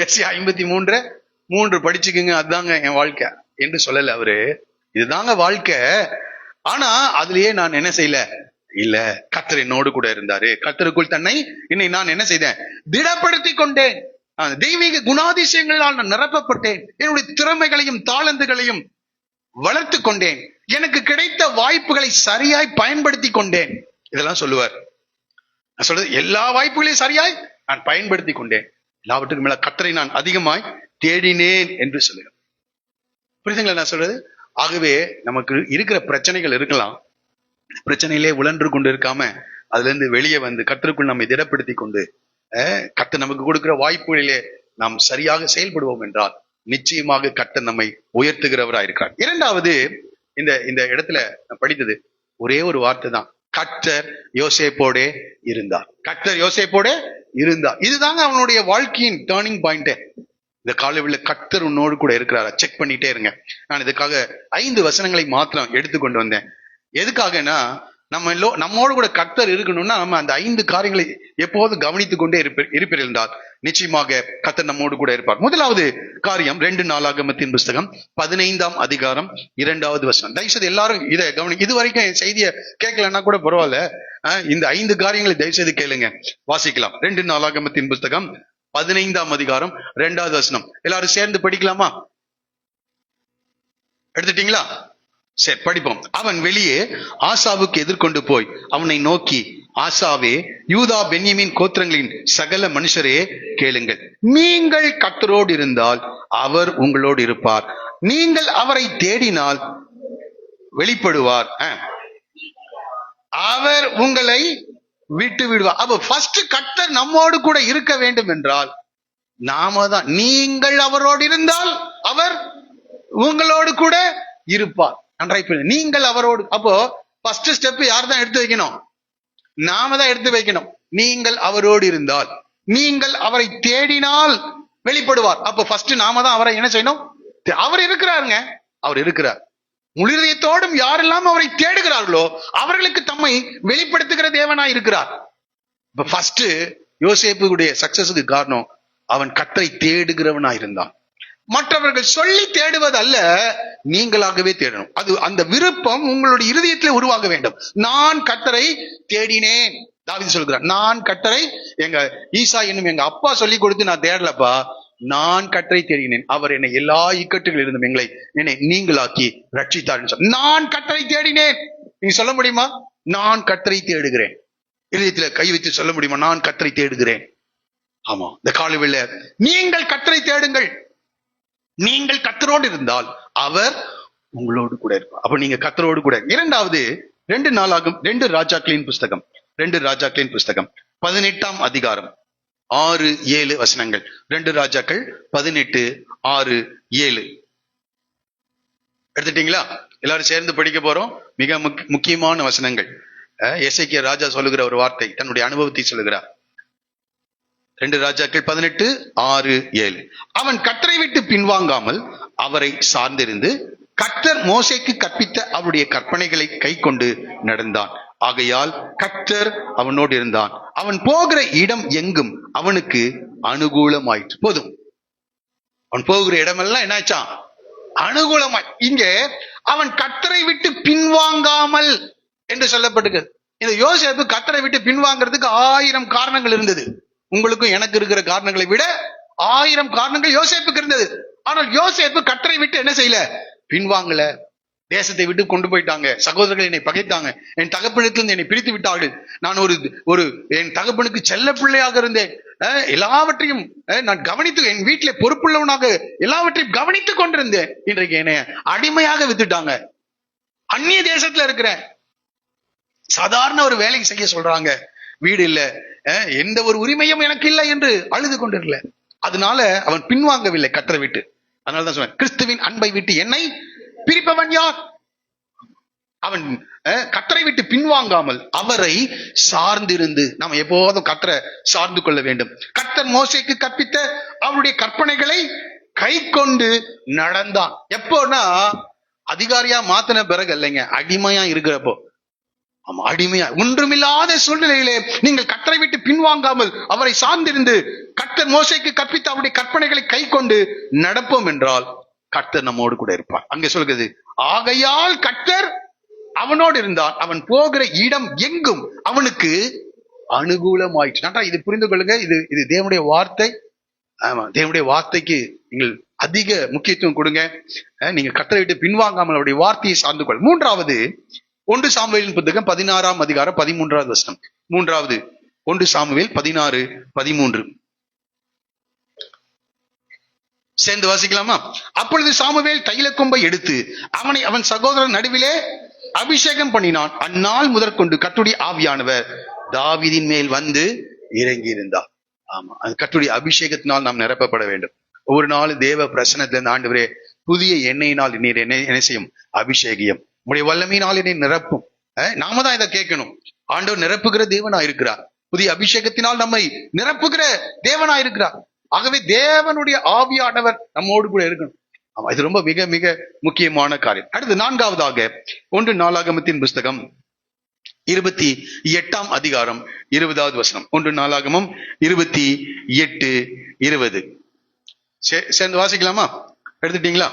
ஏசாயா 53:3 படிச்சுக்குங்க, அதுதாங்க என் வாழ்க்கை என்று சொல்லல அவரு. இதுதாங்க வாழ்க்கை. ஆனா அதுலயே நான் என்ன செய்யல? இல்ல, கர்த்தர் என்னோடு கூட இருந்தாரு. கர்த்தருக்குள் தன்னை என்னை நான் என்ன செய்தேன்? திடப்படுத்தி கொண்டேன். தெய்வீக குணாதிசயங்களால் நான் நிரப்பப்பட்டேன். என்னுடைய திறமைகளையும் தாளந்துகளையும் வளர்த்து கொண்டேன். எனக்கு கிடைத்த வாய்ப்புகளை சரியாய் பயன்படுத்தி கொண்டேன். இதெல்லாம் சொல்லுவார். நான் சொல்றது, எல்லா வாய்ப்புகளையும் சரியாய் நான் பயன்படுத்தி கொண்டேன். எல்லாவற்றுக்கும் மேல கர்த்தரை நான் அதிகமாய் தேடினேன் என்று சொல்லுகிறேன். புரியுதுங்களா நான் சொல்றது? ஆகவே நமக்கு இருக்கிற பிரச்சனைகள் இருக்கலாம். பிரச்சனையிலே உழன்று கொண்டு இருக்காம அதுல இருந்து வெளியே வந்து கர்த்தருக்குள் நம்மை திடப்படுத்தி கொண்டு கர்த்தர் நமக்கு கொடுக்கிற வாய்ப்புகளிலே நாம் சரியாக செயல்படுவோம் என்றால் நிச்சயமாக கர்த்தர் நம்மை உயர்த்துகிறவராக இருக்கிறார். இரண்டாவது, இந்த இடத்துல நான் படித்தது ஒரே ஒரு வார்த்தை தான், கர்த்தர் யோசேப்போடே இருந்தார். கர்த்தர் யோசேப்போடே இருந்தார். இதுதாங்க அவனுடைய வாழ்க்கையின் டேர்னிங் பாயிண்ட். இந்த காலையில கர்த்தர் உன்னோடு கூட இருக்கிறாரா செக் பண்ணிட்டே இருங்க. நான் இதுக்காக 5 வசனங்களை மாத்திரம் எடுத்துக்கொண்டு வந்தேன். எதுக்காகனா, நம்மோடு கூட கர்த்தர் இருக்கணும்னா நம்ம அந்த 5 காரியங்களை எப்போதும் கவனித்துக் கொண்டே இருப்பீர்கள் என்றால் நிச்சயமாக கர்த்தர் நம்மோடு கூட இருப்பார். முதலாவது காரியம் 2 நாளாகமத்தின் புஸ்தகம் 15ஆம் அதிகாரம் 2வது வசனம். தயவுசெய்து எல்லாரும் இதை கவனி. இது வரைக்கும் செய்தியை கேட்கலன்னா கூட பரவாயில்ல, இந்த 5 காரியங்களை தயவுசெய்து கேளுங்க. வாசிக்கலாம். 2 நாளாகமத்தின் புஸ்தகம் 15ஆம் அதிகாரம் 2வது வசனம். எல்லாரும் சேர்ந்து படிக்கலாமா? எடுத்துட்டீங்களா? சரி, படிப்போம். அவன் வெளியே ஆசாவுக்கு எதிர்கொண்டு போய் அவனை நோக்கி, ஆசாவே, யூதா பென்யமீன் கோத்திரங்களின் சகல மனுஷரே கேளுங்கள். நீங்கள் கர்த்தரோடு இருந்தால் அவர் உங்களோடு இருப்பார். நீங்கள் அவரை தேடினால் வெளிப்படுவார். அவர் உங்களை விட்டு விடுவார். அப்ப ஃபர்ஸ்ட் கர்த்தர் நம்மோடு கூட இருக்க வேண்டும் என்றால் நாம தான். நீங்கள் அவரோடு இருந்தால் அவர் உங்களோடு கூட இருப்பார். நீங்கள் அவரோடு. அப்போ ஃபர்ஸ்ட் ஸ்டெப் யார் தான் எடுத்து வைக்கணும்? நாம தான் எடுத்து வைக்கணும். நீங்கள் அவரோடு இருந்தால், நீங்கள் அவரை தேடினால் வெளிப்படுவார். அப்போ ஃபர்ஸ்ட் நாம தான் அவரை என்ன செய்யணும்? அவர் இருக்கிறாருங்க. அவர் இருக்கிறார். முழுதயத்தோடும் யாரெல்லாம் அவரை தேடுகிறார்களோ அவர்களுக்கு தம்மை வெளிப்படுத்துகிற தேவனாய் இருக்கிறார். இப்ப ஃபர்ஸ்ட் யோசேப்புடைய சக்சஸுக்கு காரணம் அவன் கர்த்தரை தேடுகிறவனாய் இருந்தான். மற்றவர்கள் சொல்லி தேடுவது அல்ல, நீங்களாகவே தேடணும். அது அந்த விருப்பம் உங்களுடைய இருதயத்திலே உருவாக வேண்டும். நான் கர்த்தரை தேடினேன். தாவீது சொல்கிறார், நான் கர்த்தரை, எங்க ஈசா என்னும் எங்க அப்பா சொல்லி கொடுத்து நான் தேடலப்பா, நான் கர்த்தரை தேடினேன். அவர் என்னை எல்லா இக்கட்டுகள் இருந்தும் என்னை நீங்களாக்கி ரட்சித்தார். நான் கர்த்தரை தேடினேன். நீங்க சொல்ல முடியுமா? நான் கர்த்தரை தேடுகிறேன். இருதயத்துல கை வைத்து சொல்ல முடியுமா? நான் கர்த்தரை தேடுகிறேன். ஆமா, இந்த காலையில நீங்கள் கர்த்தரை தேடுங்கள். நீங்கள் கர்த்தரோடு இருந்தால் அவர் உங்களோடு கூட இருப்பார். அப்ப நீங்க கர்த்தரோடு கூட. இரண்டாவது, 2 ராஜாக்களின் புஸ்தகம் 18ஆம் அதிகாரம் 6-7 வசனங்கள். 2 ராஜாக்கள் 18:6-7 எடுத்துட்டீங்களா? எல்லாரும் சேர்ந்து படிக்க போறோம். மிக முக்கியமான வசனங்கள். எசேக்கியா ராஜா சொல்லுகிற ஒரு வார்த்தை, தன்னுடைய அனுபவத்தை சொல்லுகிறார். 2 ராஜாக்கள் 18:6-7. அவன் கர்த்தரை விட்டு பின்வாங்காமல் அவரை சார்ந்திருந்து கர்த்தர் மோசேக்கு கற்பித்த அவருடைய கற்பனைகளை கை கொண்டு நடந்தான். ஆகையால் கர்த்தர் அவனோடு இருந்தான். அவன் போகிற இடம் எங்கும் அவனுக்கு அனுகூலமாயிற்று. போதும், அவன் போகிற இடமெல்லாம் என்னாச்சான்? அனுகூலமாய். இங்கே அவன் கர்த்தரை விட்டு பின்வாங்காமல் என்று சொல்லப்பட்டிருக்கிறது. இந்த யோசேப்பு கர்த்தரை விட்டு பின்வாங்கிறதுக்கு 1000 காரணங்கள் இருந்தது. உங்களுக்கும் எனக்கு இருக்கிற காரணங்களை விட 1000 காரணங்கள் யோசேப்புக்கு இருந்தது. ஆனால் யோசேப்பு கர்த்தரை விட்டு என்ன செய்யல? பின்வாங்கல. தேசத்தை விட்டு கொண்டு போயிட்டாங்க. சகோதரர்கள் என்னை பகைத்தாங்க. என் தகப்பனுக்கு என்னை பிரித்து விட்டார்கள். நான் ஒரு என் தகப்பனுக்கு செல்ல பிள்ளையாக இருந்தேன். எல்லாவற்றையும் நான் கவனித்து, என் வீட்டில பொறுப்புள்ளவனாக எல்லாவற்றையும் கவனித்துக் கொண்டிருந்தேன். இன்றைக்கு என்னை அடிமையாக வித்துட்டாங்க. அந்நிய தேசத்துல இருக்கிறேன். சாதாரண ஒரு வேலைக்கு செய்ய சொல்றாங்க. வீடு இல்ல, எந்த ஒரு உரிமையும் எனக்கு இல்லை என்று அழுது கொண்டிருக்கல. அதனால அவன் பின்வாங்கவில்லை கர்த்தரை விட்டு. அதனாலதான் சொன்னேன், கிறிஸ்துவின் அன்பை விட்டு என்னை பிரிப்பவன் யார்? அவன் கர்த்தரை விட்டு பின்வாங்காமல் அவரை சார்ந்திருந்து, நாம் எப்போதும் கர்த்தரை சார்ந்து கொள்ள வேண்டும். கர்த்தர் மோசேக்கு கற்பித்த அவருடைய கற்பனைகளை கை கொண்டு நடந்தான். எப்போனா அதிகாரியா மாத்தின பிறகு இல்லைங்க, அடிமையா இருக்கிறப்போ. ஆமா, அடிமையா ஒன்றுமில்லாத சூழ்நிலையிலே நீங்கள் கர்த்தரை விட்டு பின்வாங்காமல் அவரை சார்ந்திருந்து கர்த்தர் மோசேக்கு கற்பித்த அவருடைய கற்பனைகளை கை கொண்டு நடப்போம் என்றால் கர்த்தர் நம்மோடு கூட இருப்பார். அங்கே சொல்கிறது, ஆகையால் கர்த்தர் அவனோடு இருந்தான். அவன் போகிற இடம் எங்கும் அவனுக்கு அனுகூலமாயிற்று. இது புரிந்து கொள்ளுங்க. இது தேவனுடைய வார்த்தை. ஆமா, தேவனுடைய வார்த்தைக்கு நீங்கள் அதிக முக்கியத்துவம் கொடுங்க. நீங்க கர்த்தரை விட்டு பின்வாங்காமல் அவருடைய வார்த்தையை சார்ந்து கொள். 3வது 1 சாமுவேலின் புத்தகம் 16ஆம் அதிகாரம் 13வது வசனம். 3வது 1 சாமுவேல் 16:13 சேர்ந்து வாசிக்கலாமா? அப்பொழுது சாமுவேல் தைல கொம்பை எடுத்து அவனை அவன் சகோதரன் நடுவிலே அபிஷேகம் பண்ணினான். அந்நாள் முதற்கொண்டு கர்த்தருடைய ஆவியானவர் தாவீதின் மேல் வந்து இறங்கி இருந்தார். ஆமா, அது கர்த்தருடைய அபிஷேகத்தினால் நாம் நிரப்பப்பட வேண்டும். ஒவ்வொரு நாளும் தேவ பிரசன்னத்திலிருந்து, ஆண்டவரே புதிய எண்ணெயினால் நீர் என்ன செய்யும்? அபிஷேகியம். உடைய வல்லமையினால் என்னை நிரப்பும். நாம தான் இதை கேட்கணும். ஆண்டவர் நிரப்புகிற தேவனா இருக்கிறார். புதிய அபிஷேகத்தினால் நம்மை நிரப்புகிற தேவனா இருக்கிறார். ஆகவே தேவனுடைய ஆவியானவர் நம்மோடு கூட இருக்கணும். ஆமா, இது ரொம்ப மிக மிக முக்கியமான காரியம். அடுத்து 4வதாக 1 நாளாகமத்தின் புஸ்தகம் 28ஆம் அதிகாரம் 20வது வசனம். 1 நாளாகமம் 28:20 சேர்ந்து வாசிக்கலாமா? எடுத்துட்டீங்களா?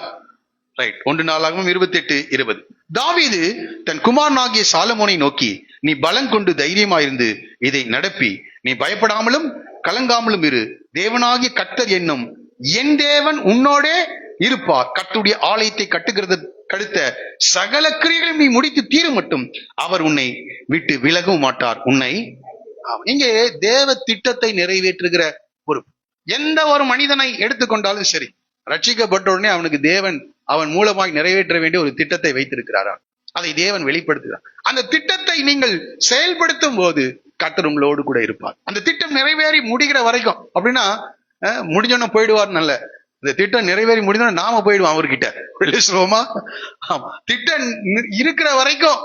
ரைட். 1 நாளாகமம் 28:20. தாவீது தன் குமாரனாகிய சாலமோனை நோக்கி, நீ பலம் கொண்டு தைரியமாயிருந்து இதை நடப்பி, நீ பயப்படாமலும் கலங்காமலும் இரு. தேவனாகிய கர்த்தர் என்னும் என் தேவன் உன்னோடே இருப்பார். கர்த்தருடைய ஆலயத்தை கட்டுகிறது கடுத்த சகல கிரியைகளையும் நீ முடித்து தீர மட்டும் அவர் உன்னை விட்டு விலகவும் மாட்டார். உன்னை இங்கே தேவ திட்டத்தை நிறைவேற்றுகிற பொறுப்பு. எந்த ஒரு மனிதனை எடுத்துக்கொண்டாலும் சரி, ரட்சிக்கப்பட்ட உடனே அவனுக்கு தேவன் அவன் மூலமாய் நிறைவேற்ற வேண்டிய ஒரு திட்டத்தை வைத்திருக்கிறாரா? அதை தேவன் வெளிப்படுத்துகிறார். அந்த திட்டத்தை நீங்கள் செயல்படுத்தும் போது கர்த்தர் உங்களோடு கூட இருப்பார். அந்த திட்டம் நிறைவேறி முடிகிற வரைக்கும். அப்படின்னா முடிஞ்சோன்னு போயிடுவார் நல்ல. இந்த திட்டம் நிறைவேறி முடிஞ்சோன்னா நாம போயிடுவோம் அவர்கிட்ட. திட்டம் இருக்கிற வரைக்கும்,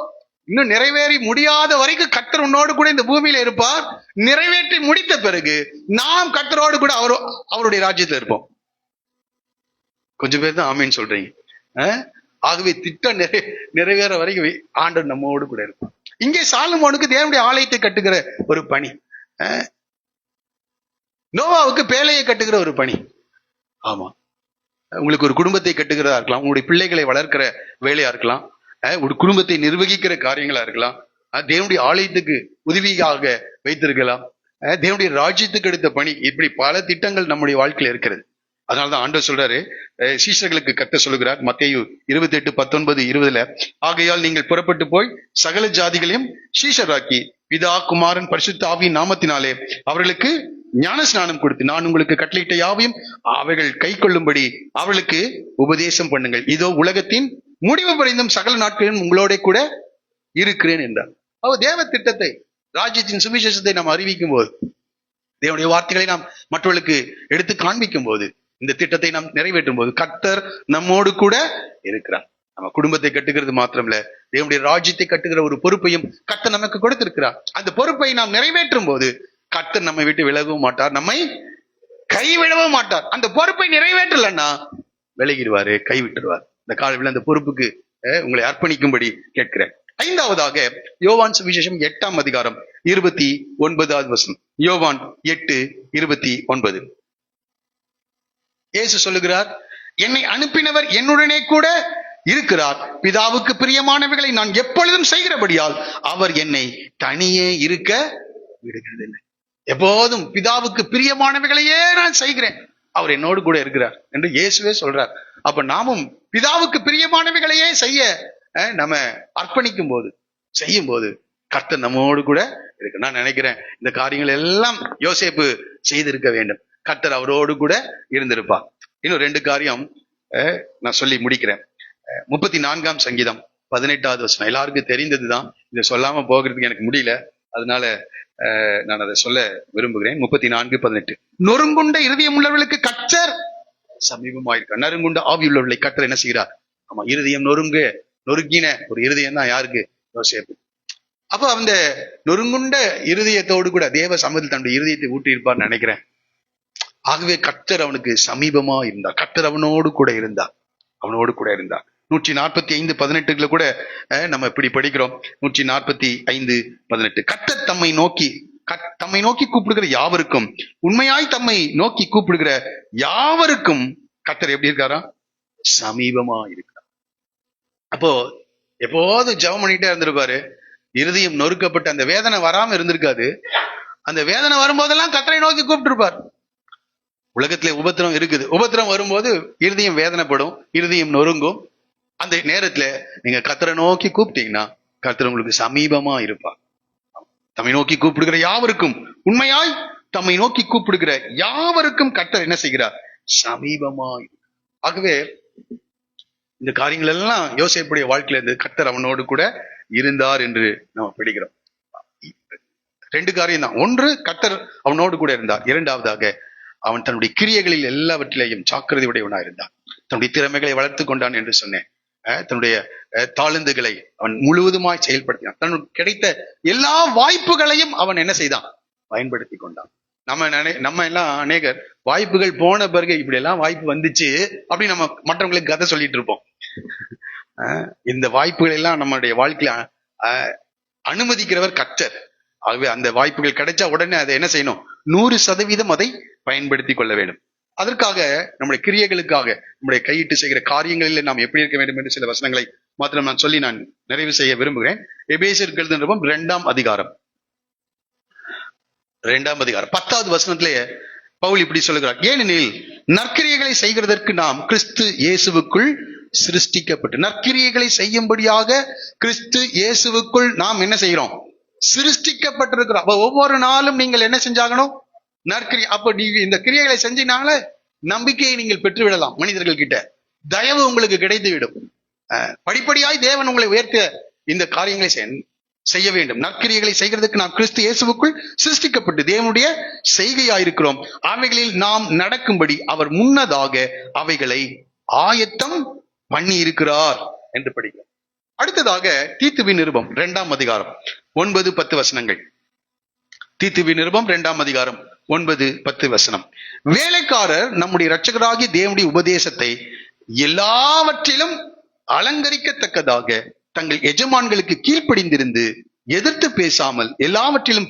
இன்னும் நிறைவேறி முடியாத வரைக்கும் கர்த்தர் உன்னோடு கூட இந்த பூமியில இருப்பார். நிறைவேற்றி முடித்த பிறகு நாம் கர்த்தரோடு கூட அவருடைய ராஜ்யத்துல இருப்போம். கொஞ்சம் பேர் தான் ஆமீன் சொல்றீங்க. ஆகவே திட்டம் நிறைவேற வரைக்கும் ஆண்டவர் நம்மோடு கூட இருப்பார். இங்கே சாலமோனுக்கு தேவனுடைய ஆலயத்தை கட்டுகிற ஒரு பணி, நோவாவுக்கு பேழையை கட்டுகிற ஒரு பணி. ஆமா, உங்களுக்கு ஒரு குடும்பத்தை கட்டுகிறதா இருக்கலாம், உங்களுடைய பிள்ளைகளை வளர்க்கிற வேலையா இருக்கலாம், ஒரு குடும்பத்தை நிர்வகிக்கிற காரியங்களா இருக்கலாம், தேவனுடைய ஆலயத்துக்கு உதவியாக வைத்திருக்கலாம், தேவனுடைய ராஜ்யத்துக்கு எடுத்த பணி. இப்படி பல திட்டங்கள் நம்முடைய வாழ்க்கையில இருக்கிறது. அதனாலதான் ஆண்டவர் சொல்றாரு, சீஷர்களுக்கு கர்த்தர் சொல்லுகிறார் மத்தேயு 28:19-20, ஆகையால் நீங்கள் புறப்பட்டு போய் சகல ஜாதிகளையும் சீஷராக்கி பிதா குமாரன் பரிசுத்த ஆவியின் நாமத்தினாலே அவர்களுக்கு ஞான ஸ்நானம் கொடுத்து நான் உங்களுக்கு கட்டளையிட்ட யாவையும் அவைகள் கை கொள்ளும்படி அவர்களுக்கு உபதேசம் பண்ணுங்கள். இதோ உலகத்தின் முடிவு பரிந்தும் சகல நாட்களிலும் உங்களோட கூட இருக்கிறேன் என்றார். அவர் தேவ திட்டத்தை, ராஜ்யத்தின் சுவிசேஷத்தை நாம் அறிவிக்கும் போது, தேவனுடைய வார்த்தைகளை நாம் மற்றவர்களுக்கு எடுத்து காண்பிக்கும் போது, இந்த திட்டத்தை நாம் நிறைவேற்றும் போது கர்த்தர் நம்மோடு கூட இருக்கிறார். நம்ம குடும்பத்தை கட்டுகிறது மாத்திரமல்ல, தேவனுடைய ராஜ்யத்தை கட்டுகிற ஒரு பொறுப்பையும் கர்த்தர் நமக்கு கொடுத்திருக்கிறார். அந்த பொறுப்பை நாம் நிறைவேற்றும் போது கர்த்தர் நம்மை விட்டு விலகவும் மாட்டார், நம்மை கைவிடவும் மாட்டார். அந்த பொறுப்பை நிறைவேற்றலன்னா விலகிடுவாரு, கைவிட்டுருவார். இந்த காலையில் அந்த பொறுப்புக்கு உங்களை அர்ப்பணிக்கும்படி கேட்கிறேன். ஐந்தாவதாக யோவான் சுவிசேஷம் 8ஆம் அதிகாரம் 29வது வசனம். யோவான் 8:29. இயேசு சொல்லுகிறார், என்னை அனுப்பினவர் என்னுடனே கூட இருக்கிறார். பிதாவுக்கு பிரியமானவைகளை நான் எப்பொழுதும் செய்கிறபடியால் அவர் என்னை தனியே இருக்க விடுகிறதில்லை. எப்போதும் பிதாவுக்கு பிரியமானவைகளையே நான் செய்கிறேன், அவர் என்னோடு கூட இருக்கிறார் என்று இயேசுவே சொல்றார். அப்ப நாமும் பிதாவுக்கு பிரியமானவைகளையே செய்ய நம்ம அர்ப்பணிக்கும் போது, செய்யும் போது கர்த்தர் நம்மோடு கூட இருக்கு. நான் நினைக்கிறேன் இந்த காரியங்கள் எல்லாம் யோசேப்பு செய்திருக்க வேண்டும், கர்த்தர் அவரோடு கூட இருந்திருப்பா. இன்னும் 2 காரியம் நான் சொல்லி முடிக்கிறேன். 34ஆம் சங்கீதம் 18வது வசனம் எல்லாருக்கும் தெரிந்ததுதான், இதை சொல்லாம போகிறதுக்கு எனக்கு முடியல, அதனால நான் அதை சொல்ல விரும்புகிறேன். 34:18. நொறுங்குண்ட இருதயம் உள்ளவர்களுக்கு கர்த்தர் சமீபமாயிருக்கார். நறுங்குண்ட ஆவி உள்ளவர்களை கர்த்தர் என்ன செய்கிறார்? ஆமா, இருதயம் நொறுங்கின ஒரு இருதயம் தான் யாருக்கு? யோசேப்பு. அப்ப அந்த நொறுங்குண்ட இருதயத்தோடு கூட தேவ சமூகத்தில் தன்னுடைய இருதயத்தை ஊட்டி இருப்பார் நினைக்கிறேன். ஆகவே கர்த்தர் அவனுக்கு சமீபமா இருந்தார், கர்த்தர் அவனோடு கூட இருந்தார். 145:18 கூட நம்ம இப்படி படிக்கிறோம். 145:18. கர்த்தர் தம்மை நோக்கி கூப்பிடுகிற யாவருக்கும், உண்மையாய் தம்மை நோக்கி கூப்பிடுகிற யாவருக்கும் கர்த்தர் எப்படி இருக்காரா? சமீபமா இருக்கிறார். அப்போ எப்போதும் ஜெபம் பண்ணிட்டே இருந்திருப்பாரு. இருதயம் நொறுக்கப்பட்ட அந்த வேதனை வராம இருந்திருக்காது. அந்த வேதனை வரும்போதெல்லாம் கர்த்தரை நோக்கி கூப்பிட்டு இருப்பார். உலகத்திலே உபத்திரம் இருக்குது, உபத்திரம் வரும்போது இருதயம் வேதனைப்படும், இருதயம் நொறுங்கும். அந்த நேரத்துல நீங்க கர்த்தரை நோக்கி கூப்பிட்டீங்கன்னா கர்த்தர் உங்களுக்கு சமீபமா இருப்பார். தம்மை நோக்கி கூப்பிடுகிற யாவருக்கும், உண்மையாய் தம்மை நோக்கி கூப்பிடுகிற யாவருக்கும் கர்த்தர் என்ன செய்கிறார்? சமீபமா. ஆகவே இந்த காரியங்கள் எல்லாம் யோசேப்புடைய வாழ்க்கையில இருந்து கர்த்தர் அவனோடு கூட இருந்தார் என்று நம்ம படிக்கிறோம். 2 காரியம் தான். ஒன்று, கர்த்தர் அவனோடு கூட இருந்தார். இரண்டாவதாக அவன் தன்னுடைய கிரியைகளில் எல்லாவற்றிலேயும் ஜாக்கிரதை உடையவனாக இருந்தான். தன்னுடைய திறமைகளை வளர்த்து கொண்டான் என்று சொன்னேன். தன்னுடைய தாளந்துகளை அவன் முழுவதுமாய் செயல்படுத்தினான். தன்னுக்கு கிடைத்த எல்லா வாய்ப்புகளையும் அவன் என்ன செய்தான்? பயன்படுத்தி கொண்டான். நம்ம எல்லாம் அநேகர் வாய்ப்புகள் போன பிறகு இப்படி எல்லாம் வாய்ப்பு வந்துச்சு அப்படி நம்ம மற்றவங்களுக்கு கதை சொல்லிட்டு இருப்போம். இந்த வாய்ப்புகள் எல்லாம் நம்மளுடைய வாழ்க்கையில அனுமதிக்கிறவர் கர்த்தர். ஆகவே அந்த வாய்ப்புகள் கிடைச்சா உடனே அதை என்ன செய்யணும்? 100% அதை பயன்படுத்தி கொள்ள வேண்டும். அதற்காக நம்முடைய கிரியைகளுக்காக, நம்முடைய கையிட்டு செய்கிற காரியங்களில் நாம் எப்படி இருக்க வேண்டும் என்று சில வசனங்களை மாத்திரம் நான் சொல்லி நான் நிறைவு செய்ய விரும்புகிறேன். எபேசியருக்கு எழுதின நிருபம் 2ஆம் அதிகாரம் 10வது வசனத்திலேயே பவுல் இப்படி சொல்லுகிறார், ஏனெனில் நற்கிரியைகளை செய்கிறதற்கு நாம் கிறிஸ்து இயேசுவுக்குள் சிருஷ்டிக்கப்பட்டு, நற்கிரியைகளை செய்யும்படியாக கிறிஸ்து இயேசுவுக்குள் நாம் என்ன செய்கிறோம்? சிருஷ்டிக்கப்பட்டிருக்கிறோம். அப்ப ஒவ்வொரு நாளும் நீங்கள் என்ன செஞ்சாகணும்? நற்கிரியை. அப்ப நீங்க இந்த கிரியைகளை செஞ்சீங்கனால நம்பிக்கையை நீங்கள் பெற்றுவிடலாம். மனிதர்கள் கிட்ட தயவு உங்களுக்கு கிடைத்து விடும். படிப்படியாய் தேவன் உங்களை உயர்த்த இந்த காரியங்களை செய்ய வேண்டும். நற்கிரியைகளை செய்கிறதுக்கு நாம் கிறிஸ்து இயேசுவுக்குள் சிருஷ்டிக்கப்பட்டு தேவனுடைய செய்கையாயிருக்கிறோம். அவைகளில் நாம் நடக்கும்படி அவர் முன்னதாக அவைகளை ஆயத்தம் பண்ணி இருக்கிறார் என்று படிக்கிறோம். அடுத்ததாக தீத்துவின் நிருபம் 2ஆம் அதிகாரம் 9-10 வசனங்கள். தீத்துவின் நிருபம் 2ஆம் அதிகாரம் 9-10 வசனம். வேலைக்காரர் நம்முடைய இரட்சகராகிய தேவனுடைய உபதேசத்தை எல்லாவற்றிலும் அலங்கரிக்கத்தக்கதாக தங்கள் எஜமான்களுக்கு கீழ்ப்படிந்திருந்து எதிர்த்து பேசாமல் எல்லாவற்றிலும்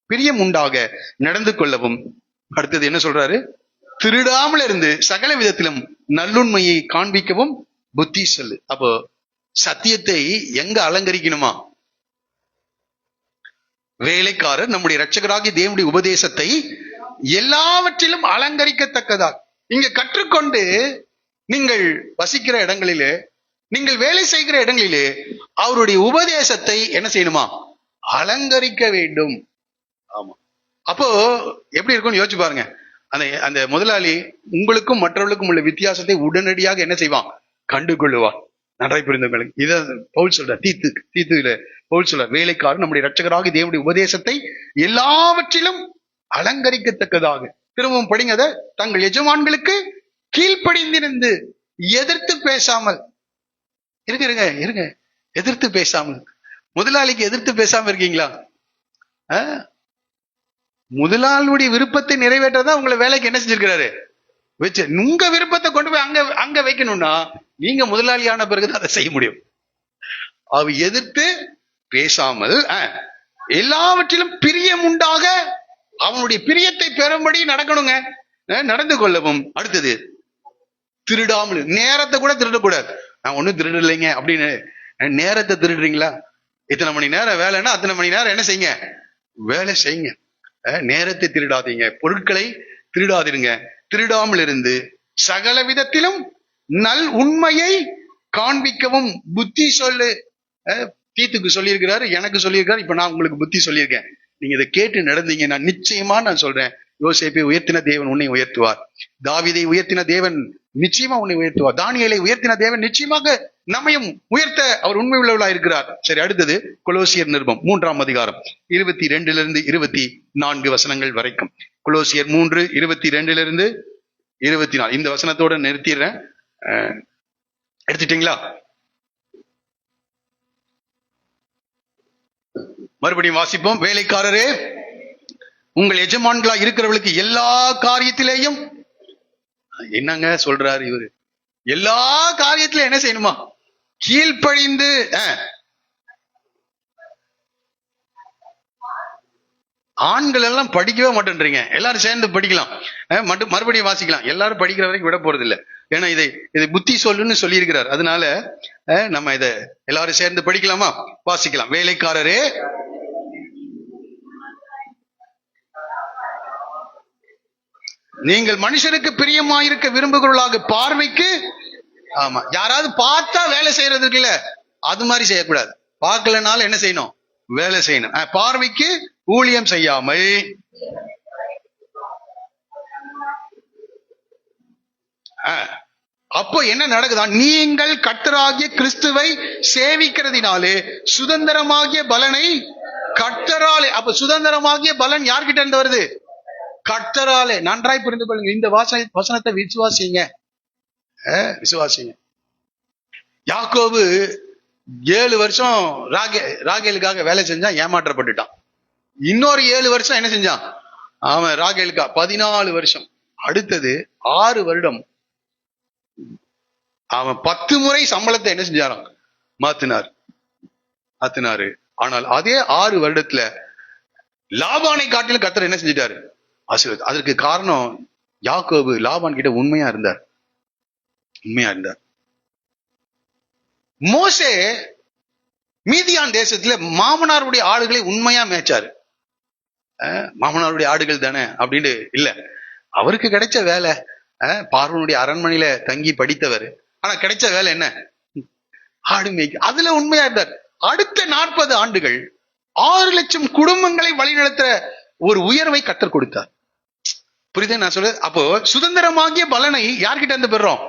பிரியம் உண்டாக நடந்து கொள்ளவும். அடுத்தது என்ன சொல்றாரு? திருடாமல் இருந்து சகல விதத்திலும் நல்லுண்மையை காண்பிக்கவும் புத்தி சொல்லு. அப்போ சத்தியத்தை எங்க அலங்கரிக்கணுமா? வேலைக்காரர் நம்முடைய இரட்சகராகிய தேவனுடைய உபதேசத்தை எல்லாவற்றிலும் அலங்கரிக்கத்தக்கதா. இங்க கற்றுக்கொண்டு நீங்கள் வசிக்கிற இடங்களிலே, நீங்கள் வேலை செய்கிற இடங்களிலே அவருடைய உபதேசத்தை என்ன செய்யணுமா? அலங்கரிக்க வேண்டும். ஆமா. அப்போ எப்படி இருக்கும்னு யோசிச்சு பாருங்க. அந்த முதலாளி உங்களுக்கும் மற்றவர்களுக்கும் உள்ள வித்தியாசத்தை உடனடியாக என்ன செய்வான்? கண்டுகொள்ளுவான். நன்றாய் புரிந்தவர்களுக்கு இத பவுல் சொல்ற. தீத்துவில பவுல் சொல்ற, வேலைக்காரர் நம்முடைய இரட்சகராகிய தேவனுடைய உபதேசத்தை எல்லாவற்றிலும் அலங்கரிக்கத்தக்கதாக. திரும்பவும் படிங்க, தங்கள் எஜமான்களுக்கு கீழ்ப்படிந்திருந்து எதிர்த்து பேசாமல். இருங்க இருங்க இருங்க, எதிர்த்து பேசாமல், முதலாளிக்கு எதிர்த்து பேசாம இருக்கீங்களா? முதலாளியுடைய விருப்பத்தை நிறைவேற்றதான் உங்களை வேலைக்கு என்ன செஞ்சிருக்கிறாரு வச்சு. உங்க விருப்பத்தை கொண்டு போய் அங்க அங்க வைக்கணும்னா நீங்க முதலாளியான பிறகுதான் அதை செய்ய முடியும். அவ எதிர்த்து பேசாமல் எல்லாவற்றிலும் பிரியம் உண்டாக அவனுடைய பிரியத்தை பெறும்படி நடக்கணுங்க, நடந்து கொள்ளவும். அடுத்தது திருடாமல், நேரத்தை கூட திருடக்கூடாது. நான் ஒண்ணும் திருடலைங்க அப்படின்னு நேரத்தை திருடுறீங்களா? இத்தனை மணி நேரம் வேலைன்னா அத்தனை மணி நேரம் என்ன செய்யுங்க, வேலை செய்யுங்க. நேரத்தை திருடாதீங்க, பொருட்களை திருடாதீங்க. திருடாமல் இருந்து சகல விதத்திலும் நல் உண்மையை காண்பிக்கவும் புத்தி சொல்லு. தீத்துக்கு சொல்லியிருக்கிறாரு, எனக்கு சொல்லியிருக்காரு, இப்ப நான் உங்களுக்கு புத்தி சொல்லியிருக்கேன். நீங்க இதை கேட்டு நடந்தீங்க, நான் நிச்சயமா நான் சொல்றேன், யோசேப்பை உயர்த்தின தேவன் உன்னை உயர்த்துவார். தாவீதை உயர்த்தின தேவன் நிச்சயமா உன்னை உயர்த்துவார். தானியேலை உயர்த்தின தேவன் நிச்சயமாக நம்மையும் உயர்த்த அவர் உண்மை உள்ளவளா இருக்கிறார். சரி, அடுத்தது கொலோசியர் நிருபம் 3ஆம் அதிகாரம் 22 24 வசனங்கள் வரைக்கும். கொலோசியர் 3:22 24. இந்த வசனத்தோட நிறுத்திடுறேன். எடுத்துட்டீங்களா? மறுபடியும் வாசிப்போம். வேலைக்காரரே, உங்கள் எஜமான்களா இருக்கிறவர்களுக்கு எல்லா காரியத்திலேயும், என்னங்க சொல்றாரு இவரு, எல்லா காரியத்திலும் என்ன செய்யணுமா? கீழ்ப்படிந்து. ஆண்கள் எல்லாம் படிக்கவே மாட்டேன்றீங்க, எல்லாரும் சேர்ந்து படிக்கலாம், மறுபடியும் வாசிக்கலாம். எல்லாரும் படிக்கிற வரைக்கும் விட போறது இல்லை. ஏன்னா இதை புத்தி சொல்லுன்னு சொல்லி இருக்கிறார். அதனால நம்ம இதை எல்லாரும் சேர்ந்து படிக்கலாமா? வாசிக்கலாம். வேலைக்காரரே, நீங்கள் மனுஷனுக்கு பிரியமாயிருக்க விரும்புகிறவர்களாக பார்வைக்கு, ஆமா, யாராவது பார்த்தா வேலை செய்யறது இருக்குல்ல, அது மாதிரி செய்யக்கூடாது. பார்க்கலனாலும் என்ன செய்யணும்? வேலை செய்யணும். பார்வைக்கு ஊழியம் செய்யாமல், அப்போ என்ன நடக்குதா? நீங்கள் கர்த்தராகிய கிறிஸ்துவை சேவிக்கிறதினாலே சுதந்திரமாகிய பலனை கர்த்தராலே. அப்ப சுதந்திரமாகிய பலன் யார்கிட்ட இருந்து வருது? கர்த்தராலே. நன்றாய் புரிந்து கொள்ளுங்க. இந்த வசனத்தை விசுவாசிங்க, விசுவாசிங்க. யாக்கோபு 7 வருஷம் ராகேலுக்காக வேலை செஞ்சான், ஏமாற்றப்பட்டுட்டான். இன்னொரு 7 வருஷம் என்ன செஞ்சான் அவன்? ராகேலுக்கா 14 வருஷம். அடுத்தது 6 வருடம் அவன் 10 முறை சம்பளத்தை என்ன செஞ்சாராம்? மாத்தினாரு. ஆனால் அதே 6 வருடத்துல லாபானை காட்டிலும் கர்த்தர் என்ன செஞ்சிட்டாரு? ஆசீர்வாதம். அதற்கு காரணம் யாக்கோபு லாபான் கிட்ட உண்மையா இருந்தார். மோசே மீதியான் தேசத்துல மாமனாருடைய ஆடுகளை உண்மையா மேய்ச்சாரு. மாமனாருடைய ஆடுகள் தானே அப்படின்னு இல்ல, அவருக்கு கிடைச்ச வேலை பார்வனுடைய அரண்மனையில தங்கி படித்தவர். ஆனா கிடைச்ச வேலை என்ன? ஆடு மேய்க்க. அதுல உண்மையா இருந்தார். அடுத்த 40 ஆண்டுகள் 6 லட்சம் குடும்பங்களை வழிநடத்துற ஒரு உயர்வை கர்த்தர் கொடுத்தார். புரியுது நான் சொல்ல? அப்போ சுதந்திரமாகிய பலனை யார்கிட்ட இருந்து பெறுறோம்?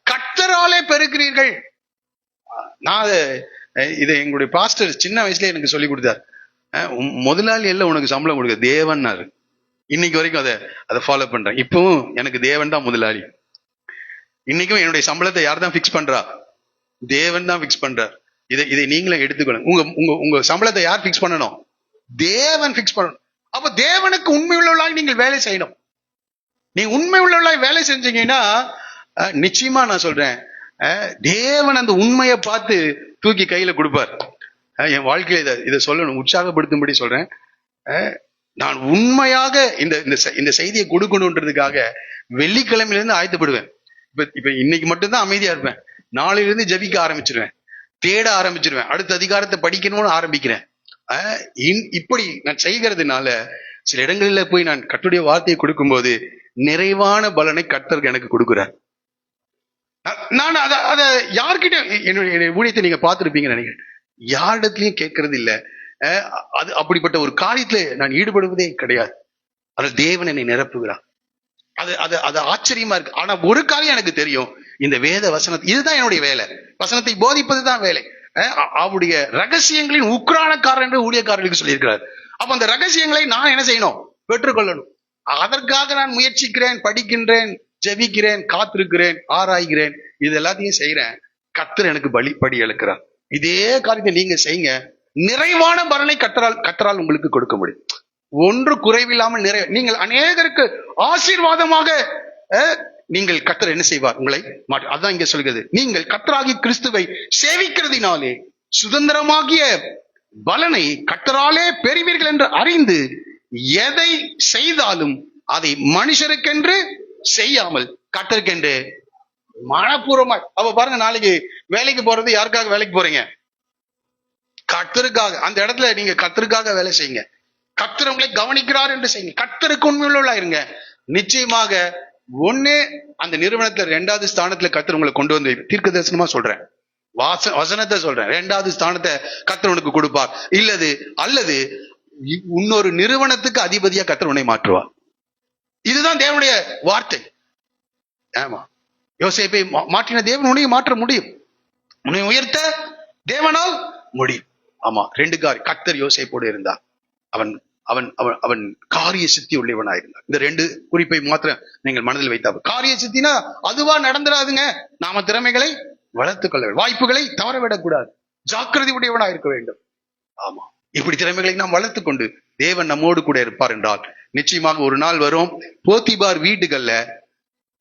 கர்த்தராலே பெறுகிறீர்கள். நான் இதை எங்களுடைய பாஸ்டர் சின்ன வயசுல எனக்கு சொல்லி கொடுத்தார். முதலாளி எல்லாம் உனக்கு சம்பளம் கொடுக்க தேவன்னாரு. இன்னைக்கு வரைக்கும் அதை ஃபாலோ பண்றேன். இப்பவும் எனக்கு தேவன் தான் முதலாளி. இன்னைக்கும் என்னுடைய சம்பளத்தை யார் தான் பிக்ஸ் பண்றா? தேவன் தான் பிக்ஸ் பண்றார். இதை நீங்களும் எடுத்துக்கணும். உங்க சம்பளத்தை யார் பிக்ஸ் பண்ணணும்? தேவன் பிக்ஸ் பண்ணணும். அப்ப தேவனுக்கு உண்மை உள்ளவர்களாய் நீங்கள் வேலை செய்யணும். நீங்க உண்மை உள்ளவர்களாய் வேலை செஞ்சீங்கன்னா நிச்சயமா நான் சொல்றேன், தேவன் அந்த உண்மையை பார்த்து தூக்கி கையில கொடுப்பார். என் வாழ்க்கையில இதை சொல்லணும், உற்சாகப்படுத்தும்படி சொல்றேன். நான் உண்மையாக இந்த செய்தியை கொடுக்கணுன்றதுக்காக வெள்ளிக்கிழமையிலிருந்து ஆயத்தப்படுவேன். இப்ப இன்னைக்கு மட்டும்தான் அமைதியா இருப்பேன். நாளையிலிருந்து ஜபிக்க ஆரம்பிச்சிருவேன், தேட ஆரம்பிச்சிருவேன், அடுத்த அதிகாரத்தை படிக்கணும்னு ஆரம்பிக்கிறேன். இப்படி நான் செய்கிறதுனால சில இடங்கள்ல போய் நான் கர்த்தருடைய வார்த்தையை கொடுக்கும்போது நிறைவான பலனை கர்த்தர் எனக்கு கொடுக்குறார். நான் அத யார்கிட்ட என்னுடைய ஊழியத்தை நீங்க பார்த்திருப்பீங்கன்னு நினைக்கிறேன். யாரிடத்துலயும் கேட்கறது இல்லை. அது அப்படிப்பட்ட ஒரு காரியத்துல நான் ஈடுபடுவதே கிடையாது. அதில் தேவன் என்னை நிரப்புகிறார். அது ஆச்சரியமா இருக்கு. ஆனா ஒரு காரியம் எனக்கு தெரியும், இந்த வேத வசனத்தை, இதுதான் என்னுடைய வேலை. வசனத்தை போதிப்பதுதான் வேலை. அவருடைய ரகசியங்களின் உக்ரானக்காரர் என்று ஊழியக்காரர்களுக்கு சொல்லியிருக்கிறார். அப்ப அந்த ரகசியங்களை நான் என்ன செய்யணும்? பெற்றுக்கொள்ளணும். அதற்காக நான் முயற்சிக்கிறேன், படிக்கின்றேன், ஜெபிக்கிறேன், காத்திருக்கிறேன், ஆராய்கிறேன், இது எல்லாத்தையும் செய்யறேன். கர்த்தர் எனக்கு படி இழக்கிறார். இதே காரியத்தை நீங்க செய்யுங்க, நிறைவான பலனை கர்த்தரால் உங்களுக்கு கொடுக்க முடியும். ஒன்று குறைவில்லாமல் நீங்கள் அநேகருக்கு ஆசீர்வாதமாக நீங்கள் கர்த்தர் என்ன செய்வார்? உங்களை மாற்றி. அதான் இங்க சொல்கிறது, நீங்கள் கர்த்தராகிய கிறிஸ்துவை சேவிக்கிறதினாலே சுதந்திரமாகிய பலனை கர்த்தராலே பெறுவீர்கள் என்று அறிந்து எதை செய்தாலும் அதை மனுஷருக்கென்று செய்யாமல் கர்த்தருக்கென்று மனப்பூர்வமா. அப்ப பாருங்க, நாளைக்கு வேலைக்கு போறது யாருக்காக வேலைக்கு போறீங்க? கர்த்தருக்காக. அந்த இடத்துல நீங்க கர்த்தருக்காக வேலை செய்யுங்க. கர்த்தர் உங்களை கவனிக்கிறார் என்று செய்யுங்க. கர்த்தருக்கு உண்மையுள்ள இருங்க. நிச்சயமாக ஒண்ணு அந்த நிறுவனத்துல 2வது ஸ்தானத்துல கர்த்தர் உங்களை கொண்டு வந்து, தீர்க்க தரிசனமா சொல்றேன், வசனத்தை சொல்றேன், 2வது ஸ்தானத்தை கர்த்தர் உனக்கு கொடுப்பார். அல்லது இன்னொரு நிறுவனத்துக்கு அதிபதியா கர்த்தர் உன்னை மாற்றுவார். இதுதான் தேவனுடைய வார்த்தை. ஆமா, யோசேப்பை மாற்றின தேவன் உன்னை மாற்ற முடியும். உன்னை உயர்த்த தேவனால் முடியும். ஆமா, 2 காரியம். கர்த்தர் யோசேப்போடு இருந்தார். அவன் அவன் அவன் அவன் காரிய சித்தி உள்ளவனாயிருந்தார். இந்த 2 குறிப்பை மாத்திரம் நீங்கள் மனதில் வைத்தார். காரிய சித்தினா அதுவா நடந்துடாதுங்க. நாம திறமைகளை வளர்த்துக் கொள்ள வேண்டும். வாய்ப்புகளை தவறவிடக்கூடாது. ஜாக்கிரதை உடையவனா இருக்க வேண்டும். ஆமா, இப்படி திறமைகளை நாம் வளர்த்துக் கொண்டு தேவன் நம்மோடு கூட இருப்பார் என்றால் நிச்சயமாக ஒரு நாள் வரும், போத்திபார் வீட்டுகள்ல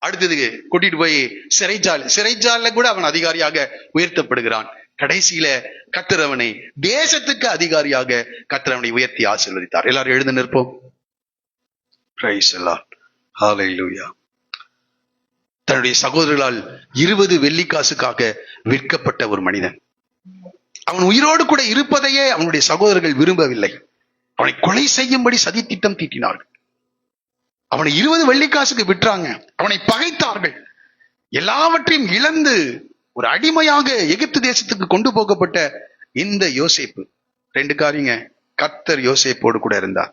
அடுத்தது கூட்டிட்டு போய் சிறைச்சாலையில கூட அவன் அதிகாரியாக உயர்த்தப்படுகிறான். கடைசியில கர்த்தர் அவனை தேசத்துக்கு அதிகாரியாக கர்த்தர் அவனை உயர்த்தி ஆசீர்வதித்தார். எல்லாரும் எழுந்து நிற்போம். Praise the Lord. ஹல்லேலூயா. தன்னுடைய சகோதரர்களால் 20 வெள்ளிக்காசுக்காக விற்கப்பட்ட ஒரு மனிதன், அவன் உயிரோடு கூட இருப்பதையே அவனுடைய சகோதரர்கள் விரும்பவில்லை. அவனை கொலை செய்யும்படி சதித்திட்டம் தீட்டினார்கள். அவனை 20 வெள்ளிக்காசுக்கு விற்றாங்க. அவனை பகைத்தார்கள். எல்லாவற்றையும் இழந்து ஒரு அடிமையாக எகிப்து தேசத்துக்கு கொண்டு போகப்பட்ட இந்த யோசேப்பு 2 காரியங்க. கர்த்தர் யோசேப்போடு கூட இருந்தார்.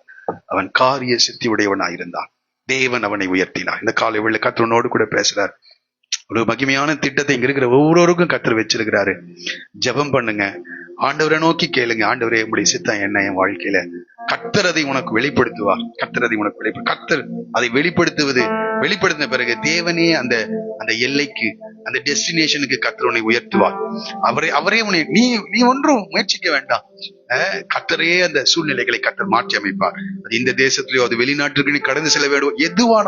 அவன் காரிய சித்தி உடையவனாயிருந்தான். தேவன் அவனை உயர்த்தினார். இந்த காலை வேளையில கர்த்தரோடு கூட பேசுறார். ஒரு மகிமையான திட்டத்தை இங்க இருக்கிற ஒவ்வொருவருக்கும் கர்த்தர் வச்சிருக்கிறாரு. ஜெபம் பண்ணுங்க, ஆண்டவரை நோக்கி கேளுங்க. ஆண்டவரே, உம்முடைய சித்தம் என்ன என் வாழ்க்கையில? கர்த்தர் அதை உனக்கு வெளிப்படுத்துவார். கர்த்தர் அதை வெளிப்படுத்தின பிறகு தேவனே அந்த எல்லைக்கு, அந்த டெஸ்டினேஷனுக்கு கர்த்தர் உன்னை உயர்த்துவார். அவரே உன்னை நீ ஒன்றும் முயற்சிக்க வேண்டாம். கர்த்தரே அந்த சூழ்நிலைகளை கர்த்தர் மாற்றி அமைப்பார். அது இந்த தேசத்திலேயோ அது வெளிநாட்டுக்கு நீ கடந்து செல்ல வேண்டும், எதுவான